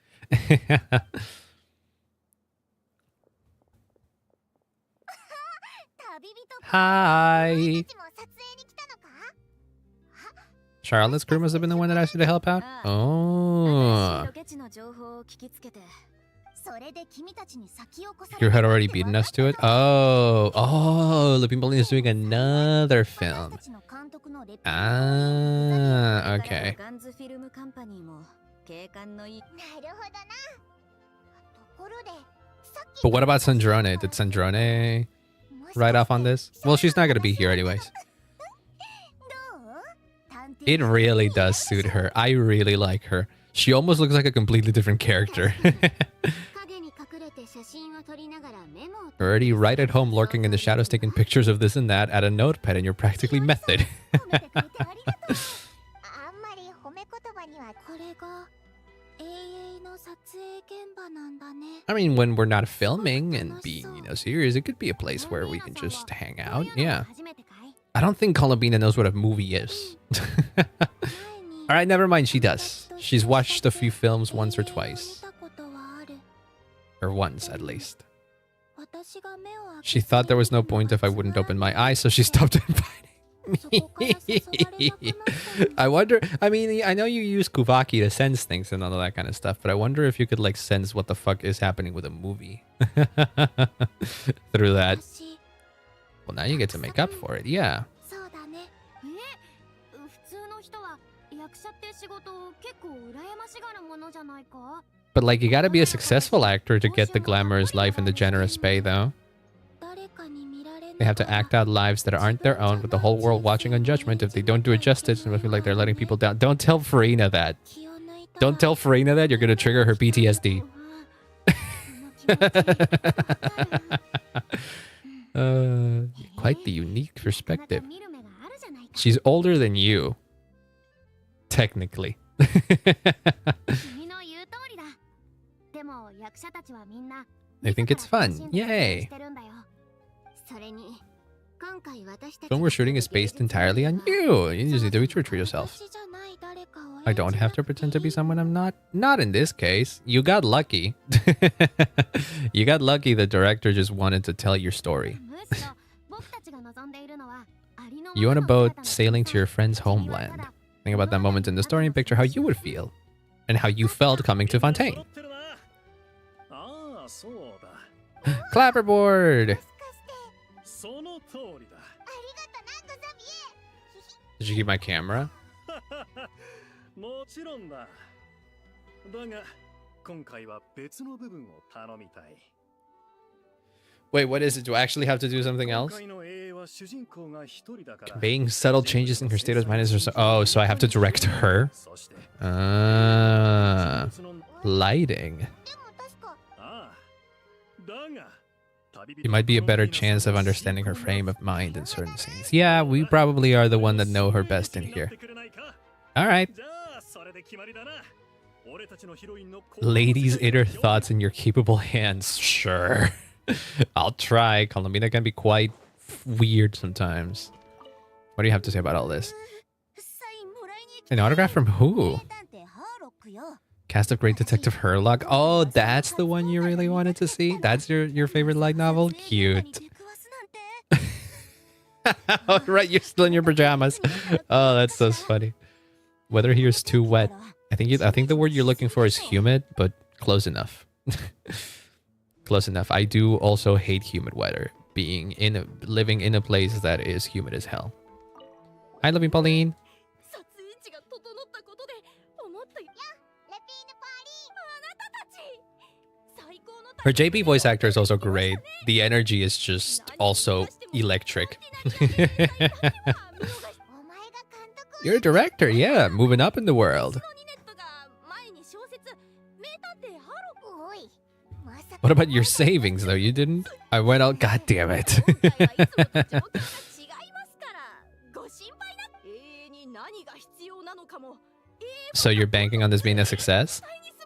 Hi. Charlotte's crew must have been the one that asked you to help out? Oh. You had already beaten us to it? Oh. Oh, Lupin is doing another film. Ah, okay. But what about Sandrone? Did Sandrone write off on this? Well, she's not going to be here anyways. It really does suit her. I really like her. She almost looks like a completely different character. Already right at home lurking in the shadows taking pictures of this and that. Add a notepad and you're practically method. I mean, when we're not filming and being, you know, serious, it could be a place where we can just hang out. Yeah. I don't think Columbina knows what a movie is. All right, never mind. She does. She's watched a few films once or twice. Or once, at least. She thought there was no point if I wouldn't open my eyes, so she stopped inviting me. I wonder, I mean, I know you use Kuvaki to sense things and all of that kind of stuff, but I wonder if you could, like, sense what the fuck is happening with a movie. Through that. Well, now you get to make up for it, yeah. But, like, you gotta be a successful actor to get the glamorous life and the generous pay, though. They have to act out lives that aren't their own with the whole world watching on judgment. If they don't do it justice, it must feel like they're letting people down. Don't tell Farina that. Don't tell Farina that. You're gonna trigger her PTSD. Quite the unique perspective. She's older than you. Technically. I think it's fun. Yay. The film we're shooting is based entirely on you. You just need to treat yourself. I don't have to pretend to be someone I'm not. Not in this case. You got lucky. You got lucky the director just wanted to tell your story. You on a boat sailing to your friend's homeland. Think about that moment in the story and picture how you would feel. And how you felt coming to Fontaine. Clapperboard! Did you keep my camera? Wait, what is it? Do I actually have to do something else? Conveying subtle changes in her state of mind is so. Oh, so I have to direct her? Lighting. You might be a better chance of understanding her frame of mind in certain scenes. Yeah, we probably are the one that know her best in here. Alright. Ladies' inner thoughts in your capable hands. Sure. I'll try. Columbina can be quite weird sometimes. What do you have to say about all this? An autograph from who? Cast of Great Detective Herlock. Oh, that's the one you really wanted to see? That's your favorite light novel? Cute. Right, you're still in your pajamas. Oh, that's so funny. Weather here is too wet. I think the word you're looking for is humid, but close enough. Close enough. I do also hate humid weather. Living in a place that is humid as hell. Hi, loving Pauline. Her JP voice actor is also great. The energy is just also electric. You're a director, yeah, moving up in the world. What about your savings, though? You didn't? I went out. God damn it. So you're banking on this being a success?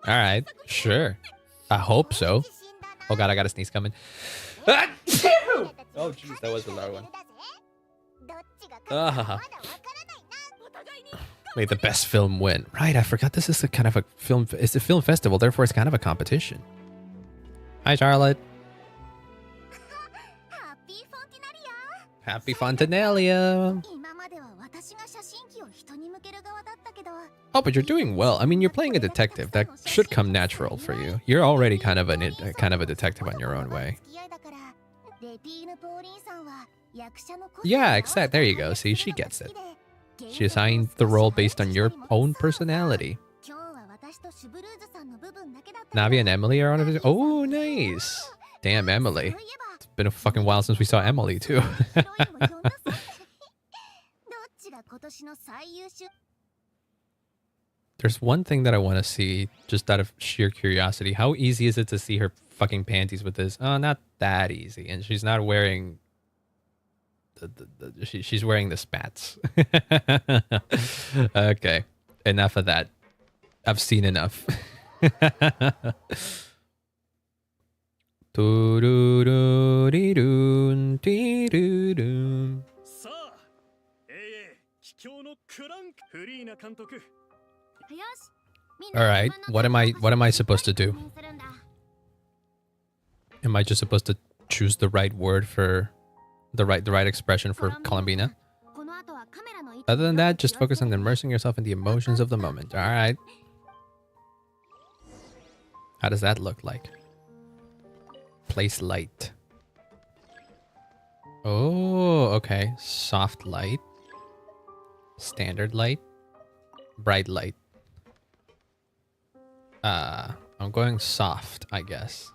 All right, sure. I hope so. Oh god, I got a sneeze coming. Oh jeez, that was the loud one. May the best film win. Right, I forgot this is a kind of a film. It's a film festival, therefore it's kind of a competition. Hi, Charlotte. Happy Fontinalia. Oh, but you're doing well. I mean, you're playing a detective. That should come natural for you. You're already kind of a detective on your own way. Yeah, exact. There you go. See, she gets it. She assigned the role based on your own personality. Navi and Emily are on a visit. Oh, nice. Damn, Emily. It's been a fucking while since we saw Emily, too. There's one thing that I want to see, just out of sheer curiosity. How easy is it to see her fucking panties with this? Oh, not that easy. And she's not wearing... she's wearing the spats. Okay. Enough of that. I've seen enough. All right, what am I supposed to do? Am I just supposed to choose the right word for the right expression for Columbina? Other than that, just focus on immersing yourself in the emotions of the moment. All right. How does that look like? Place light. Oh, okay. Soft light. Standard light. Bright light. I'm going soft, I guess.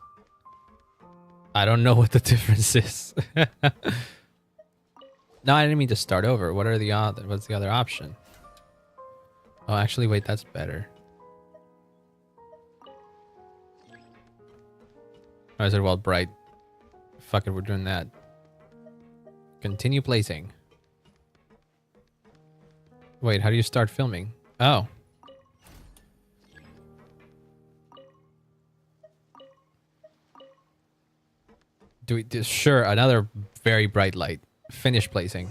I don't know what the difference is. No, I didn't mean to start over. What's the other option? Oh, actually, wait, that's better. Oh, I said, well, bright. Fuck it, we're doing that. Continue placing. Wait, how do you start filming? Oh. Sure, another very bright light. Finish placing.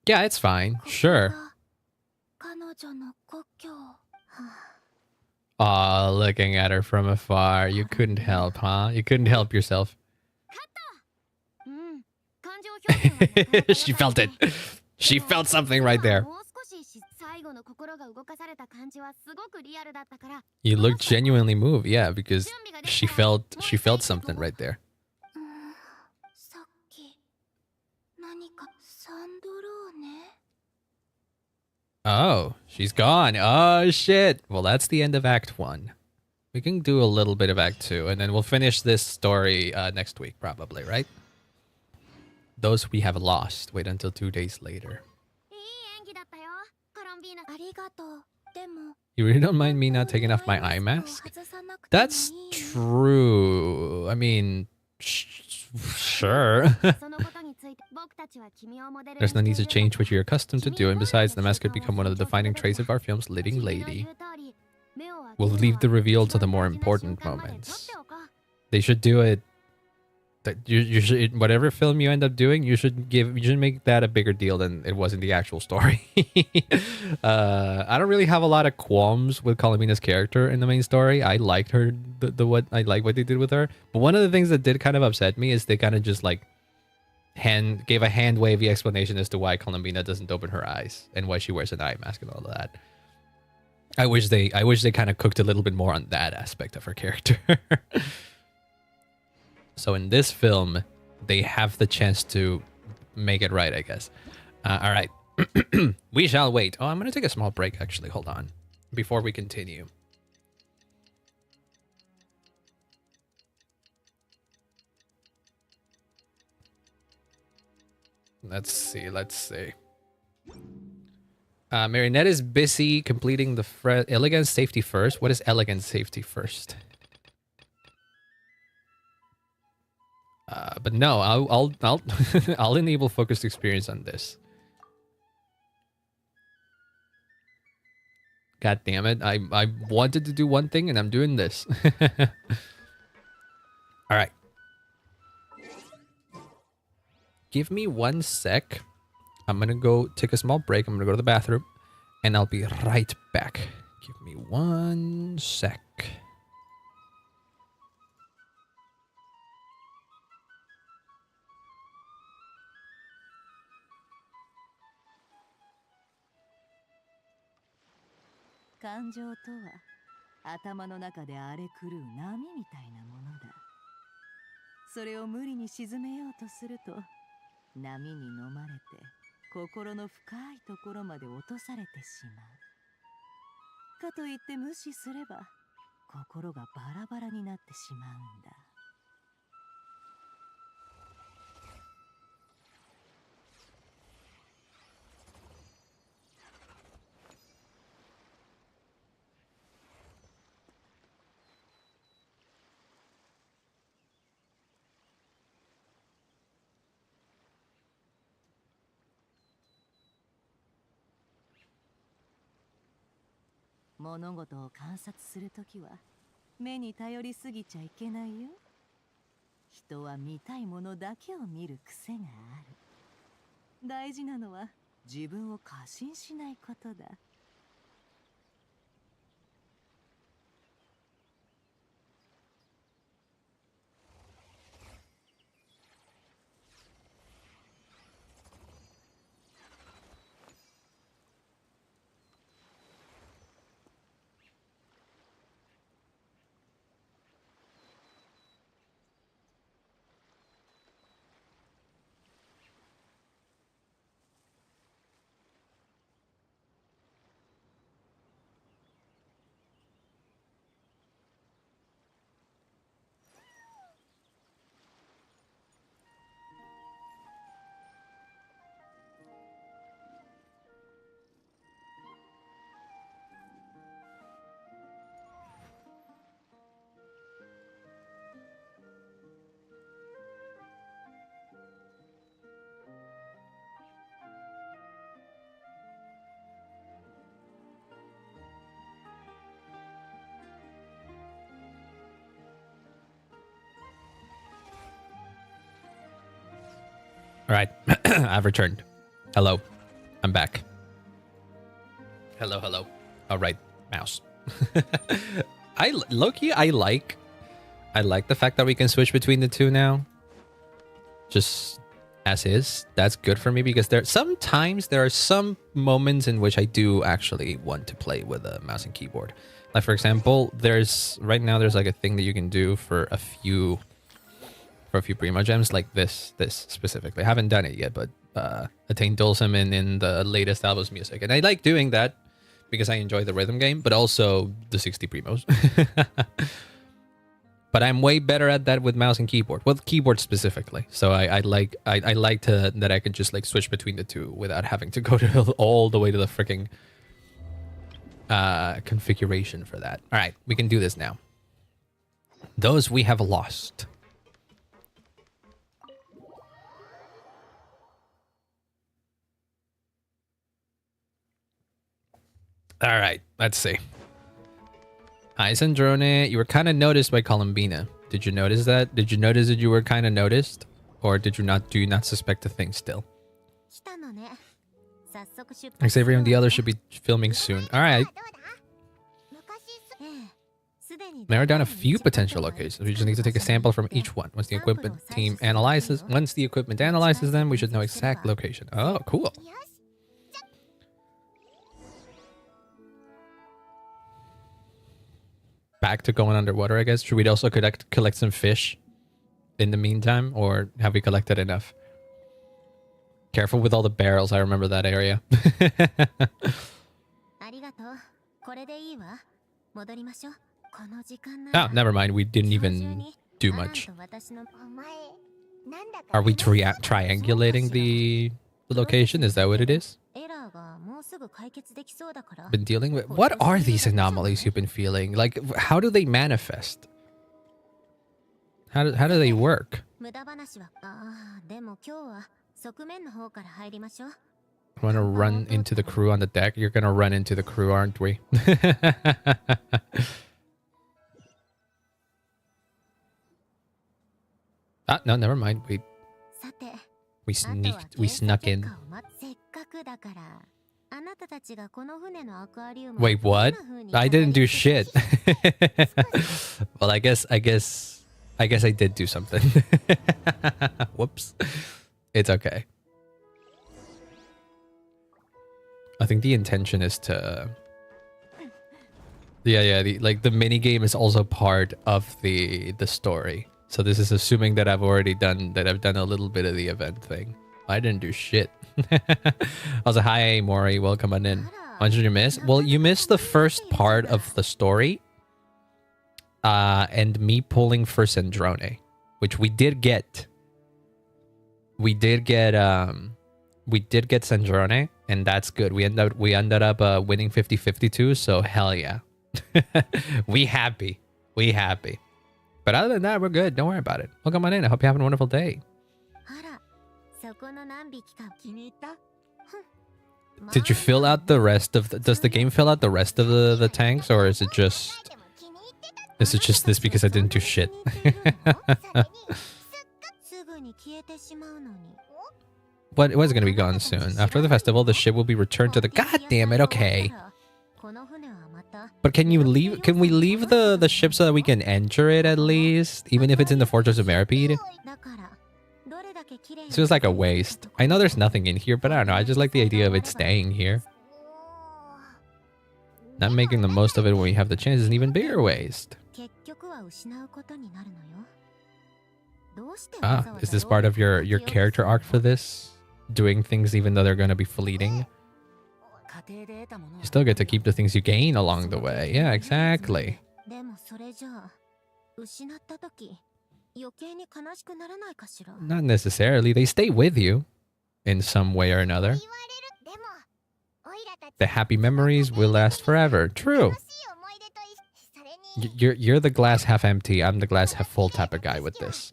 Yeah, it's fine. Sure. Aw, looking at her from afar. You couldn't help, huh? You couldn't help yourself. She felt it. She felt something right there. You look genuinely moved, yeah, because she felt something right there. Oh, she's gone. Oh shit. Well, that's the end of Act 1. We can do a little bit of Act 2, and then we'll finish this story next week, probably, right? Those we have lost. Wait until 2 days later. You really don't mind me not taking off my eye mask? That's true. I mean, sure. There's no need to change what you're accustomed to do, and besides, the mask could become one of the defining traits of our film's leading lady. We'll leave the reveal to the more important moments. They should do it. You should, whatever film you end up doing, you should make that a bigger deal than it was in the actual story. I don't really have a lot of qualms with Columbina's character in the main story. I liked her, what they did with her. But one of the things that did kind of upset me is they kind of just like gave a hand wavy explanation as to why Columbina doesn't open her eyes and why she wears an eye mask and all of that. I wish they kind of cooked a little bit more on that aspect of her character. So in this film, they have the chance to make it right, I guess. All right. We shall wait. Oh, I'm going to take a small break, actually. Hold on. Before we continue. Let's see. Marinette is busy completing the elegance safety first. What is elegance safety first? But no, I'll I'll enable focused experience on this. God damn it! I wanted to do one thing and I'm doing this. All right. Give me 1 sec. I'm gonna go take a small break. I'm gonna go to the bathroom, and I'll be right back. Give me 1 sec. 感情とは頭の中で荒れ狂う波みたいなものだ。それを無理に沈めようとすると波に飲まれて心の深いところまで落とされてしまう。かといって無視すれば心がバラバラになってしまうんだ。物事を観察するときは目に頼りすぎちゃいけないよ。人は見たいものだけを見る癖がある。大事なのは自分を過信しないことだ。All right, I've returned. Hello, I'm back. Hello, hello. All right, mouse. Low-key, I like the fact that we can switch between the two now. Just as is. That's good for me because there are some moments in which I do actually want to play with a mouse and keyboard. Like for example, right now there's like a thing that you can do for a few primo gems, like this specifically. I haven't done it yet, but attain Dulcim in the latest album's music, and I like doing that because I enjoy the rhythm game, but also the 60 primos. But I'm way better at that with mouse and keyboard, with keyboard specifically. So I like that I can just like switch between the two without having to go to all the way to the freaking configuration for that. All right, we can do this now. Those we have lost. All right, let's see. Hi, Sandrone. You were kind of noticed by Columbina. Did you notice that? Did you notice that you were kind of noticed? Or did you not? Do you not suspect a thing still? Xavier and the others should be filming soon. All right. Narrow down a few potential locations. We just need to take a sample from each one. Once the equipment analyzes them, we should know exact location. Oh, cool. Back to going underwater, I guess. Should we also collect some fish in the meantime, or have we collected enough? Careful with all the barrels. I remember that area. Oh, never mind. We didn't even do much. Are we triangulating the location? Is that what it is? Been dealing with? What are these anomalies you've been feeling? Like, how do they manifest? How do they work? I want to run into the crew on the deck. You're gonna run into the crew, aren't we? Ah, no, never mind. We snuck in. Wait, what? I didn't do shit. Well, I guess I did do something. Whoops. It's okay. I think the intention is to Yeah. The mini game is also part of the story. So this is assuming that I've done a little bit of the event thing. I didn't do shit. Also, hi Mori, welcome on in. What did you miss? Well, you missed the first part of the story. And me pulling for Sandrone, which we did get. We did get Sandrone, and that's good. We ended up winning 50-52, so hell yeah. We happy. But other than that, we're good. Don't worry about it. Welcome on in. I hope you're having a wonderful day. Did you fill out the rest of does the game fill out the rest of the tanks, or is it just this because I didn't do shit? What was going to be gone soon? After the festival, the ship will be returned to the... God damn it, okay. But can we leave the ship so that we can enter it at least? Even if it's in the Fortress of Meripede? This feels like a waste. I know there's nothing in here, but I don't know. I just like the idea of it staying here. Not making the most of it when we have the chance is an even bigger waste. Ah, is this part of your character arc for this? Doing things even though they're going to be fleeting? You still get to keep the things you gain along the way. Yeah, exactly. Not necessarily. They stay with you in some way or another. The happy memories will last forever. True. You're the glass half empty. I'm the glass half full type of guy with this.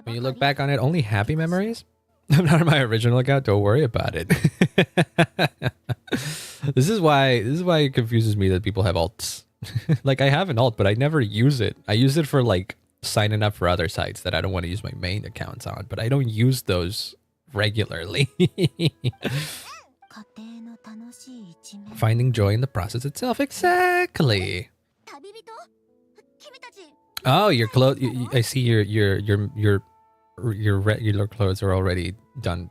When you look back on it, only happy memories? I'm not on my original account. Don't worry about it. This is why it confuses me that people have alts. Like, I have an alt, but I never use it. I use it for like signing up for other sites that I don't want to use my main accounts on, but I don't use those regularly. Finding joy in the process itself. Exactly. Oh, your clothes. I see your regular clothes are already done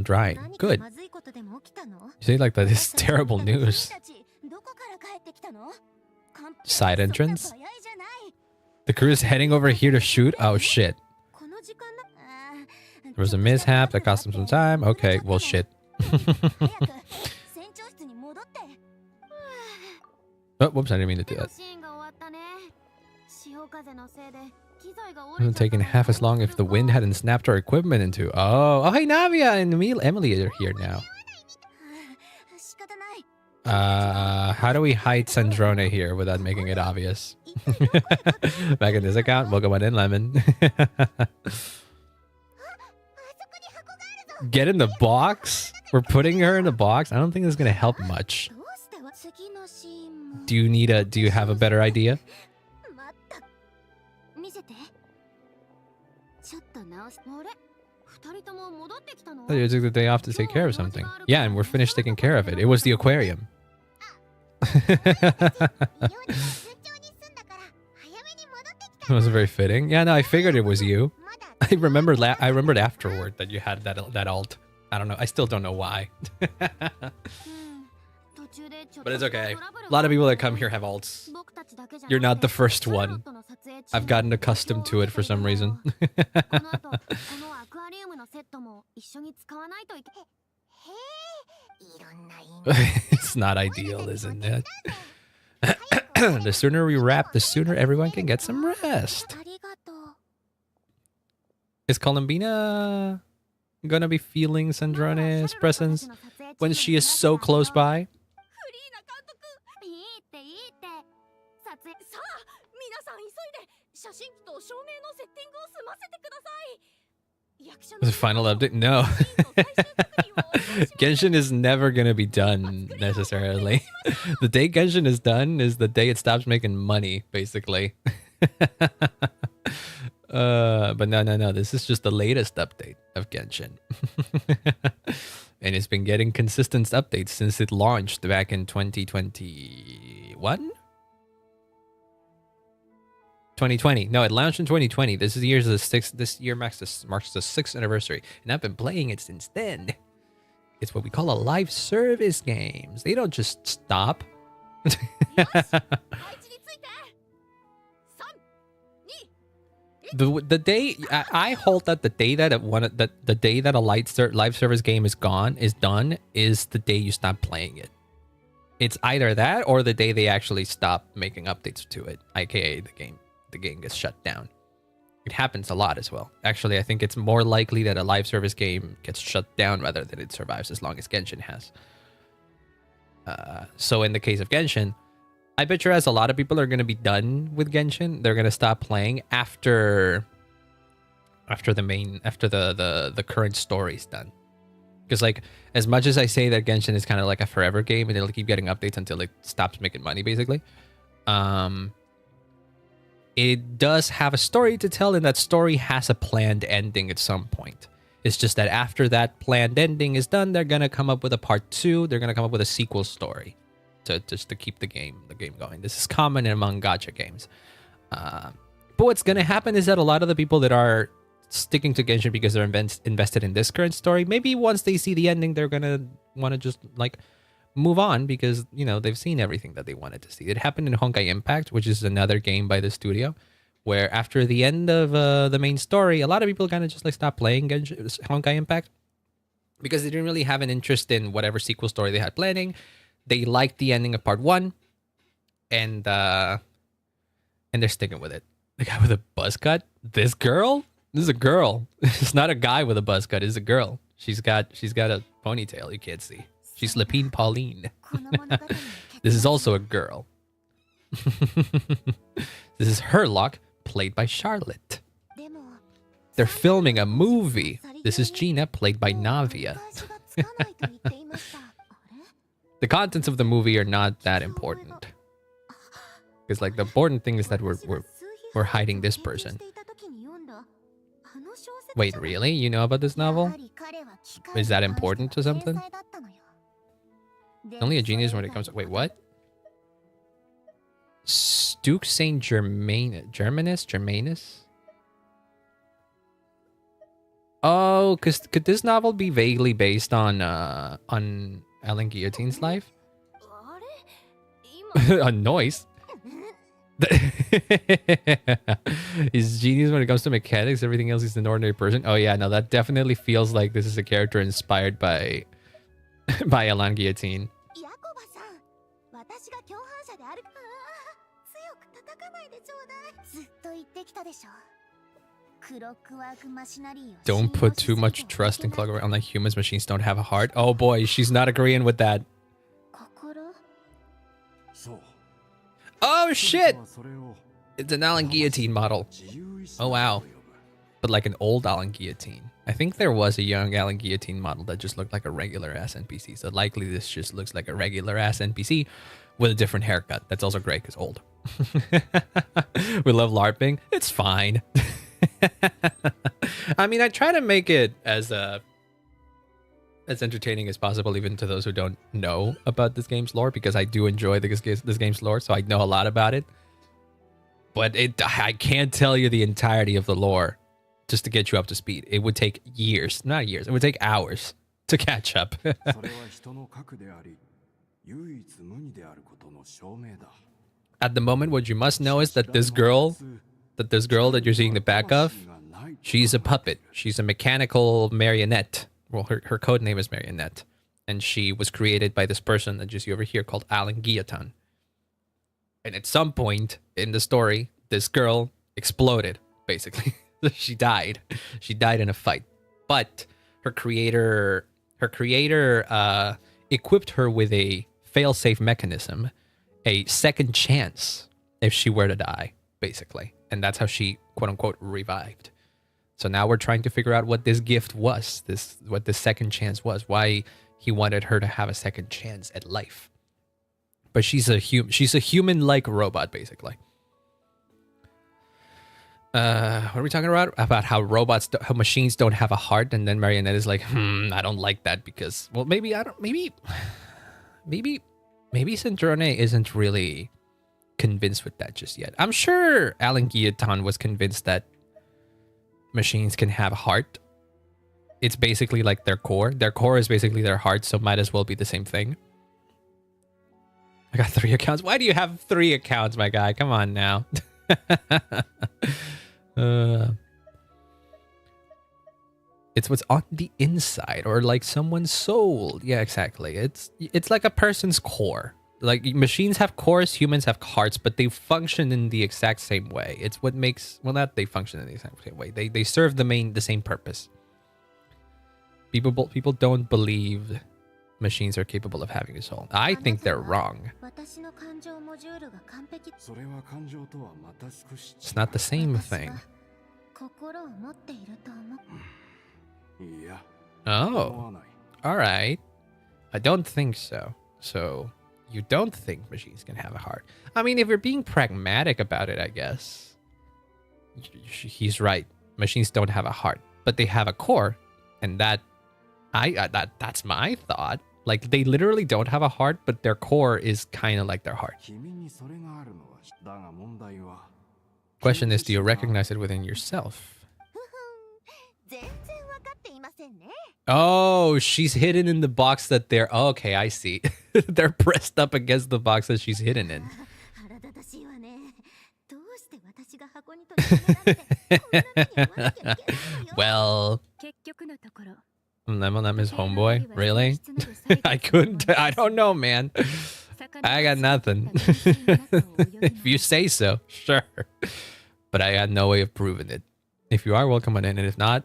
drying. Good. You say like that is terrible news. Side entrance? The crew is heading over here to shoot? Oh shit. There was a mishap that cost them some time. Okay, well shit. Oh, whoops, I didn't mean to do that. It would have taken half as long if the wind hadn't snapped our equipment into... Oh, hey, Navia and Emily are here now. How do we hide Sandrone here without making it obvious? Back in this account, welcome on in, Lemon. Get in the box? We're putting her in the box? I don't think this is going to help much. Do you have a better idea? Oh, you took the day off to take care of something. Yeah, and we're finished taking care of it. It was the aquarium. It wasn't very fitting. Yeah, no, I figured it was you. I remembered afterward that you had that alt. I don't know. I still don't know why. But it's okay. A lot of people that come here have alts. You're not the first one. I've gotten accustomed to it for some reason. It's not ideal, isn't it? The sooner we wrap, the sooner everyone can get some rest. Is Columbina gonna be feeling Sandrone's presence when she is so close by? The final update? No. Genshin is never going to be done, necessarily. The day Genshin is done is the day it stops making money, basically. But no. This is just the latest update of Genshin. And it's been getting consistent updates since it launched back in 2021? 2020. No, it launched in 2020. This is year's the sixth. This year marks the 6th anniversary, and I've been playing it since then. It's what we call a live service games. They don't just stop. The day I hold that the day that the day that a live service game is done is the day you stop playing it. It's either that or the day they actually stop making updates to it, aka the game gets shut down. It happens a lot as well. Actually, I think it's more likely that a live service game gets shut down rather than it survives as long as Genshin has. So in the case of Genshin, I bet you as a lot of people are going to be done with Genshin. They're going to stop playing after the current story's done. Because like, as much as I say that Genshin is kind of like a forever game and it'll keep getting updates until it stops making money, basically. It does have a story to tell, and that story has a planned ending at some point. It's just that after that planned ending is done, they're going to come up with a part 2. They're going to come up with a sequel story to keep the game going. This is common among gacha games. But what's going to happen is that a lot of the people that are sticking to Genshin because they're invested in this current story, maybe once they see the ending, they're going to want to just like move on because, you know, they've seen everything that they wanted to see. It happened in Honkai Impact, which is another game by the studio, where after the end of the main story, a lot of people kind of just like stopped playing Honkai Impact because they didn't really have an interest in whatever sequel story they had planning. They liked the ending of part 1, and they're sticking with it. The guy with a buzz cut, this is a girl. It's not a guy with a buzz cut. It's a girl. She's got a ponytail you can't see. She's Lapine Pauline. This is also a girl. This is Herlock, played by Charlotte. They're filming a movie. This is Gina, played by Navia. The contents of the movie are not that important. Because like the important thing is that we're hiding this person. Wait, really? You know about this novel? Is that important to something? Only a genius when it comes to... Wait, what? Duke Saint Germanus? Oh, because could this novel be vaguely based on Alan Guillotine's life? A noise? He's genius when it comes to mechanics. Everything else is an ordinary person. Oh yeah, no, that definitely feels like this is a character inspired by Alan Guillotine. Don't put too much trust in Clockwork. Unlike humans, machines don't have a heart. Oh boy, she's not agreeing with that. Oh shit! It's an Alan Guillotine model. Oh wow. But like an old Alan Guillotine. I think there was a young Alan Guillotine model that just looked like a regular ass NPC. So likely this just looks like a regular ass NPC with a different haircut. That's also great because old. We love LARPing. It's fine. I mean, I try to make it as entertaining as possible, even to those who don't know about this game's lore, because I do enjoy this game's lore, so I know a lot about it. But I can't tell you the entirety of the lore just to get you up to speed. It would take years, not years. It would take hours to catch up. At the moment, what you must know is that this girl that you're seeing the back of, she's a puppet. She's a mechanical marionette. Well, her code name is Marionette. And she was created by this person that you see over here called Alan Guillotin. And at some point in the story, this girl exploded, basically. She died. She died in a fight. But her creator equipped her with a fail-safe mechanism, a second chance if she were to die, basically. And that's how she, quote-unquote, revived. So now we're trying to figure out what this gift was, what this second chance was, why he wanted her to have a second chance at life. But she's a human-like robot, basically. What are we talking about? About how machines don't have a heart, and then Marionette is like, I don't like that because, well, maybe Sandrone isn't really convinced with that just yet. I'm sure Alan Guillotin was convinced that machines can have heart. It's basically like their core. Their core is basically their heart, so might as well be the same thing. I got 3 accounts. Why do you have 3 accounts, my guy? Come on now. It's what's on the inside, or like someone's soul. Yeah, exactly. It's like a person's core. Like machines have cores, humans have hearts, but they function in the exact same way. It's what makes, well, not they function in the exact same way. They serve the same purpose. People don't believe machines are capable of having a soul. I think they're wrong. It's not the same thing. Oh, all right. I don't think so. So you don't think machines can have a heart? I mean, if you're being pragmatic about it, I guess he's right. Machines don't have a heart, but they have a core, and that's my thought. Like they literally don't have a heart, but their core is kind of like their heart. Question is, do you recognize it within yourself? Oh, she's hidden in the box that they're... Oh, okay, I see. They're pressed up against the box that she's hidden in. Well... Lemon is homeboy? Really? I don't know, man. I got nothing. If you say so, sure. But I got no way of proving it. If you are, welcome on in. And if not,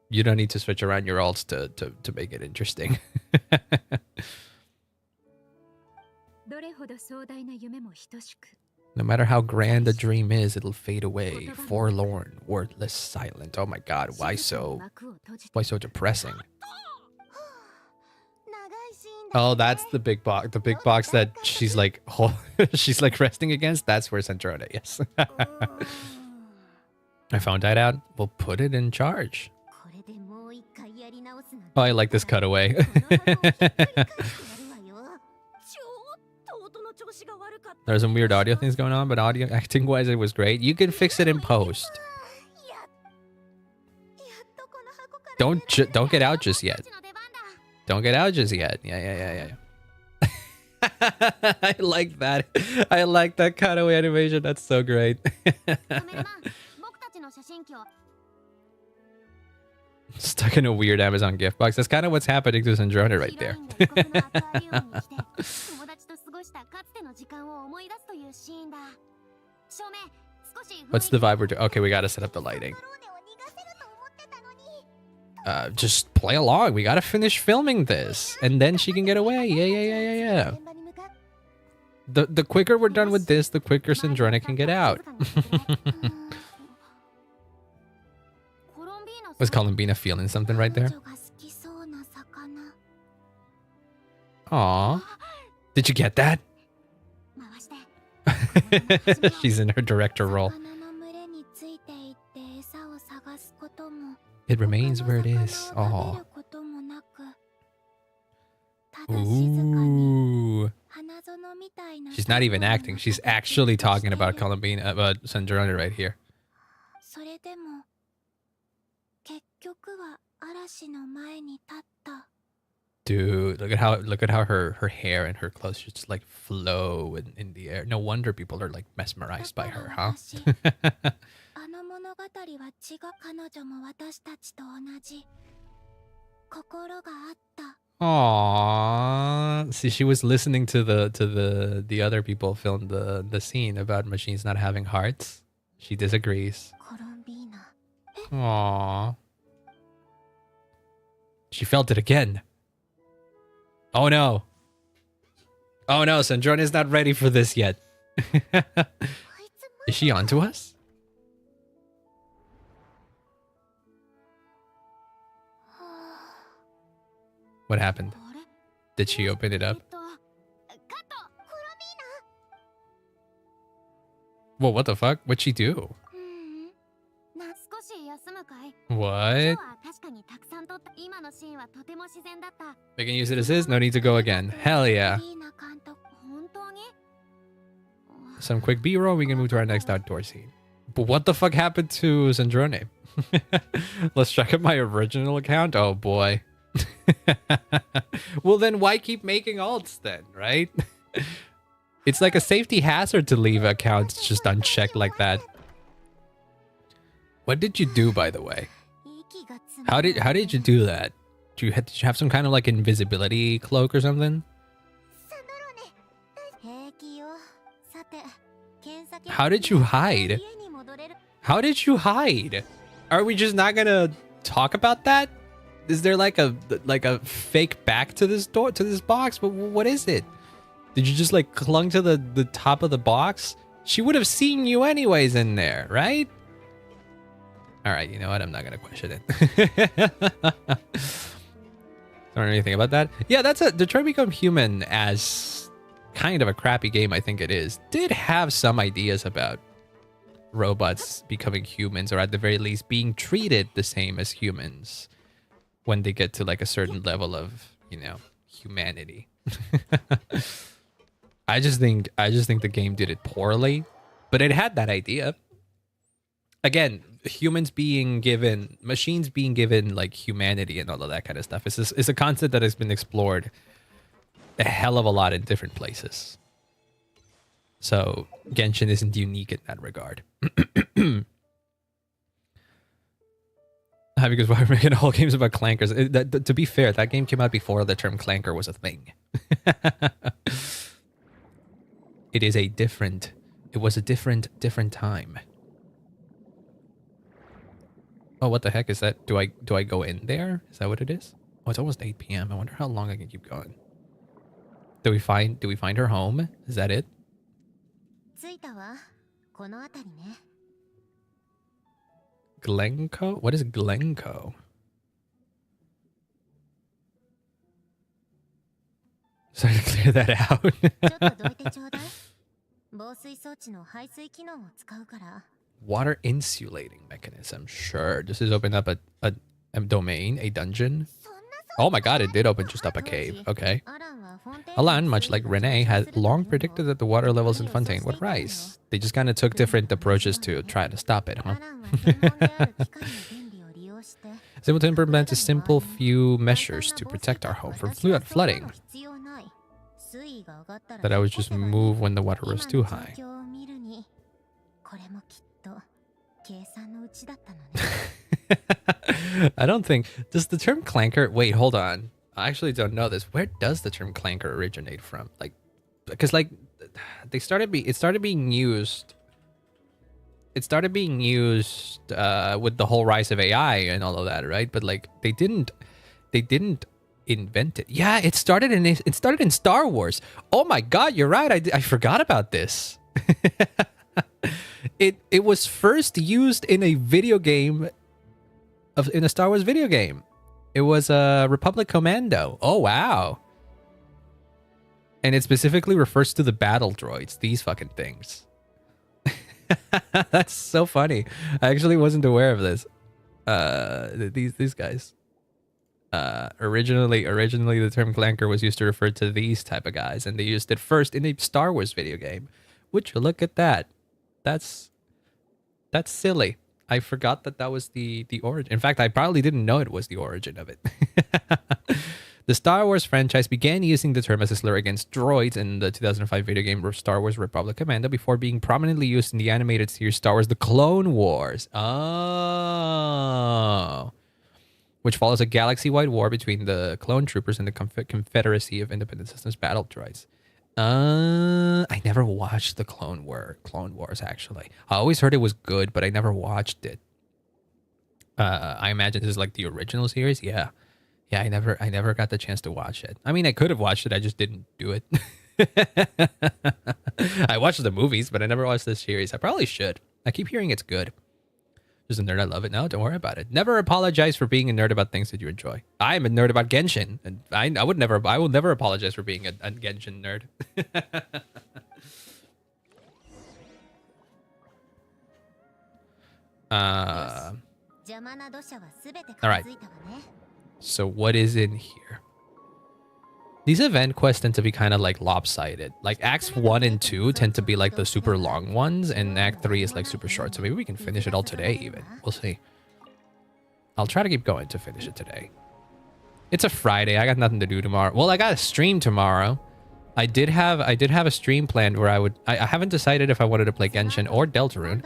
you don't need to switch around your alts to make it interesting. No matter how grand a dream is, it'll fade away. Forlorn, worthless, silent. Oh my god, why so depressing? Oh, that's the big box. The big box that she's like she's like resting against. That's where Sandrone, yes. I found that out. We'll put it in charge. Oh, I like this cutaway. There's some weird audio things going on, but audio acting wise it was great. You can fix it in post. Don't get out just yet. Don't get out just yet. Yeah. I like that. I like that cutaway animation. That's so great. Stuck in a weird Amazon gift box. That's kind of what's happening to Sandrone right there. What's the vibe we're doing? Okay, we gotta set up the lighting. Just play along. We gotta finish filming this, and then she can get away. Yeah. The quicker we're done with this, the quicker Sandrone can get out. Was Columbina feeling something right there? Aw. Did you get that? She's in her director role. It remains where it is. Aw. Ooh. She's not even acting. She's actually talking about Columbina, about Sandrone right here. Dude, look at how her hair and her clothes just like flow in the air. No wonder people are like mesmerized by her, huh? Aww. See, she was listening to the other people film the scene about machines not having hearts. She disagrees. Aww. She felt it again. Oh no. Oh no, Sandrone is not ready for this yet. Is she onto us? What happened? Did she open it up? Whoa, what the fuck? What'd she do? What? We can use it as is, no need to go again. Hell yeah. some quick B-roll. We can move to our next outdoor scene. But what the fuck happened to Sandrone? Let's check out my original account. Oh boy. Well, then why keep making alts then, right? It's like a safety hazard to leave accounts just unchecked like that. What did you do, by the way? How did you do that? Did you have some kind of like invisibility cloak or something? How did you hide? How did you hide? Are we just not gonna talk about that? Is there like a fake back to this door, to this box? But what is it? Did you just like clung to the top of the box? She would have seen you anyways in there, right? All right, you know what? I'm not gonna question it. Don't know anything about that. Yeah, that's Detroit Become Human, as kind of a crappy game I think it is, did have some ideas about robots becoming humans, or at the very least being treated the same as humans when they get to like a certain level of, you know, humanity. I just think the game did it poorly, but it had that idea. Again, machines being given like humanity and all of that kind of stuff. It's a concept that has been explored a hell of a lot in different places. So Genshin isn't unique in that regard. Because why are we making all games about clankers? To be fair, that game came out before the term clanker was a thing. It was a different time. Oh, what the heck is that? Do I go in there? Is that what it is? Oh, it's almost 8 p.m. I wonder how long I can keep going. Do we find her home? Is that it? Glencoe? What is Glencoe? Sorry to clear that out. Water insulating mechanism. Sure. This is open up a domain, a dungeon. Oh my god, it did open just up a cave. Okay. Alan, much like Renee, had long predicted that the water levels in Fontaine would rise. They just kind of took different approaches to try to stop it, huh? Simpleton implements a simple few measures to protect our home from flooding. That I would just move when the water rose too high. I don't think... Does the term clanker... Wait, hold on. I actually don't know this. Where does the term clanker originate from? Like, because like it started being used with the whole rise of AI and all of that, right? But like they didn't invent it. Yeah, it started in Star Wars. Oh my god, you're right. I forgot about this. It was first used in a video game in a Star Wars video game. It was a Republic Commando. Oh wow. And it specifically refers to the battle droids, these fucking things. That's so funny. I actually wasn't aware of this. These guys. Originally the term clanker was used to refer to these type of guys, and they used it first in a Star Wars video game. Would you look at that? That's silly. I forgot that was the origin. In fact, I probably didn't know it was the origin of it. The Star Wars franchise began using the term as a slur against droids in the 2005 video game Star Wars Republic Commando before being prominently used in the animated series Star Wars The Clone Wars. Oh. Which follows a galaxy-wide war between the clone troopers and the Confederacy of Independent Systems battle droids. I never watched the Clone Wars, actually. I always heard it was good, but I never watched it. I imagine this is like the original series. Yeah. Yeah, I never got the chance to watch it. I mean, I could have watched it. I just didn't do it. I watched the movies, but I never watched this series. I probably should. I keep hearing it's good. Just a nerd. I love it. No, don't worry about it. Never apologize for being a nerd about things that you enjoy. I am a nerd about Genshin, and I will never apologize for being a Genshin nerd. All right. So what is in here? These event quests tend to be kind of like lopsided. Like Acts 1 and 2 tend to be like the super long ones, and Act 3 is like super short. So maybe we can finish it all today even. We'll see. I'll try to keep going to finish it today. It's a Friday. I got nothing to do tomorrow. Well, I got a stream tomorrow. I did have a stream planned where I haven't decided if I wanted to play Genshin or Deltarune.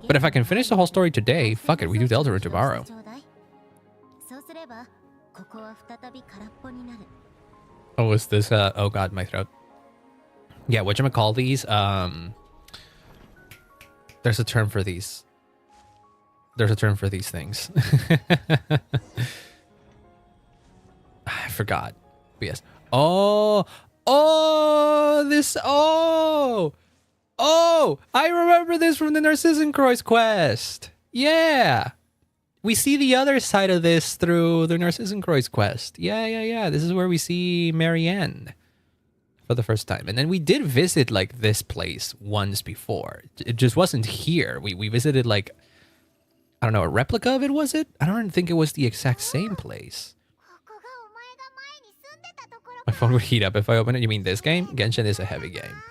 But if I can finish the whole story today, fuck it, we do Deltarune tomorrow. Oh, is this oh god, my throat. Yeah, whatchamacall these? There's a term for these. There's a term for these things. I forgot. But yes. Oh, I remember this from the Narcissenkreuz quest. Yeah. We see the other side of this through the Narcissenkreuz quest. Yeah. This is where we see Marianne for the first time. And then we did visit like this place once before. It just wasn't here. We visited like, I don't know, a replica of it, was it? I don't think it was the exact same place. My phone would heat up if I open it. You mean this game? Genshin is a heavy game.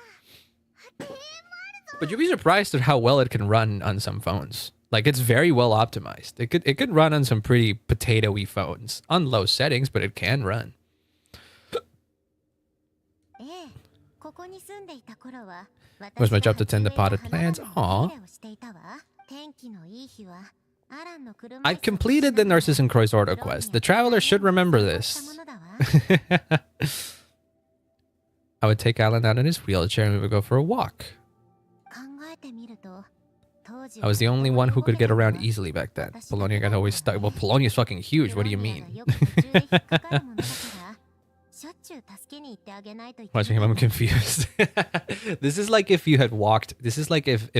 But you'd be surprised at how well it can run on some phones. Like, it's very well optimized. It could run on some pretty potato-y phones. On low settings, but it can run. It was my job to tend the potted plants. Aww. I've completed the Narcissenkreuz Ordo quest. The traveler should remember this. I would take Alan out in his wheelchair and we would go for a walk. I was the only one who could get around easily back then. Polonia got always stuck. Well, Polonia's fucking huge. What do you mean? Watching him, I'm confused. This is like if you had walked. This is like if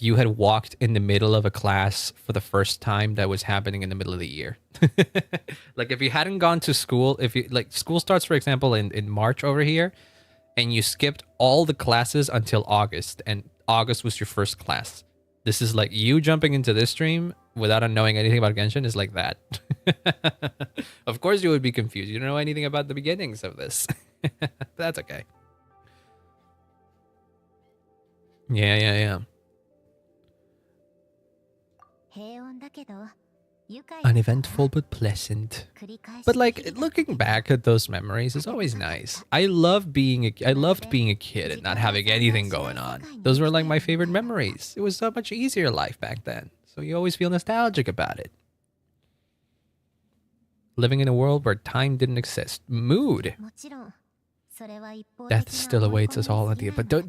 you had walked in the middle of a class for the first time that was happening in the middle of the year. Like if you hadn't gone to school, if you like school starts, for example, in March over here, and you skipped all the classes until August, and August was your first class. This is like you jumping into this stream without knowing anything about Genshin is like that. Of course you would be confused. You don't know anything about the beginnings of this. That's okay. Yeah. Uneventful but pleasant. But like looking back at those memories is always nice. I loved being a kid and not having anything going on. Those were like my favorite memories. It was so much easier life back then. So you always feel nostalgic about it. Living in a world where time didn't exist. Mood. Death still awaits us all at the end. But you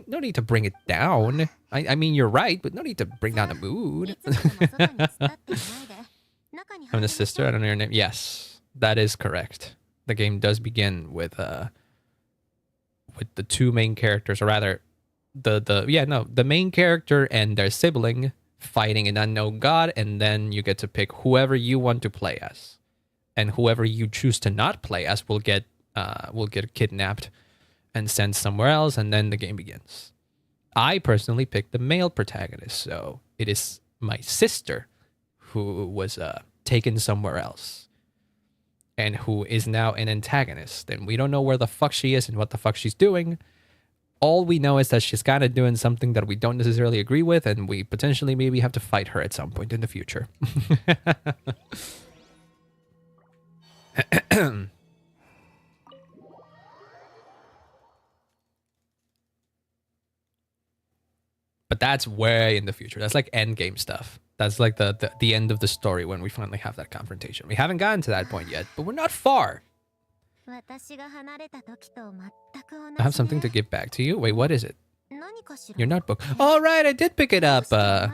don't need to bring it down. I mean, you're right, but no need to bring down the mood. I'm the sister. I don't know your name. Yes, that is correct. The game does begin with the two main characters, or rather, the main character and their sibling fighting an unknown god, and then you get to pick whoever you want to play as, and whoever you choose to not play as will get kidnapped and sent somewhere else, and then the game begins. I personally picked the male protagonist, so it is my sister who was taken somewhere else and who is now an antagonist, and we don't know where the fuck she is and what the fuck she's doing. All we know is that she's kind of doing something that we don't necessarily agree with, and we potentially maybe have to fight her at some point in the future. But that's way in the future. That's like end game stuff. That's like the end of the story when we finally have that confrontation. We haven't gotten to that point yet, but we're not far. I have something to give back to you. Wait, what is it? Your notebook. All right, I did pick it up. Oh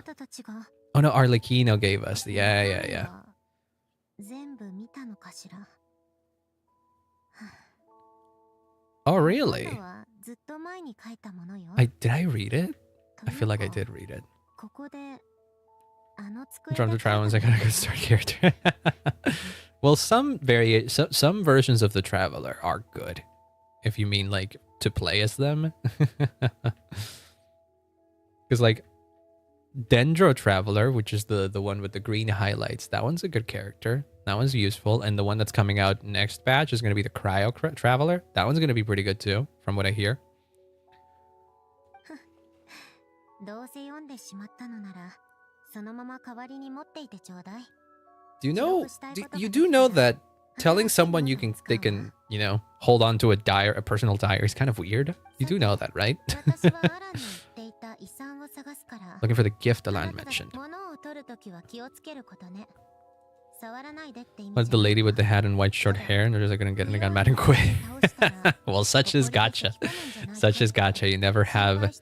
no, Arlecchino gave us. Yeah. Oh really? Did I read it? I feel like I did read it. Drawn to Travelers, I got a good start character. Well, some versions of the Traveler are good, if you mean like to play as them. Because like Dendro Traveler, which is the one with the green highlights. That one's a good character. That one's useful. And the one that's coming out next batch is going to be the Cryo Traveler. That one's going to be pretty good too, from what I hear. Do you know? You do know that telling someone they can, you know, hold on to a personal diary is kind of weird. You do know that, right? Looking for the gift Alan mentioned. What's the lady with the hat and white short hair? And they're just gonna get in the gun mad and quit. Well, such is gacha. Such is gacha. You never have.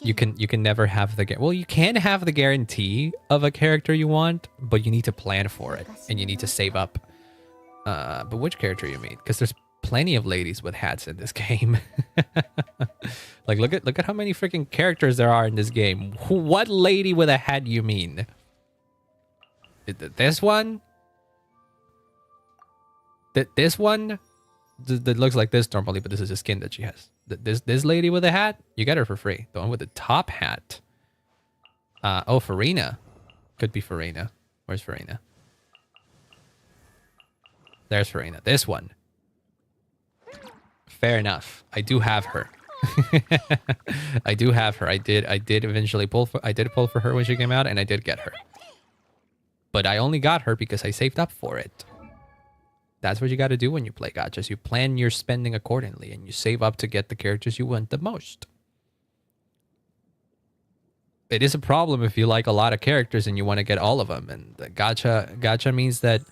You can never have the. Well, you can have the guarantee of a character you want, but you need to plan for it and you need to save up. But which character you mean? Because there's plenty of ladies with hats in this game. Like look at how many freaking characters there are in this game. What lady with a hat you mean? This one? This one? That looks like this normally, but this is a skin that she has. This lady with a hat, you get her for free. The one with the top hat. Oh, Farina. Could be Farina. Where's Farina? There's Farina. This one. Fair enough. I do have her. I do have her. I did eventually pull for her when she came out, and I did get her. But I only got her because I saved up for it. That's what you got to do when you play gachas. You plan your spending accordingly, and you save up to get the characters you want the most. It is a problem if you like a lot of characters and you want to get all of them. And the gacha means that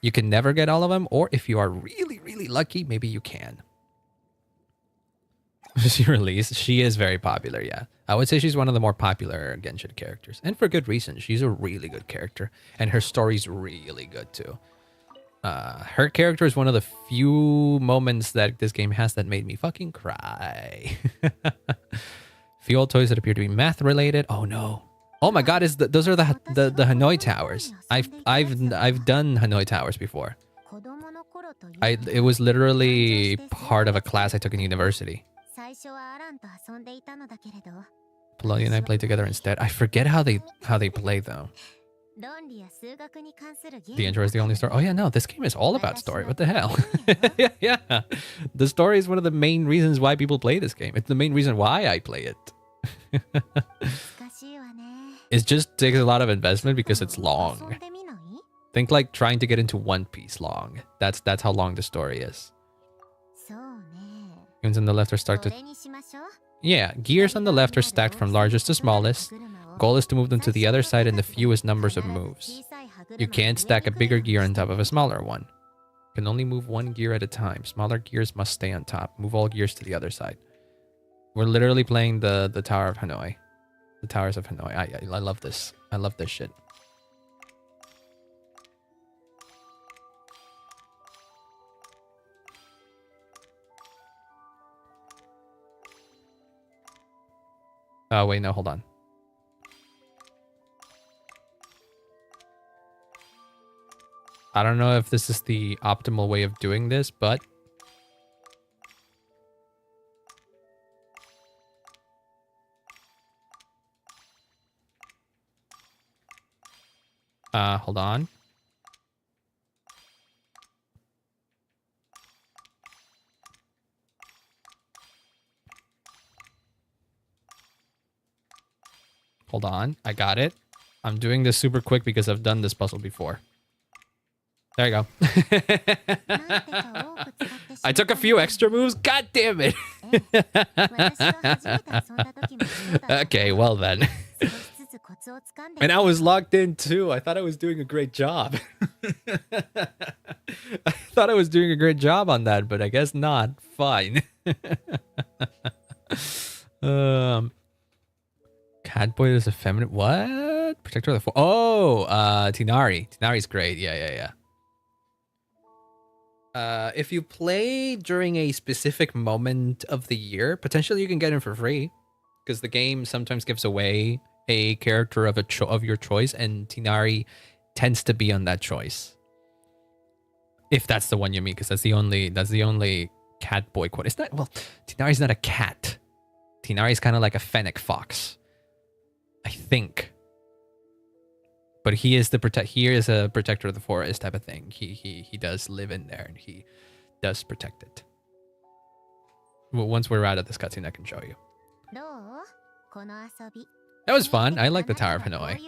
you can never get all of them, or if you are really, really lucky, maybe you can. She released. She is very popular, yeah. I would say she's one of the more popular Genshin characters. And for good reason. She's a really good character. And her story's really good, too. Her character is one of the few moments that this game has that made me fucking cry. Few old toys that appear to be math-related. Oh, no. Oh, my God. Those are the Hanoi Towers. I've done Hanoi Towers before. It was literally part of a class I took in university. Polony and I played together instead. I forget how they play though. The intro is the only story. Oh yeah, no, this game is all about story. What the hell? yeah. The story is one of the main reasons why people play this game. It's the main reason why I play it. It just takes a lot of investment because it's long. Think like trying to get into One Piece long. That's how long the story is. Gears on the left are started. Yeah, gears on the left are stacked from largest to smallest. Goal is to move them to the other side in the fewest numbers of moves. You can't stack a bigger gear on top of a smaller one. You can only move one gear at a time. Smaller gears must stay on top. Move all gears to the other side. We're literally playing the Tower of Hanoi. The Towers of Hanoi. I love this. I love this shit. Oh, wait, no, hold on. I don't know if this is the optimal way of doing this, but... hold on. Hold on, I got it. I'm doing this super quick because I've done this puzzle before. There you go. I took a few extra moves. God damn it. Okay, well then. And I was locked in too. I thought I was doing a great job. I thought I was doing a great job on that, but I guess not. Fine. Catboy is a feminine. What? Protector of the Oh, Tinari. Tinari's great. Yeah. If you play during a specific moment of the year, potentially you can get him for free, because the game sometimes gives away a character of your choice, and Tinari tends to be on that choice. If that's the one you mean, because that's the only Catboy quote. It's not. Well, Tinari's not a cat. Tinari's kind of like a fennec fox. I think. But he is a protector of the forest type of thing. He does live in there and he does protect it. Well, once we're out of this cutscene, I can show you. That was fun. I like the Tower of Hanoi.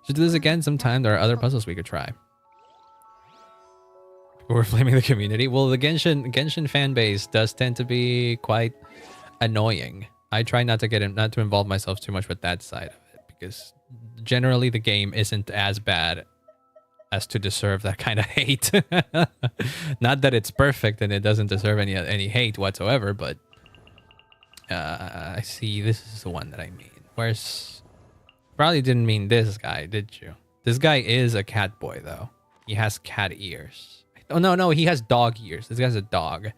Should do this again sometime. There are other puzzles we could try. We're blaming the community. Well, the Genshin fan base does tend to be quite annoying. I try not to involve myself too much with that side of it because generally the game isn't as bad as to deserve that kind of hate. Not that it's perfect and it doesn't deserve any hate whatsoever, but I see this is the one that I mean. Probably didn't mean this guy, did you? This guy is a cat boy though. He has cat ears. Oh no, he has dog ears. This guy's a dog.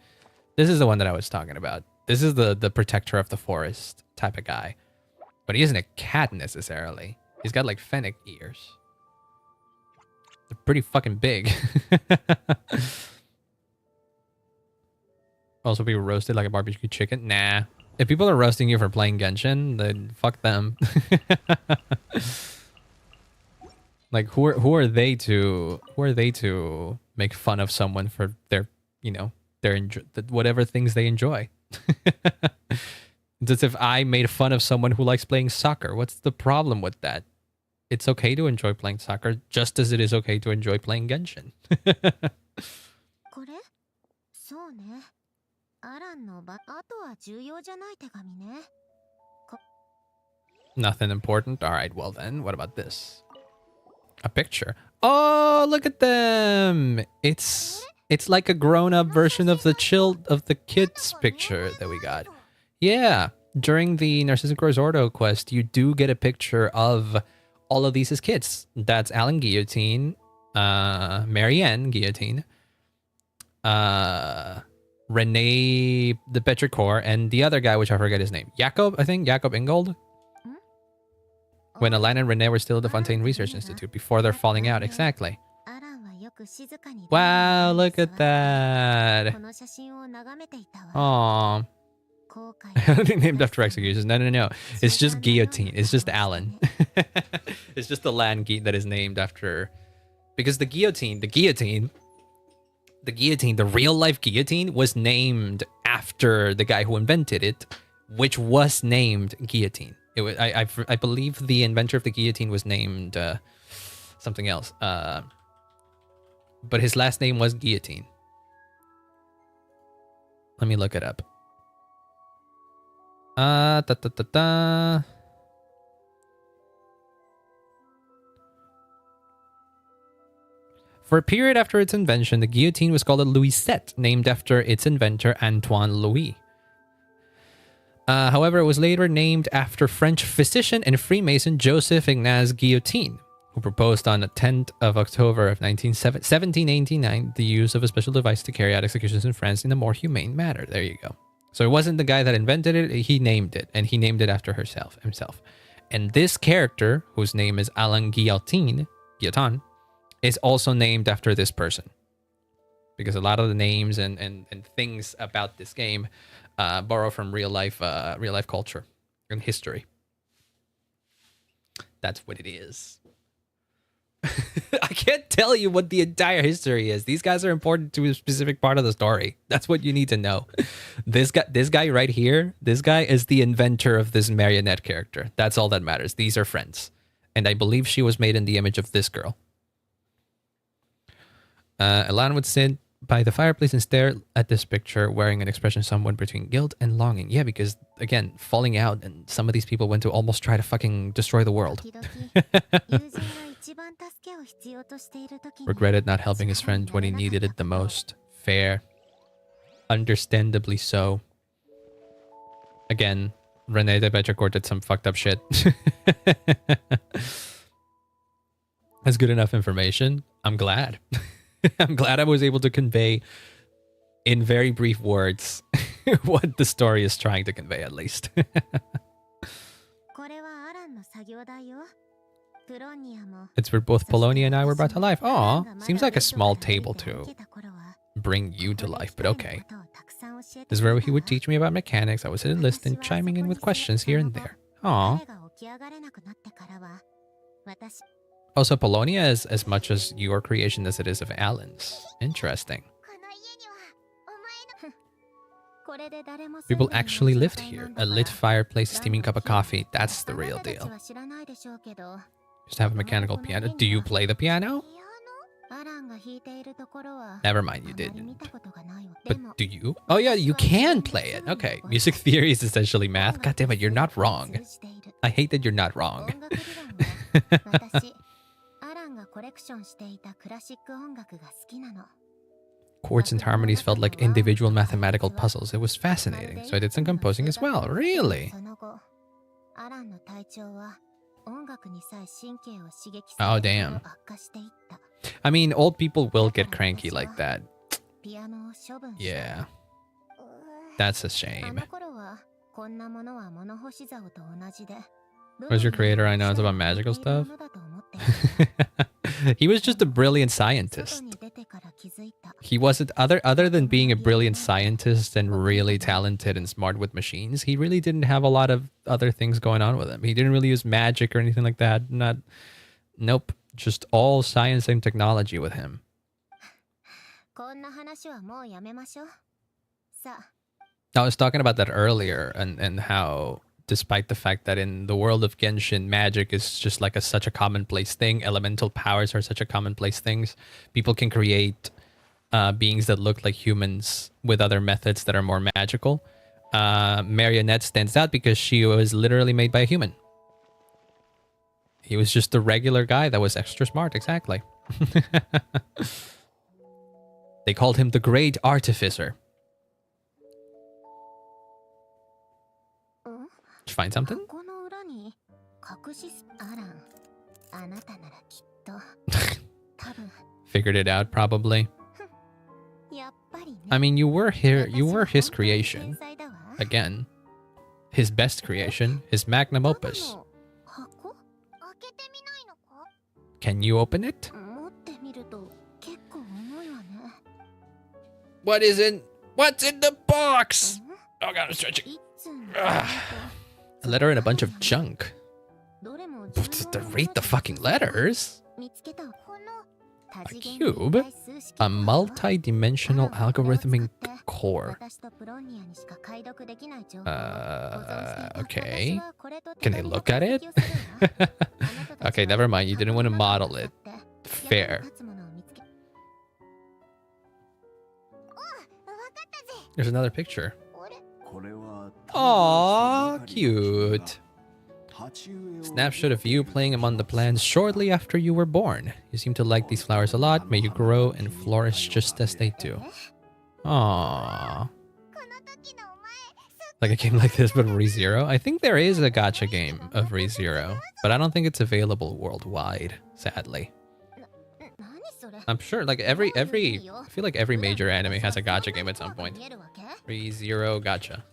This is the one that I was talking about. This is the protector of the forest type of guy. But he isn't a cat necessarily. He's got like fennec ears. They're pretty fucking big. Also be roasted like a barbecue chicken? Nah. If people are roasting you for playing Genshin, then fuck them. Like who are they to make fun of someone for their whatever things they enjoy? It's as if I made fun of someone who likes playing soccer. What's the problem with that? It's okay to enjoy playing soccer just as it is okay to enjoy playing Genshin. Nothing important? Alright, well then, what about this? A picture. Oh, look at them! It's like a grown-up version of the kids picture that we got. Yeah, during the Narcissus Ordo quest, you do get a picture of all of these as kids. That's Alan Guillotine, Marianne Guillotine, Renee the Petrichor, and the other guy, which I forget his name. Jakob, I think? Jakob Ingold? When Alana and Renee were still at the Fontaine Research Institute before they're falling out. Exactly. Wow, look at that. Aww. Named after executions. No. It's just Guillotine. It's just Alan. It's just the land that is named after... Because the guillotine, the real life guillotine was named after the guy who invented it, which was named Guillotine. It was, I believe the inventor of the guillotine was named something else. But his last name was Guillotine. Let me look it up. For a period after its invention, the guillotine was called a Louisette, named after its inventor Antoine Louis. However, it was later named after French physician and Freemason Joseph Ignace Guillotine, who proposed on the 10th of October of 1789 the use of a special device to carry out executions in France in a more humane manner. There you go. So it wasn't the guy that invented it, he named it, and he named it after himself. And this character, whose name is Alain Guillotine, is also named after this person. Because a lot of the names and things about this game borrow from real life culture and history. That's what it is. I can't tell you what the entire history is. These guys are important to a specific part of the story. That's what you need to know. This guy right here, this guy is the inventor of this marionette character. That's all that matters. These are friends. And I believe she was made in the image of this girl. Elan would sit by the fireplace and stare at this picture, wearing an expression somewhat between guilt and longing. Yeah, because, again, falling out, and some of these people went to almost try to fucking destroy the world. Regretted not helping his friend when he needed it the most. Fair. Understandably so. Again, Renee de Petrichor did some fucked up shit. That's good enough information. I'm glad. I'm glad I was able to convey in very brief words what the story is trying to convey, at least. It's where both Polonia and I were brought to life. Aw, seems like a small table to bring you to life, but okay. This is where he would teach me about mechanics. I would sit and listen, chiming in with questions here and there. Aw. Also, Polonia is as much as your creation as it is of Alan's. Interesting. People actually lived here. A lit fireplace, steaming cup of coffee. That's the real deal. Just have a mechanical piano. Do you play the piano? Never mind, you didn't. But do you? Oh yeah, you can play it. Okay. Music theory is essentially math. God damn it, you're not wrong. I hate that you're not wrong. Chords and harmonies felt like individual mathematical puzzles. It was fascinating. So I did some composing as well. Really? Oh, damn. I mean, old people will get cranky like that. Yeah. That's a shame. Where's your creator? I know it's about magical stuff. He was just a brilliant scientist. He wasn't, other than being a brilliant scientist and really talented and smart with machines, he really didn't have a lot of other things going on with him. He didn't really use magic or anything like that. Nope. Just all science and technology with him. I was talking about that earlier and how, despite the fact that in the world of Genshin, magic is just like such a commonplace thing, elemental powers are such a commonplace things, people can create beings that look like humans with other methods that are more magical. Marionette stands out because she was literally made by a human. He was just a regular guy that was extra smart, exactly. They called him the Great Artificer. Did you find something? Figured it out, probably. I mean, you were here. You were his creation. Again, his best creation, his magnum opus. Can you open it? What is in? What's in the box? Oh god, I'm stretching. Ugh. A letter and a bunch of junk. Read the fucking letters. A cube. A multi-dimensional algorithmic core. Okay. Can I look at it? Okay, never mind. You didn't want to model it. Fair. There's another picture. Aww, cute. Snapshot of you playing among the plants shortly after you were born. You seem to like these flowers a lot. May you grow and flourish just as they do. Aww. Like a game like this, but ReZero? I think there is a gacha game of ReZero, but I don't think it's available worldwide, sadly. I'm sure, like I feel like every major anime has a gacha game at some point. ReZero gacha.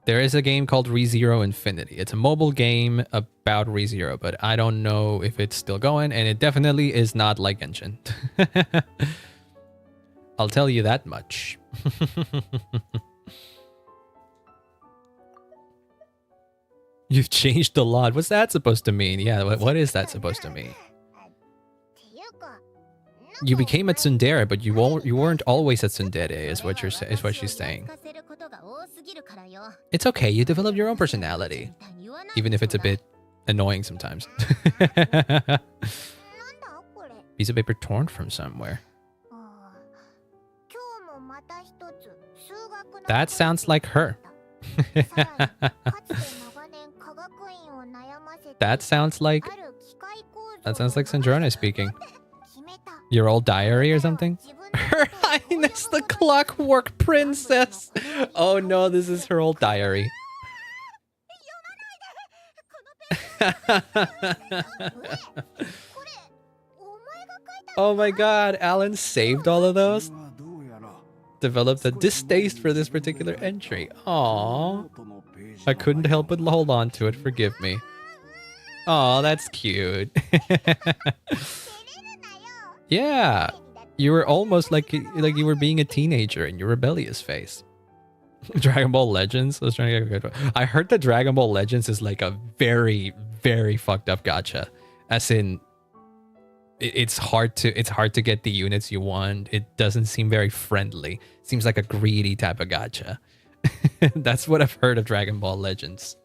There is a game called ReZero Infinity. It's a mobile game about ReZero, but I don't know if it's still going, and it definitely is not like Genshin. I'll tell you that much. You've changed a lot. What's that supposed to mean? Yeah, what is that supposed to mean? You became a tsundere, but you weren't always a tsundere, is what she's saying. It's okay, you develop your own personality, even if it's a bit annoying sometimes. Piece of paper torn from somewhere. That sounds like her. That sounds like Snezhnaya speaking. Your old diary or something? Her Highness the Clockwork Princess! Oh no, this is her old diary. Oh my god, Alan saved all of those? Developed a distaste for this particular entry. Aww. I couldn't help but hold on to it, forgive me. Aw, that's cute. Yeah, you were almost like you were being a teenager in your rebellious phase. Dragon Ball Legends. I was trying to get a good one. I heard that Dragon Ball Legends is like a very, very fucked up gacha. As in, it's hard to get the units you want. It doesn't seem very friendly. Seems like a greedy type of gacha. That's what I've heard of Dragon Ball Legends.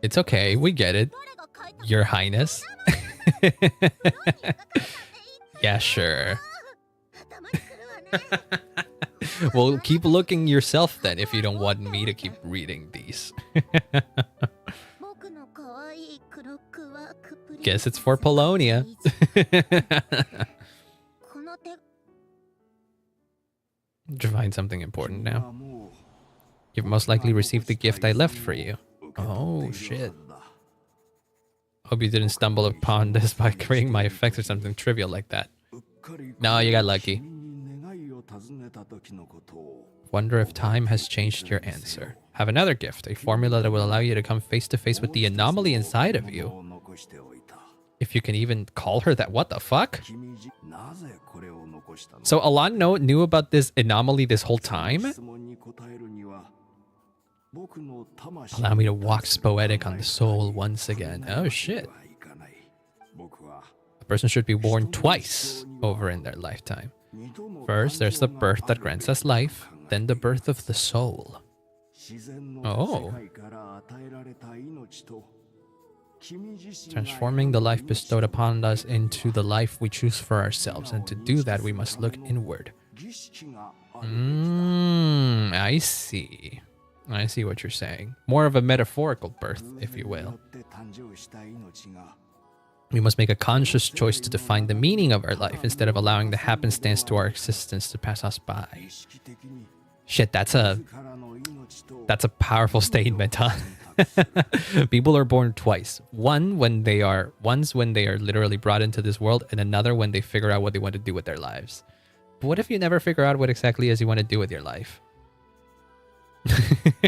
It's okay, we get it, Your Highness. Yeah, sure. Well, keep looking yourself then if you don't want me to keep reading these. Guess it's for Polonia. Did you find something important now? You've most likely received the gift I left for you. Oh, shit. Hope you didn't stumble upon this by creating my effects or something trivial like that. No, you got lucky. Wonder if time has changed your answer. Have another gift, a formula that will allow you to come face to face with the anomaly inside of you. If you can even call her that, what the fuck? So Alan knew about this anomaly this whole time? Allow me to wax poetic on the soul once again. Oh shit. A person should be born twice over in their lifetime. First, there's the birth that grants us life, then the birth of the soul. Oh. Transforming the life bestowed upon us into the life we choose for ourselves, and to do that we must look inward. I see. I see what you're saying. More of a metaphorical birth, if you will. We must make a conscious choice to define the meaning of our life instead of allowing the happenstance to our existence to pass us by. Shit, that's a powerful statement, huh? People are born twice. Once when they are literally brought into this world, and another when they figure out what they want to do with their lives. But what if you never figure out what exactly is you want to do with your life?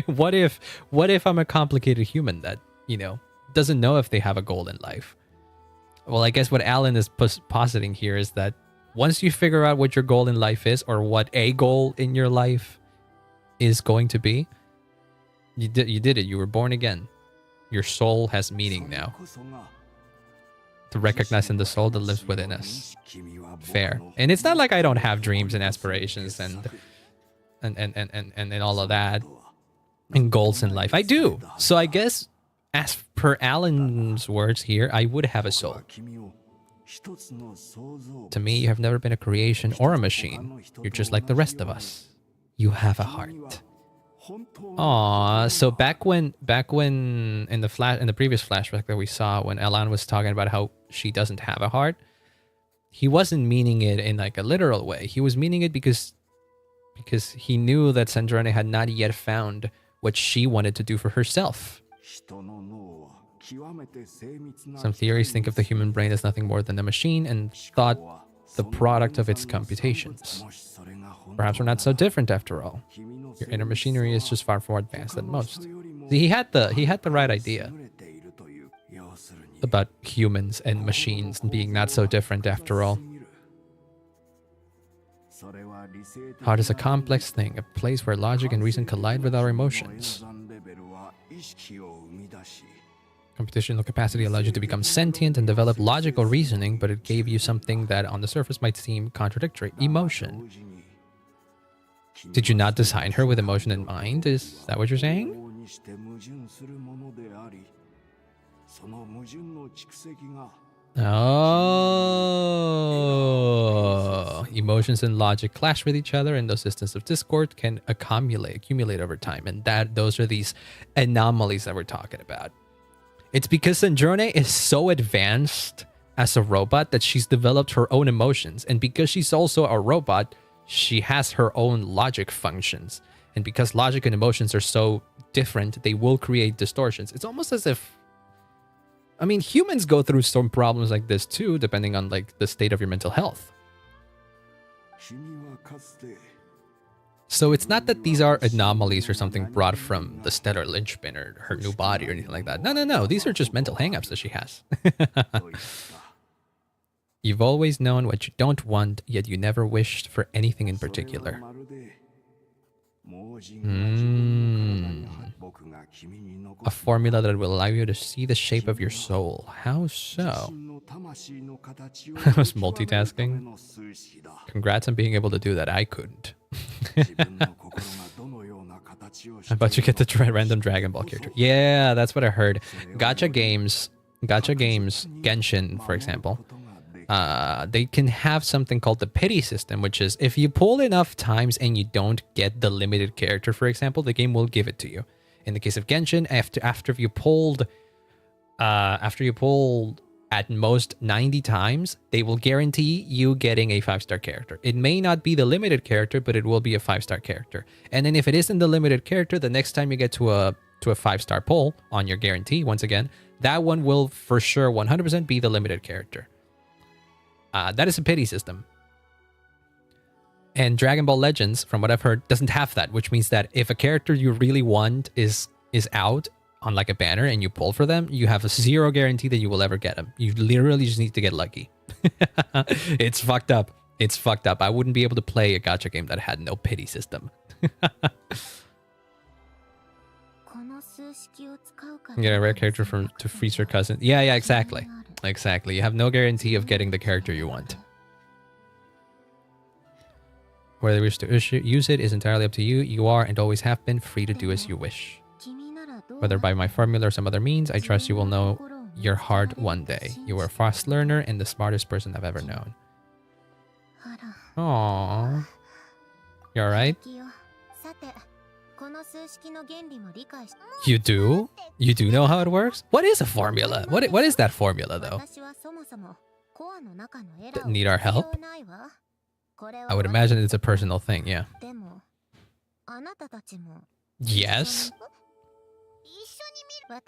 What if I'm a complicated human that, doesn't know if they have a goal in life? Well, I guess what Alan is positing here is that once you figure out what your goal in life is, or what a goal in your life is going to be, you did it. You were born again. Your soul has meaning now. To recognize in the soul that lives within us. Fair. And it's not like I don't have dreams and aspirations and all of that and goals in life. I do. So I guess, as per Alan's words here, I would have a soul. To me, you have never been a creation or a machine. You're just like the rest of us. You have a heart. Aw, so back when in the previous flashback that we saw, when Alan was talking about how she doesn't have a heart, he wasn't meaning it in like a literal way. He was meaning it because he knew that Sandrone had not yet found what she wanted to do for herself. Some theories think of the human brain as nothing more than a machine and thought the product of its computations. Perhaps we're not so different after all. Your inner machinery is just far more advanced than most. See, he had the right idea about humans and machines being not so different after all. Heart is a complex thing, a place where logic and reason collide with our emotions. Computational capacity allowed you to become sentient and develop logical reasoning, but it gave you something that on the surface might seem contradictory: emotion. Did you not design her with emotion in mind? Is that what you're saying? Oh, emotions and logic clash with each other, and those systems of discord can accumulate over time, and those are these anomalies that we're talking about. It's because Sandrone is so advanced as a robot that she's developed her own emotions, and because she's also a robot, she has her own logic functions, and because logic and emotions are so different, they will create distortions. It's almost as if, I mean, humans go through some problems like this too, depending on like the state of your mental health. So it's not that these are anomalies or something brought from the stellar linchpin or her new body or anything like that. No. These are just mental hangups that she has. You've always known what you don't want, yet you never wished for anything in particular. A formula that will allow you to see the shape of your soul. How so? I was multitasking. Congrats on being able to do that. I couldn't. How about you get the random Dragon Ball character? Yeah, that's what I heard. Gacha games, Genshin, for example, they can have something called the pity system, which is if you pull enough times and you don't get the limited character, for example, the game will give it to you. In the case of Genshin, after you pulled at most 90 times, they will guarantee you getting a 5-star character. It may not be the limited character, but it will be a 5-star character. And then if it isn't the limited character, the next time you get to a 5-star pull on your guarantee, once again, that one will for sure 100% be the limited character. That is a pity system. And Dragon Ball Legends, from what I've heard, doesn't have that, which means that if a character you really want is out on like a banner and you pull for them, you have a 0 guarantee that you will ever get them. You literally just need to get lucky. It's fucked up. It's fucked up. I wouldn't be able to play a gacha game that had no pity system. Get a rare character to freeze your cousin. Yeah, exactly. Exactly. You have no guarantee of getting the character you want. Whether you wish to use it is entirely up to you. You are and always have been free to do as you wish. Whether by my formula or some other means, I trust you will know your heart one day. You are a fast learner and the smartest person I've ever known. Aww. You alright? You do? You do know how it works? What is a formula? What is that formula, though? Need our help? I would imagine it's a personal thing, yeah. Yes? I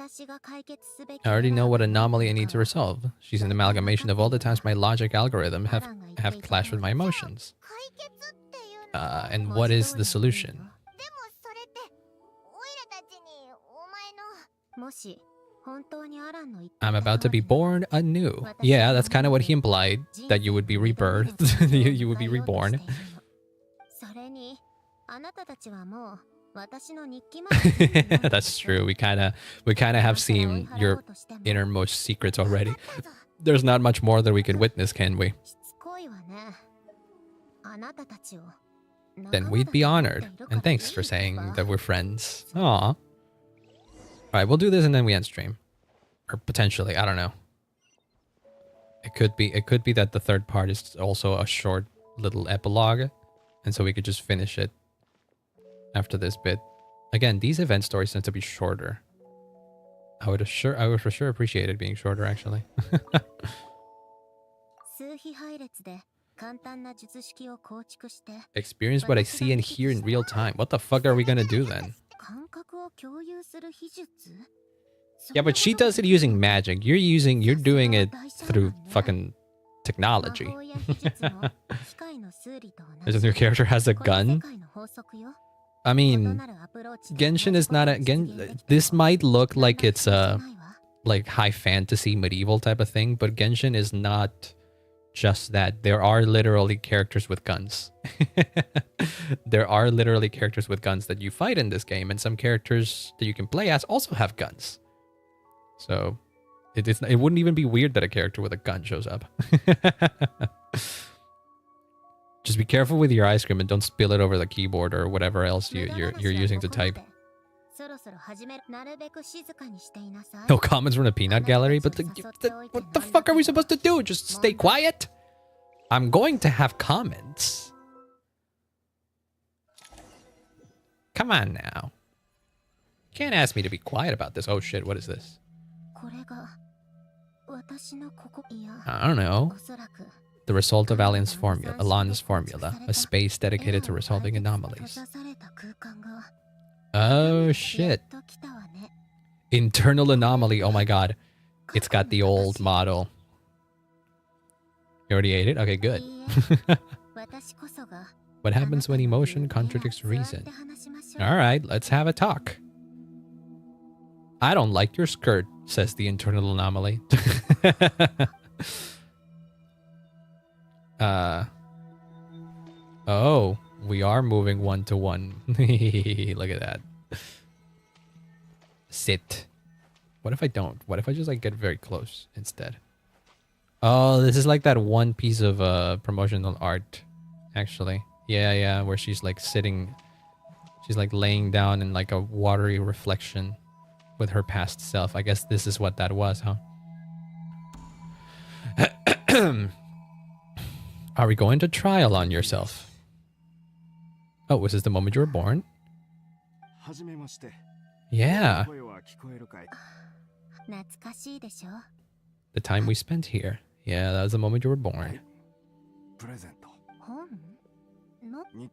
already know what anomaly I need to resolve. She's an amalgamation of all the times my logic algorithm have clashed with my emotions. And what is the solution? I'm about to be born anew. Yeah, that's kind of what he implied, that you would be rebirthed. you would be reborn. That's true. We kind of have seen your innermost secrets already. There's not much more that we could witness, can we? Then we'd be honored. And thanks for saying that we're friends. Aw. Alright, we'll do this and then we end stream. Or potentially, I don't know. It could be that the third part is also a short little epilogue. And so we could just finish it after this bit. Again, these event stories tend to be shorter. I would for sure appreciate it being shorter, actually. Experience what I see and hear in real time. What the fuck are we gonna do then? Yeah, but she does it using magic. You're doing it through fucking technology. As your character has a gun? I mean, Genshin is not a... This might look like it's a like high fantasy medieval type of thing, but Genshin is not just that. There are literally characters with guns. There are literally characters with guns that you fight in this game, and some characters that you can play as also have guns. So it wouldn't even be weird that a character with a gun shows up. Just be careful with your ice cream and don't spill it over the keyboard or whatever else you're using to type. No comments from the peanut gallery, but what the fuck are we supposed to do? Just stay quiet? I'm going to have comments. Come on now. You can't ask me to be quiet about this. Oh shit, what is this? I don't know. The result of Alan's formula, a space dedicated to resolving anomalies. Oh shit. Internal anomaly, oh my god. It's got the old model. You already ate it? Okay, good. What happens when emotion contradicts reason? Alright, let's have a talk. I don't like your skirt, says the internal anomaly. Oh, we are moving 1 to 1. Look at that. Sit. What if I don't? What if I just like get very close instead? Oh, this is like that one piece of promotional art, actually. Yeah, where she's like sitting, she's like laying down in like a watery reflection with her past self. I guess this is what that was, huh? Are we going to trial on yourself? Oh, was this the moment you were born? Yeah. The time we spent here. Yeah, that was the moment you were born. You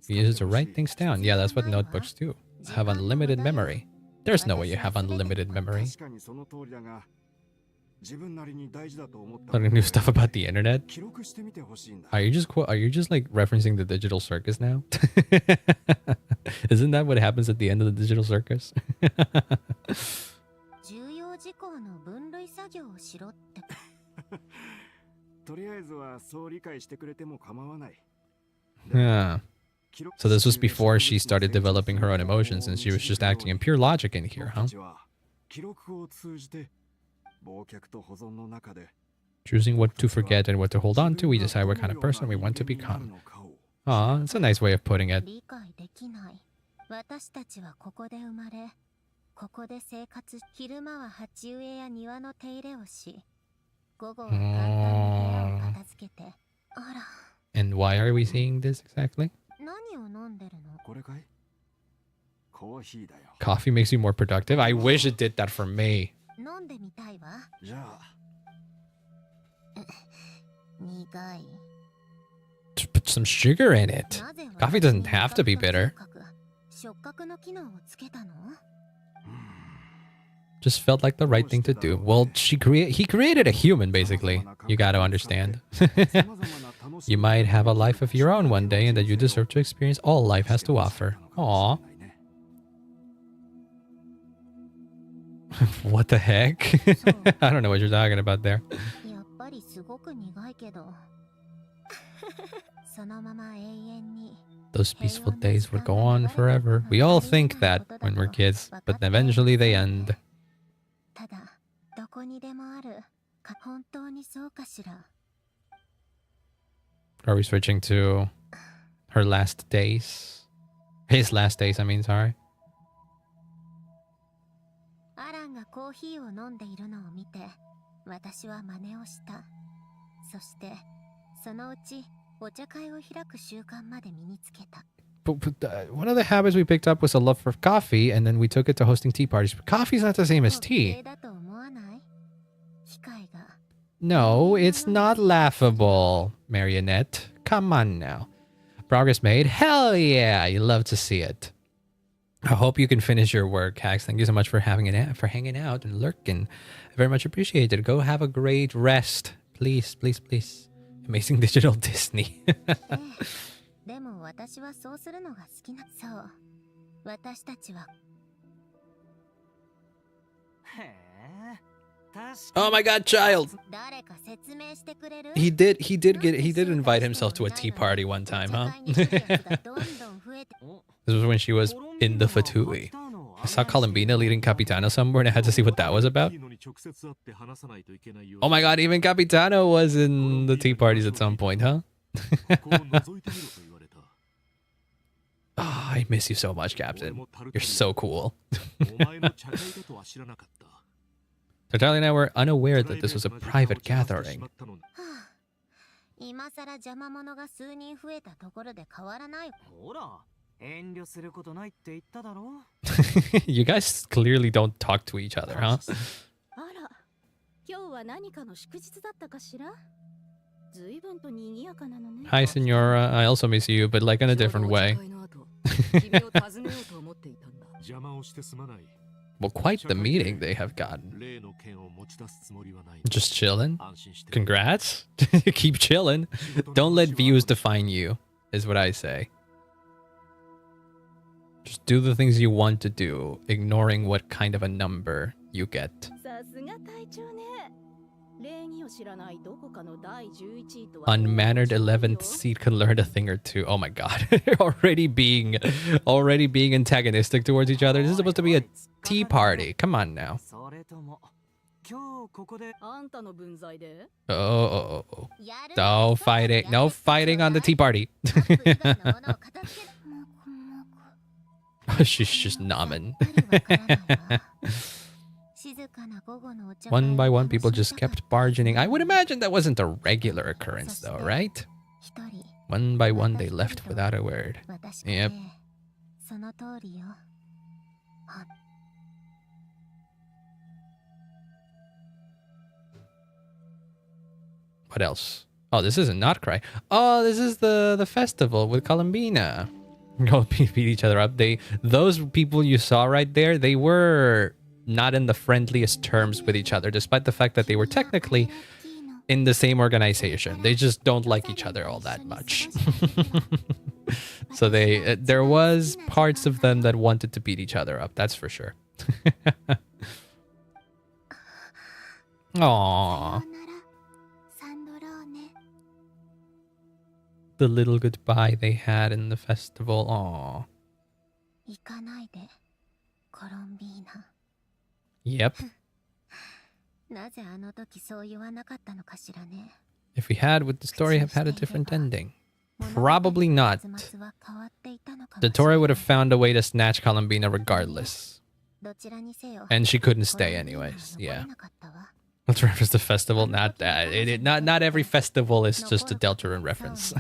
use it to write things down. Yeah, that's what notebooks do. Have unlimited memory. There's no way you have unlimited memory. Learning new stuff about the internet. Are you just like referencing the digital circus now? Isn't that what happens at the end of the digital circus? Yeah. So this was before she started developing her own emotions, and she was just acting in pure logic in here, huh? Choosing what to forget and what to hold on to, we decide what kind of person we want to become. Aw, that's a nice way of putting it. And why are we seeing this exactly? Coffee makes you more productive? I wish it did that for me. Just put some sugar in it. Coffee doesn't have to be bitter. Just felt like the right thing to do. Well, he created a human, basically. You got to understand. You might have a life of your own one day, and that you deserve to experience all life has to offer. Aww. What the heck? I don't know what you're talking about there. Those peaceful days would go on forever. We all think that when we're kids, but eventually they end. Are we switching to her last days? His last days, I mean, sorry. But one of the habits we picked up was a love for coffee, and then we took it to hosting tea parties. But coffee's not the same as tea. No, it's not laughable, Marionette. Come on now. Progress made? Hell yeah! You love to see it. I hope you can finish your work, Hax. Thank you so much for hanging out and lurking. Very much appreciated. Go have a great rest. Please, please, please. Amazing digital Disney. Oh my god, child! He did invite himself to a tea party one time, huh? This was when she was in the Fatui. I saw Columbina leading Capitano somewhere, and I had to see what that was about. Oh my god, even Capitano was in the tea parties at some point, huh? Oh, I miss you so much, Captain. You're so cool. So Charlie and I were unaware that this was a private gathering. You guys clearly don't talk to each other, huh? Hi, Senora. I also miss you, but like in a different way. Well, quite the meeting they have gotten. Just chilling? Congrats? Keep chilling. Don't let views define you, is what I say. Just do the things you want to do, ignoring what kind of a number you get. Unmannered 11th seat can learn a thing or two. Oh my god. already being antagonistic towards each other. This is supposed to be a tea party. Come on now. Oh. No fighting. No fighting on the tea party. She's just nomming. One by one, people just kept bargaining. I would imagine that wasn't a regular occurrence, though, right? One by one, they left without a word. Yep. What else? Oh, this isn't Not Cry. Oh, this is the festival with Columbina. Go beat each other up. Those people you saw right there, they were not in the friendliest terms with each other, despite the fact that they were technically in the same organization. They just don't like each other all that much. So there was parts of them that wanted to beat each other up. That's for sure. Aww. The little goodbye they had in the festival. Aww. Yep. If we had, would the story have had a different ending? Probably not. The Tori would have found a way to snatch Columbina regardless. And she couldn't stay anyways. Yeah. Let's reference the festival. Not that. Not every festival is just a Deltarune reference.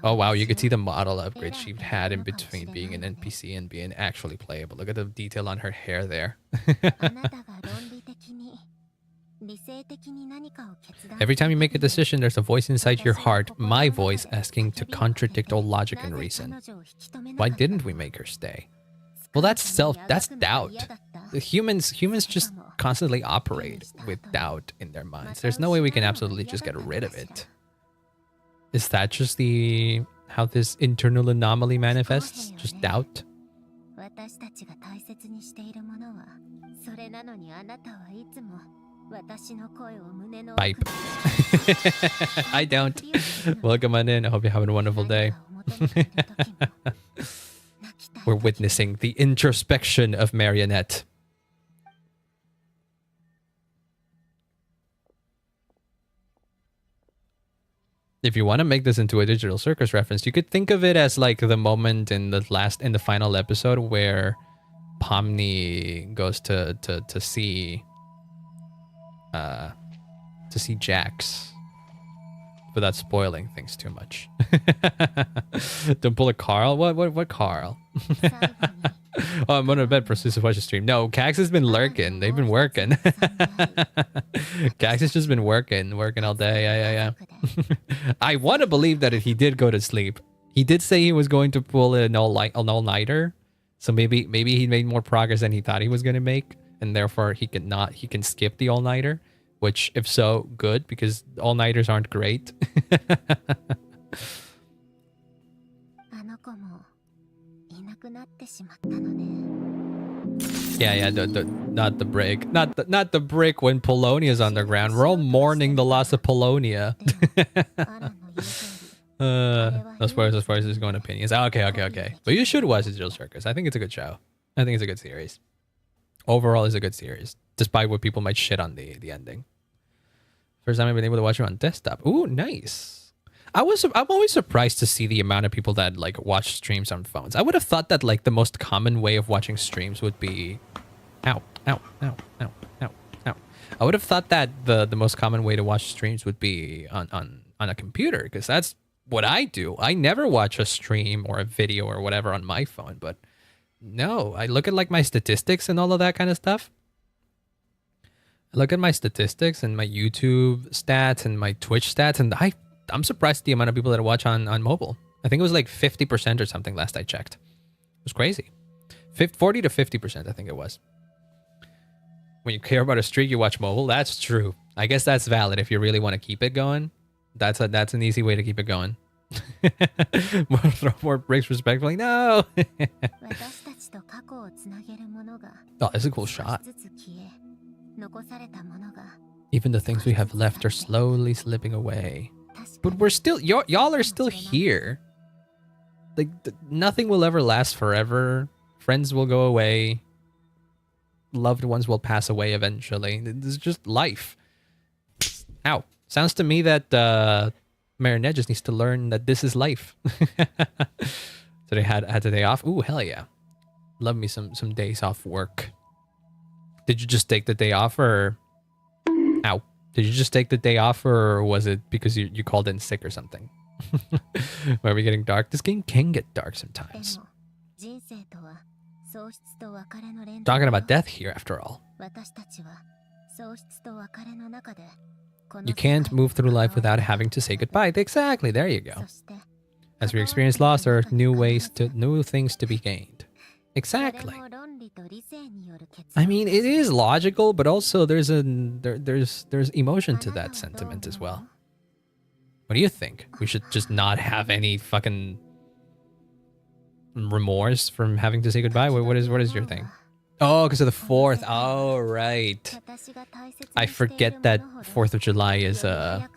Oh wow, you could see the model upgrade she had in between being an NPC and being actually playable. Look at the detail on her hair there. Every time you make a decision, there's a voice inside your heart, my voice, asking to contradict all logic and reason. Why didn't we make her stay? Well, that's doubt. Humans just constantly operate with doubt in their minds. There's no way we can absolutely just get rid of it. Is that just how this internal anomaly manifests? Just doubt? Pipe. I don't. Welcome on in. I hope you're having a wonderful day. We're witnessing the introspection of Marionette. If you want to make this into a Digital Circus reference, you could think of it as like the moment in the final episode where Pomni goes to see Jax, without spoiling things too much. Don't pull a Carl. What Carl? Oh, I'm going to bed. Proceed to watch the stream. No, Cax has been lurking. They've been working. Cax has just been working all day. Yeah. I want to believe that if he did go to sleep, he did say he was going to pull an all-nighter. So maybe he made more progress than he thought he was going to make, and therefore he can skip the all-nighter. Which, if so, good, because all-nighters aren't great. Yeah, not the break. Not the break when Polonia's underground. We're all mourning the loss of Polonia. As far as his own opinions. Okay. But you should watch Digital Circus. I think it's a good show. I think it's a good series. Overall, it's a good series, despite what people might shit on the ending. First time I've been able to watch it on desktop. Ooh, nice. I'm always surprised to see the amount of people that like watch streams on phones. I would have thought that like the most common way of watching streams would be, ow. I would have thought that the most common way to watch streams would be on a computer, because that's what I do. I never watch a stream or a video or whatever on my phone, but no, I look at like my statistics and all of that kind of stuff. I look at my statistics and my YouTube stats and my Twitch stats, and I'm surprised at the amount of people that watch on mobile. I think it was like 50% or something last I checked. It was crazy. 40 to 50%, I think it was. When you care about a streak, you watch mobile. That's true. I guess that's valid if you really want to keep it going. That's an easy way to keep it going. Throw more bricks respectfully. No. Oh, that's a cool shot. Even the things we have left are slowly slipping away. But we're still, y'all are still here. Like, nothing will ever last forever. Friends will go away. Loved ones will pass away eventually. This is just life. Ow. Sounds to me that Marinette just needs to learn that this is life. So they had a day off. Ooh, hell yeah. Love me some days off work. Did you just take the day off or... Ow. Did you just take the day off or was it because you called in sick or something? Why are we getting dark? This game can get dark sometimes. Talking about death here after all. You can't move through life without having to say goodbye. Exactly, there you go. As we experience loss, there are new things to be gained. Exactly. I mean, it is logical, but also there's emotion to that sentiment as well. What do you think? We should just not have any fucking remorse from having to say goodbye? What is your thing? Oh, because of the 4th. Oh, right. I forget that 4th of July is a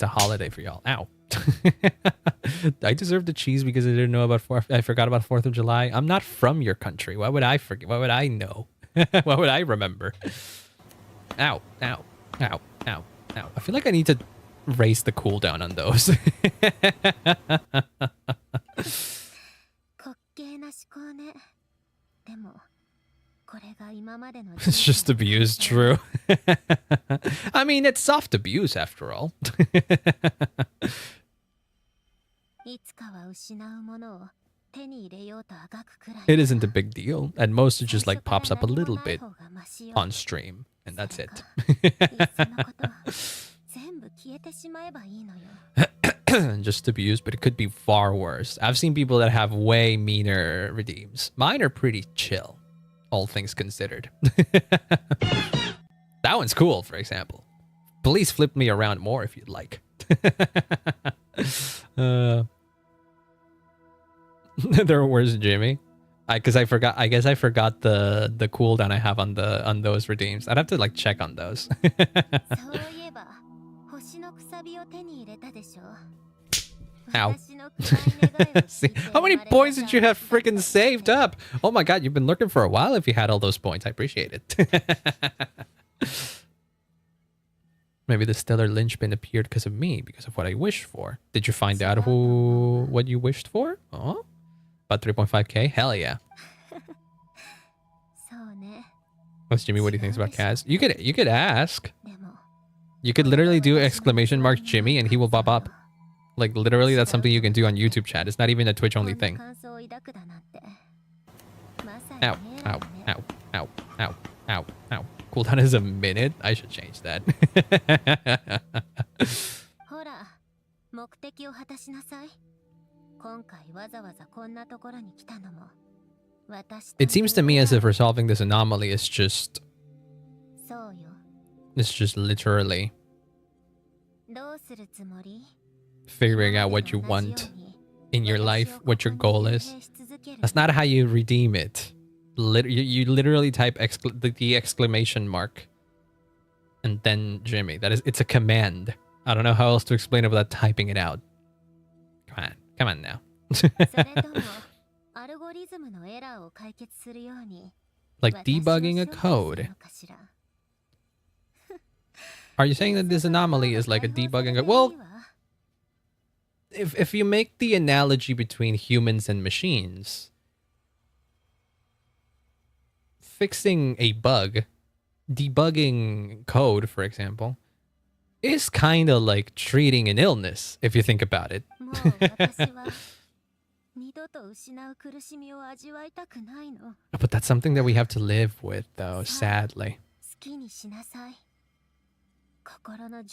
holiday for y'all. Ow. I deserve the cheese because I didn't know about I forgot about 4th of July. I'm not from your country. Why would I forget? Why would I know? What would I remember? Ow, ow, ow, ow, ow. I feel like I need to raise the cooldown on those. It's just abuse, true. I mean, it's soft abuse after all. It isn't a big deal. At most, it just like pops up a little bit on stream, and that's it. Just abuse, but it could be far worse. I've seen people that have way meaner redeems. Mine are pretty chill, all things considered. That one's cool, for example. Please flip me around more if you'd like. Where's Jimmy? I guess I forgot the cooldown I have on those redeems. I'd have to like check on those. Ow. See, how many points did you have freaking saved up? Oh my god, you've been looking for a while if you had all those points. I appreciate it. Maybe the stellar linchpin appeared because of me, because of what I wished for. Did you find out what you wished for? Oh, about 3.5k? Hell yeah. What's Jimmy? What do you think about Kaz? You could ask. You could literally do exclamation mark Jimmy and he will pop up. Like literally, that's something you can do on YouTube chat. It's not even a Twitch only thing. Ow, ow, ow, ow, ow, ow, ow. Cooldown is a minute? I should change that. It seems to me as if resolving this anomaly is just... It's just literally... figuring out what you want in your life, what your goal is. That's not how you redeem it. You literally type the exclamation mark and then Jimmy. It's a command. I don't know how else to explain it without typing it out. Come on now. Like debugging a code. Are you saying that this anomaly is like a debugging? Well, if you make the analogy between humans and machines, fixing a bug, debugging code, for example, is kind of like treating an illness, if you think about it. But that's something that we have to live with, though, sadly.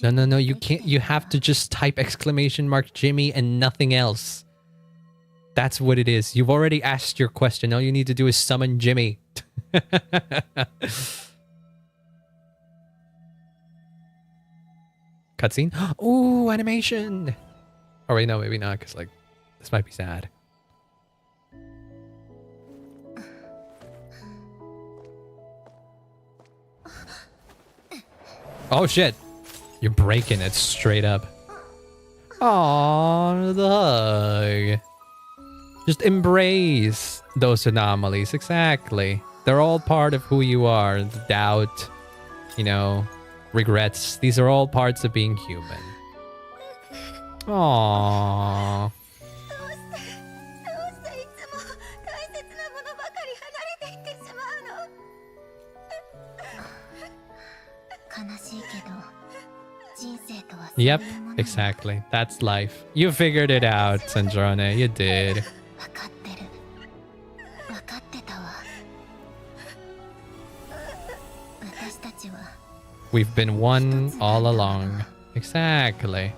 No, you can't. You have to just type exclamation mark Jimmy and nothing else. That's what it is. You've already asked your question. All you need to do is summon Jimmy. Cutscene. Ooh, animation. Oh wait, no, maybe not, because like this might be sad. Oh shit. You're breaking it straight up. Aww, the hug. Just embrace those anomalies. Exactly. They're all part of who you are. The doubt, you know, regrets. These are all parts of being human. Aww. Yep, exactly. That's life. You figured it out, Snezhnaya. You did. We've been one all along. Exactly.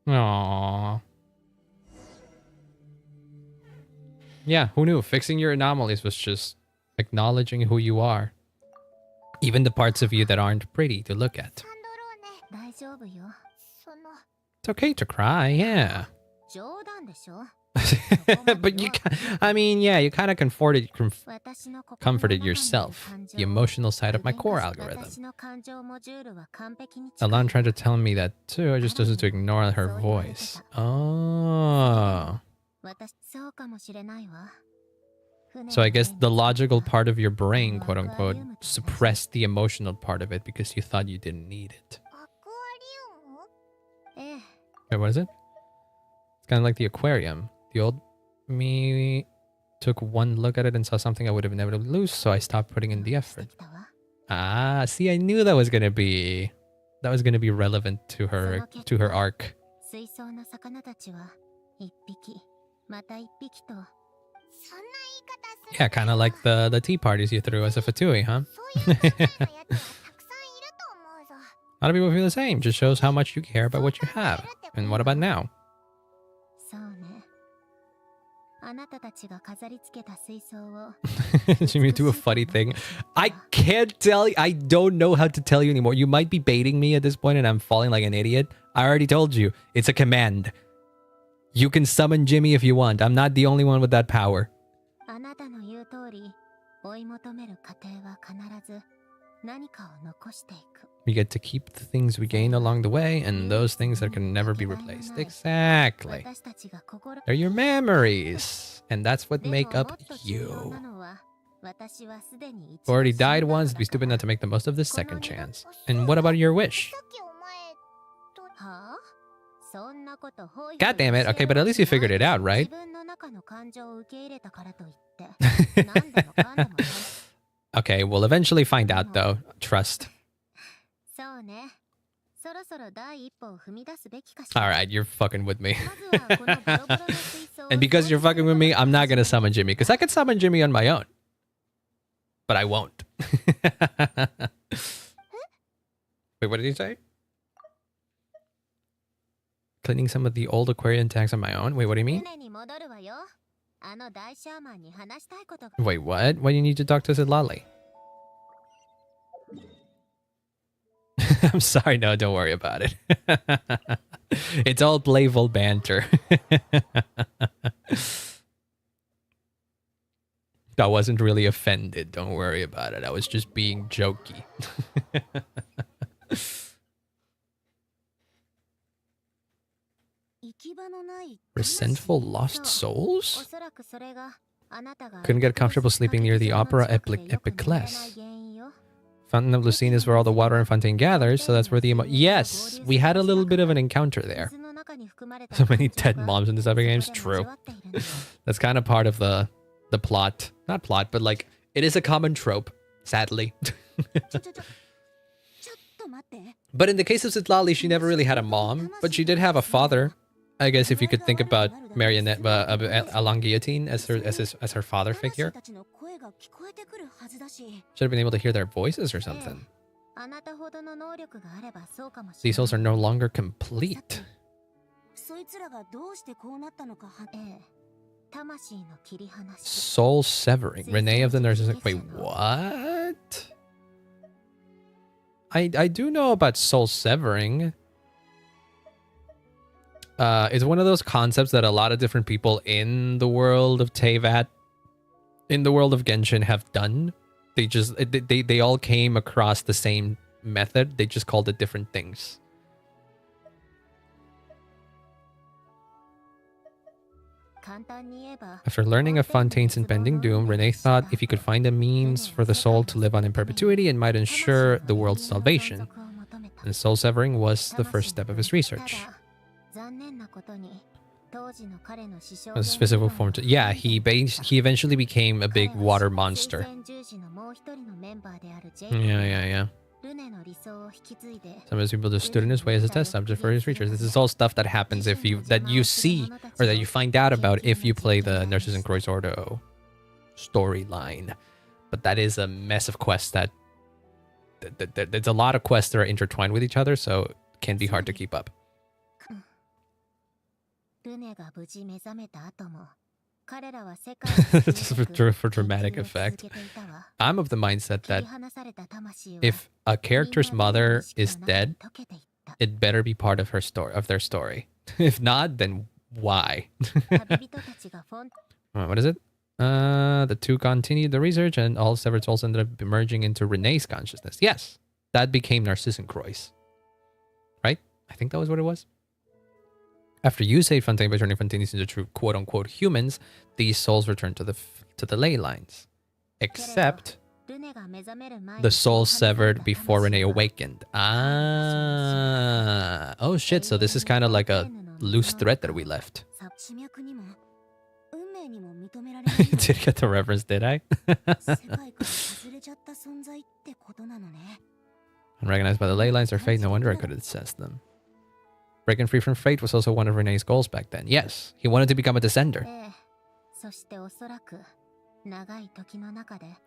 Aww. Yeah, who knew? Fixing your anomalies was just acknowledging who you are. Even the parts of you that aren't pretty to look at. It's okay to cry, yeah. But you, I mean, yeah, you kind of comforted yourself. The emotional side of my core algorithm. Alan tried to tell me that too. I just choose to ignore her voice. Oh. So I guess the logical part of your brain, quote unquote, suppressed the emotional part of it because you thought you didn't need it. Wait, what is it? It's kind of like the aquarium. The old me took one look at it and saw something I would have inevitably lose, so I stopped putting in the effort. Ah, see, I knew that was gonna be relevant to her arc. Yeah, kind of like the tea parties you threw as a fatui, huh? A lot of people feel the same. Just shows how much you care about what you have. And what about now? Jimmy, do a funny thing. I can't tell you. I don't know how to tell you anymore. You might be baiting me at this point and I'm falling like an idiot. I already told you. It's a command. You can summon Jimmy if you want. I'm not the only one with that power. We get to keep the things we gain along the way, and those things that can never be replaced. Exactly. They're your memories, and that's what make up you. Already died once, it'd be stupid not to make the most of this second chance. And what about your wish? God damn it. Okay, but at least you figured it out, right? Okay, we'll eventually find out though. Trust. Alright, you're fucking with me. And because you're fucking with me, I'm not gonna summon Jimmy. Because I could summon Jimmy on my own. But I won't. Wait, what did he say? Cleaning some of the old aquarium tags on my own? Wait, what do you mean? Wait, what? Why do you need to talk to Zidlali? I'm sorry, no, don't worry about it. It's all playful banter. I wasn't really offended, don't worry about it. I was just being jokey. Resentful lost souls? Couldn't get comfortable sleeping near the opera Epiclès. Fountain of Lucine is where all the water in Fontaine gathers, so that's where the yes, we had a little bit of an encounter there. So many dead moms in this epic game. True. That's kind of part of the plot. Not plot, but like, it is a common trope, sadly. But in the case of Zidlali, she never really had a mom, but she did have a father. I guess if you could think about Marionette, Alain Guillotine as her father figure. Should have been able to hear their voices or something. These souls are no longer complete. Soul severing. Renee of the Nurses. Wait, what? I do know about soul severing. It's one of those concepts that a lot of different people in the world of Teyvat, in the world of Genshin, have done. They all came across the same method. They just called it different things. After learning of Fontaine's impending doom, Renee thought if he could find a means for the soul to live on in perpetuity, it might ensure the world's salvation. And soul severing was the first step of his research. His physical form. Yeah, he eventually became a big water monster. Yeah. Some of his people just stood in his way as a test subject for his research. This is all stuff that happens if you see or that you find out about if you play the Nurses in Croix Ordo storyline. But that is a mess of quests that there's a lot of quests that are intertwined with each other, so it can be hard to keep up. Just for dramatic effect. I'm of the mindset that if a character's mother is dead, it better be part of her story, of their story. If not, then why? What is it? The two continued the research, and all severed souls ended up merging into Renee's consciousness. Yes, that became Narcissus Croix, right? I think that was what it was. After you saved Fontaine by turning Fontaine's into true quote-unquote humans, these souls returned to the ley lines. Except the soul severed before Renee awakened. Ah. Oh shit, so this is kind of like a loose thread that we left. Did get the reference, did I? Unrecognized by the ley lines or fate, no wonder I could assess them. Breaking free from fate was also one of Renee's goals back then. Yes, he wanted to become a descender. It's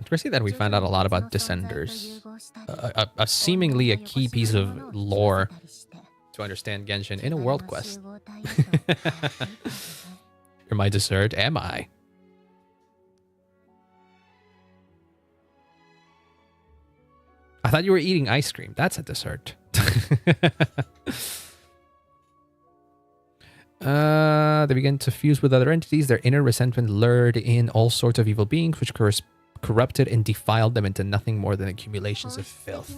crazy that we found out a lot about descenders. Seemingly a key piece of lore to understand Genshin in a world quest. You're my dessert, am I? I thought you were eating ice cream. That's a dessert. They began to fuse with other entities. Their inner resentment lured in all sorts of evil beings, which corrupted and defiled them into nothing more than accumulations of filth.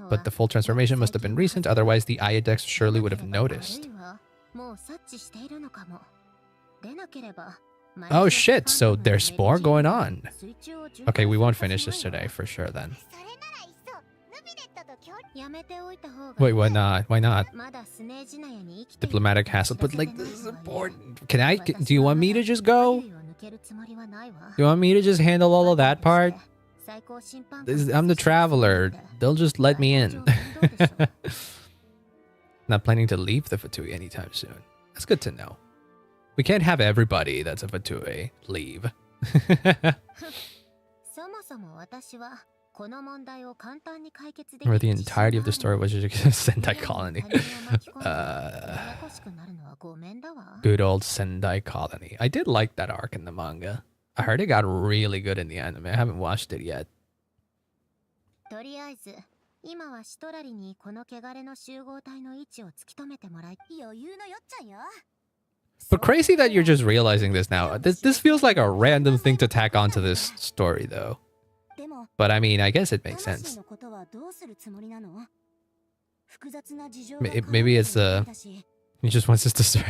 But the full transformation must have been recent, otherwise the Iodex surely would have noticed. Oh shit, so there's more going on. Okay, we won't finish this today for sure then. Wait, why not? Why not? Diplomatic hassle, but like, this is important. Do you want me to just go? You want me to just handle all of that part? I'm the traveler. They'll just let me in. Not planning to leave the Fatui anytime soon. That's good to know. We can't have everybody that's a Fatui leave. Where the entirety of the story was just a Sendai colony. Good old Sendai colony. I did like that arc in the manga. I heard it got really good in the anime. I haven't watched it yet. But crazy that you're just realizing this now. This feels like a random thing to tack onto this story though. But I mean, I guess it makes sense. Maybe it's he just wants us to start.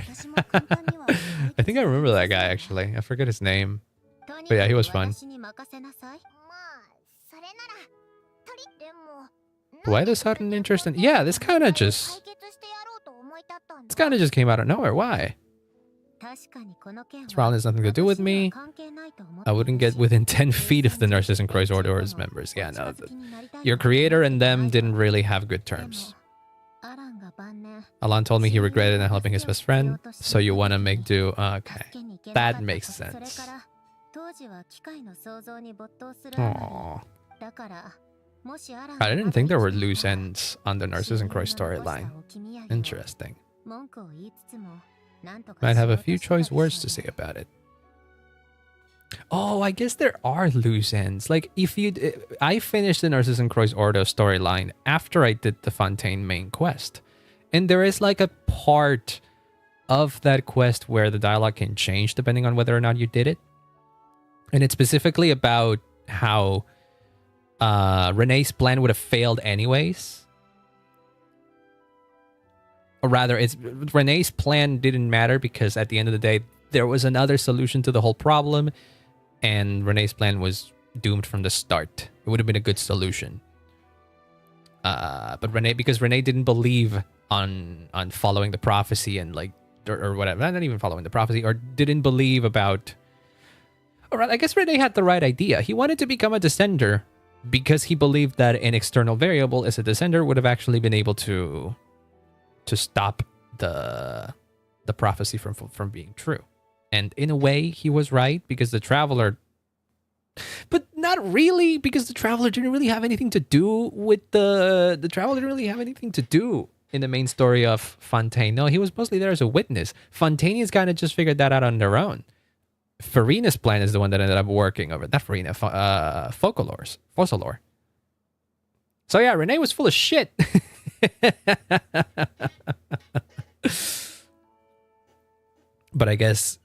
I think I remember that guy actually. I forget his name. But yeah, he was fun. Why the sudden interest in... Yeah, this kind of just came out of nowhere. Why? This problem has nothing to do with me. I wouldn't get within 10 feet of the Nurses in Croix Ordo's members. Yeah, no. Your creator and them didn't really have good terms. Alan told me he regretted not helping his best friend, so you want to make do. Okay. That makes sense. Aww. I didn't think there were loose ends on the Nurses in Croix storyline. Interesting. Might have a few choice words to say about it. Oh, I guess there are loose ends. Like, if you... I finished the Narcissus and Croix Ordo storyline after I did the Fontaine main quest. And there is, like, a part of that quest where the dialogue can change depending on whether or not you did it. And it's specifically about how Renee's plan would have failed anyways. Or rather, it's Renee's plan didn't matter because at the end of the day, there was another solution to the whole problem. And Renee's plan was doomed from the start. It would have been a good solution. But because Renee didn't believe on following the prophecy and like, or whatever, not even following the prophecy, or didn't believe about... Or I guess Renee had the right idea. He wanted to become a descender because he believed that an external variable as a descender would have actually been able to stop the prophecy from being true. And in a way, he was right because the Traveler... But not really, because the Traveler didn't really have anything to do with the Traveler didn't really have anything to do in the main story of Fontaine. No, he was mostly there as a witness. Fontainians kind of just figured that out on their own. Farina's plan is the one that ended up working over... Not Farina, Focalor. So yeah, Renee was full of shit. But I guess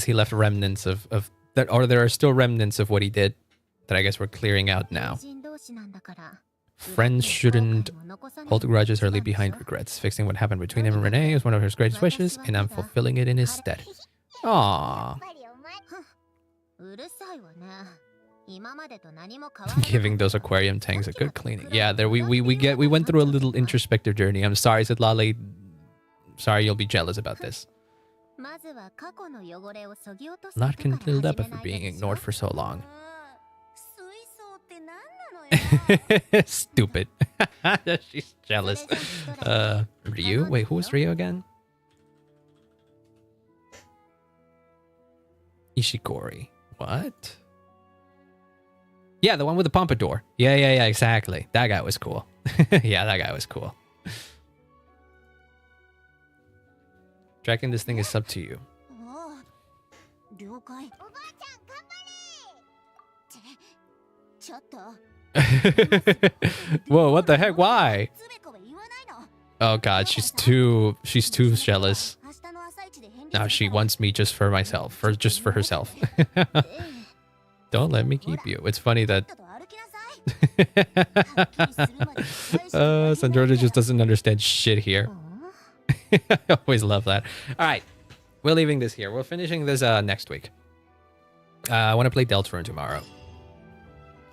he left remnants of that, or there are still remnants of what he did that I guess we're clearing out now. Friends shouldn't hold grudges or leave behind regrets. Fixing what happened between him and Renee is one of his greatest wishes, and I'm fulfilling it in his stead. Aww. Giving those aquarium tanks a good cleaning. Yeah, there we went through a little introspective journey. I'm sorry, Zitlali. Sorry you'll be jealous about this. Not can kill Deppa for being ignored for so long. Stupid. She's jealous. Ryu? Wait, who was Ryu again? Ishikori. What? Yeah, the one with the pompadour. Yeah, exactly. That guy was cool. Yeah, that guy was cool. Tracking this thing is up to you. Whoa, what the heck? Why? Oh god, she's too jealous. Now she wants me just for myself, just for herself. Don't let me keep you. It's funny that Sandrone just doesn't understand shit here. I always love that. All right, we're leaving this here. We're finishing this next week. I want to play Deltarune tomorrow.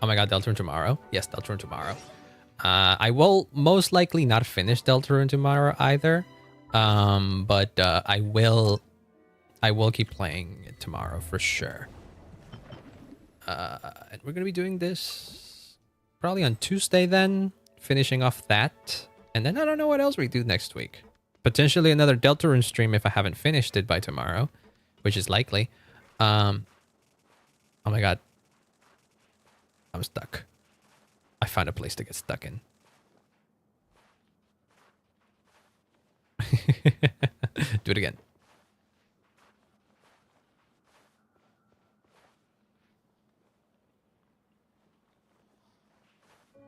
Oh my god, Deltarune tomorrow? Yes, Deltarune tomorrow. I will most likely not finish Deltarune tomorrow either. But I will keep playing it tomorrow for sure. And we're gonna be doing this probably on Tuesday then, finishing off that, and then I don't know what else we do next week. Potentially another Deltarune stream if I haven't finished it by tomorrow, which is likely. Oh my god. I'm stuck. I found a place to get stuck in. Do it again.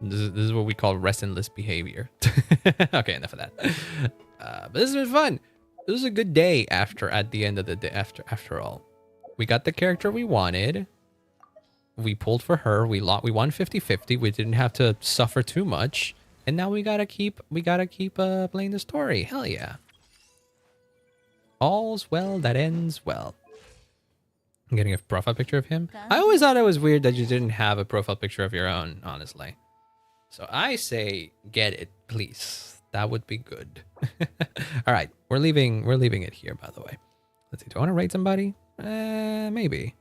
This is what we call restless behavior. Okay, enough of that. But this has been fun. This was a good day at the end of the day after all. We got the character we wanted. We pulled for her. We won 50-50. We didn't have to suffer too much. And now we gotta keep playing the story. Hell yeah. All's well that ends well. I'm getting a profile picture of him. I always thought it was weird that you didn't have a profile picture of your own, honestly. So I say get it, please. That would be good. All right, we're leaving it here, by the way. Let's see. Do I want to raid somebody? Maybe.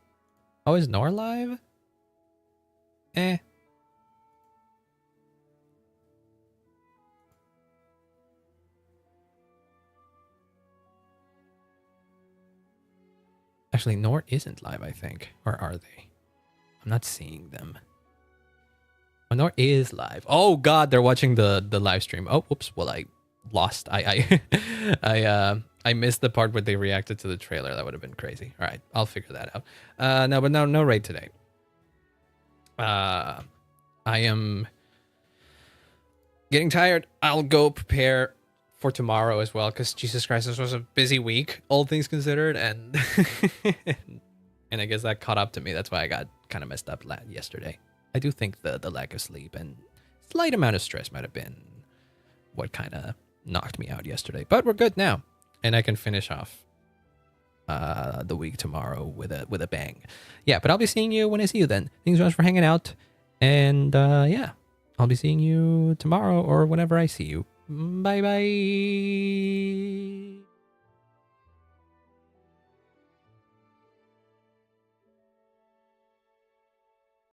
Oh, is Nor live? Actually, Nor isn't live, I think. Or are they? I'm not seeing them. Oh, Nor is live. Oh god, they're watching the live stream. Oh, whoops. Well, lost. I missed the part where they reacted to the trailer. That would have been crazy. All right, I'll figure that out. No raid today. I am getting tired. I'll go prepare for tomorrow as well, because Jesus Christ, this was a busy week, all things considered, and and I guess that caught up to me. That's why I got kind of messed up yesterday. I do think the lack of sleep and slight amount of stress might have been what kind of knocked me out yesterday. But we're good now, and I can finish off the week tomorrow with a bang. Yeah, but I'll be seeing you when I see you then. Thanks so much for hanging out, and yeah, I'll be seeing you tomorrow or whenever I see you. Bye bye.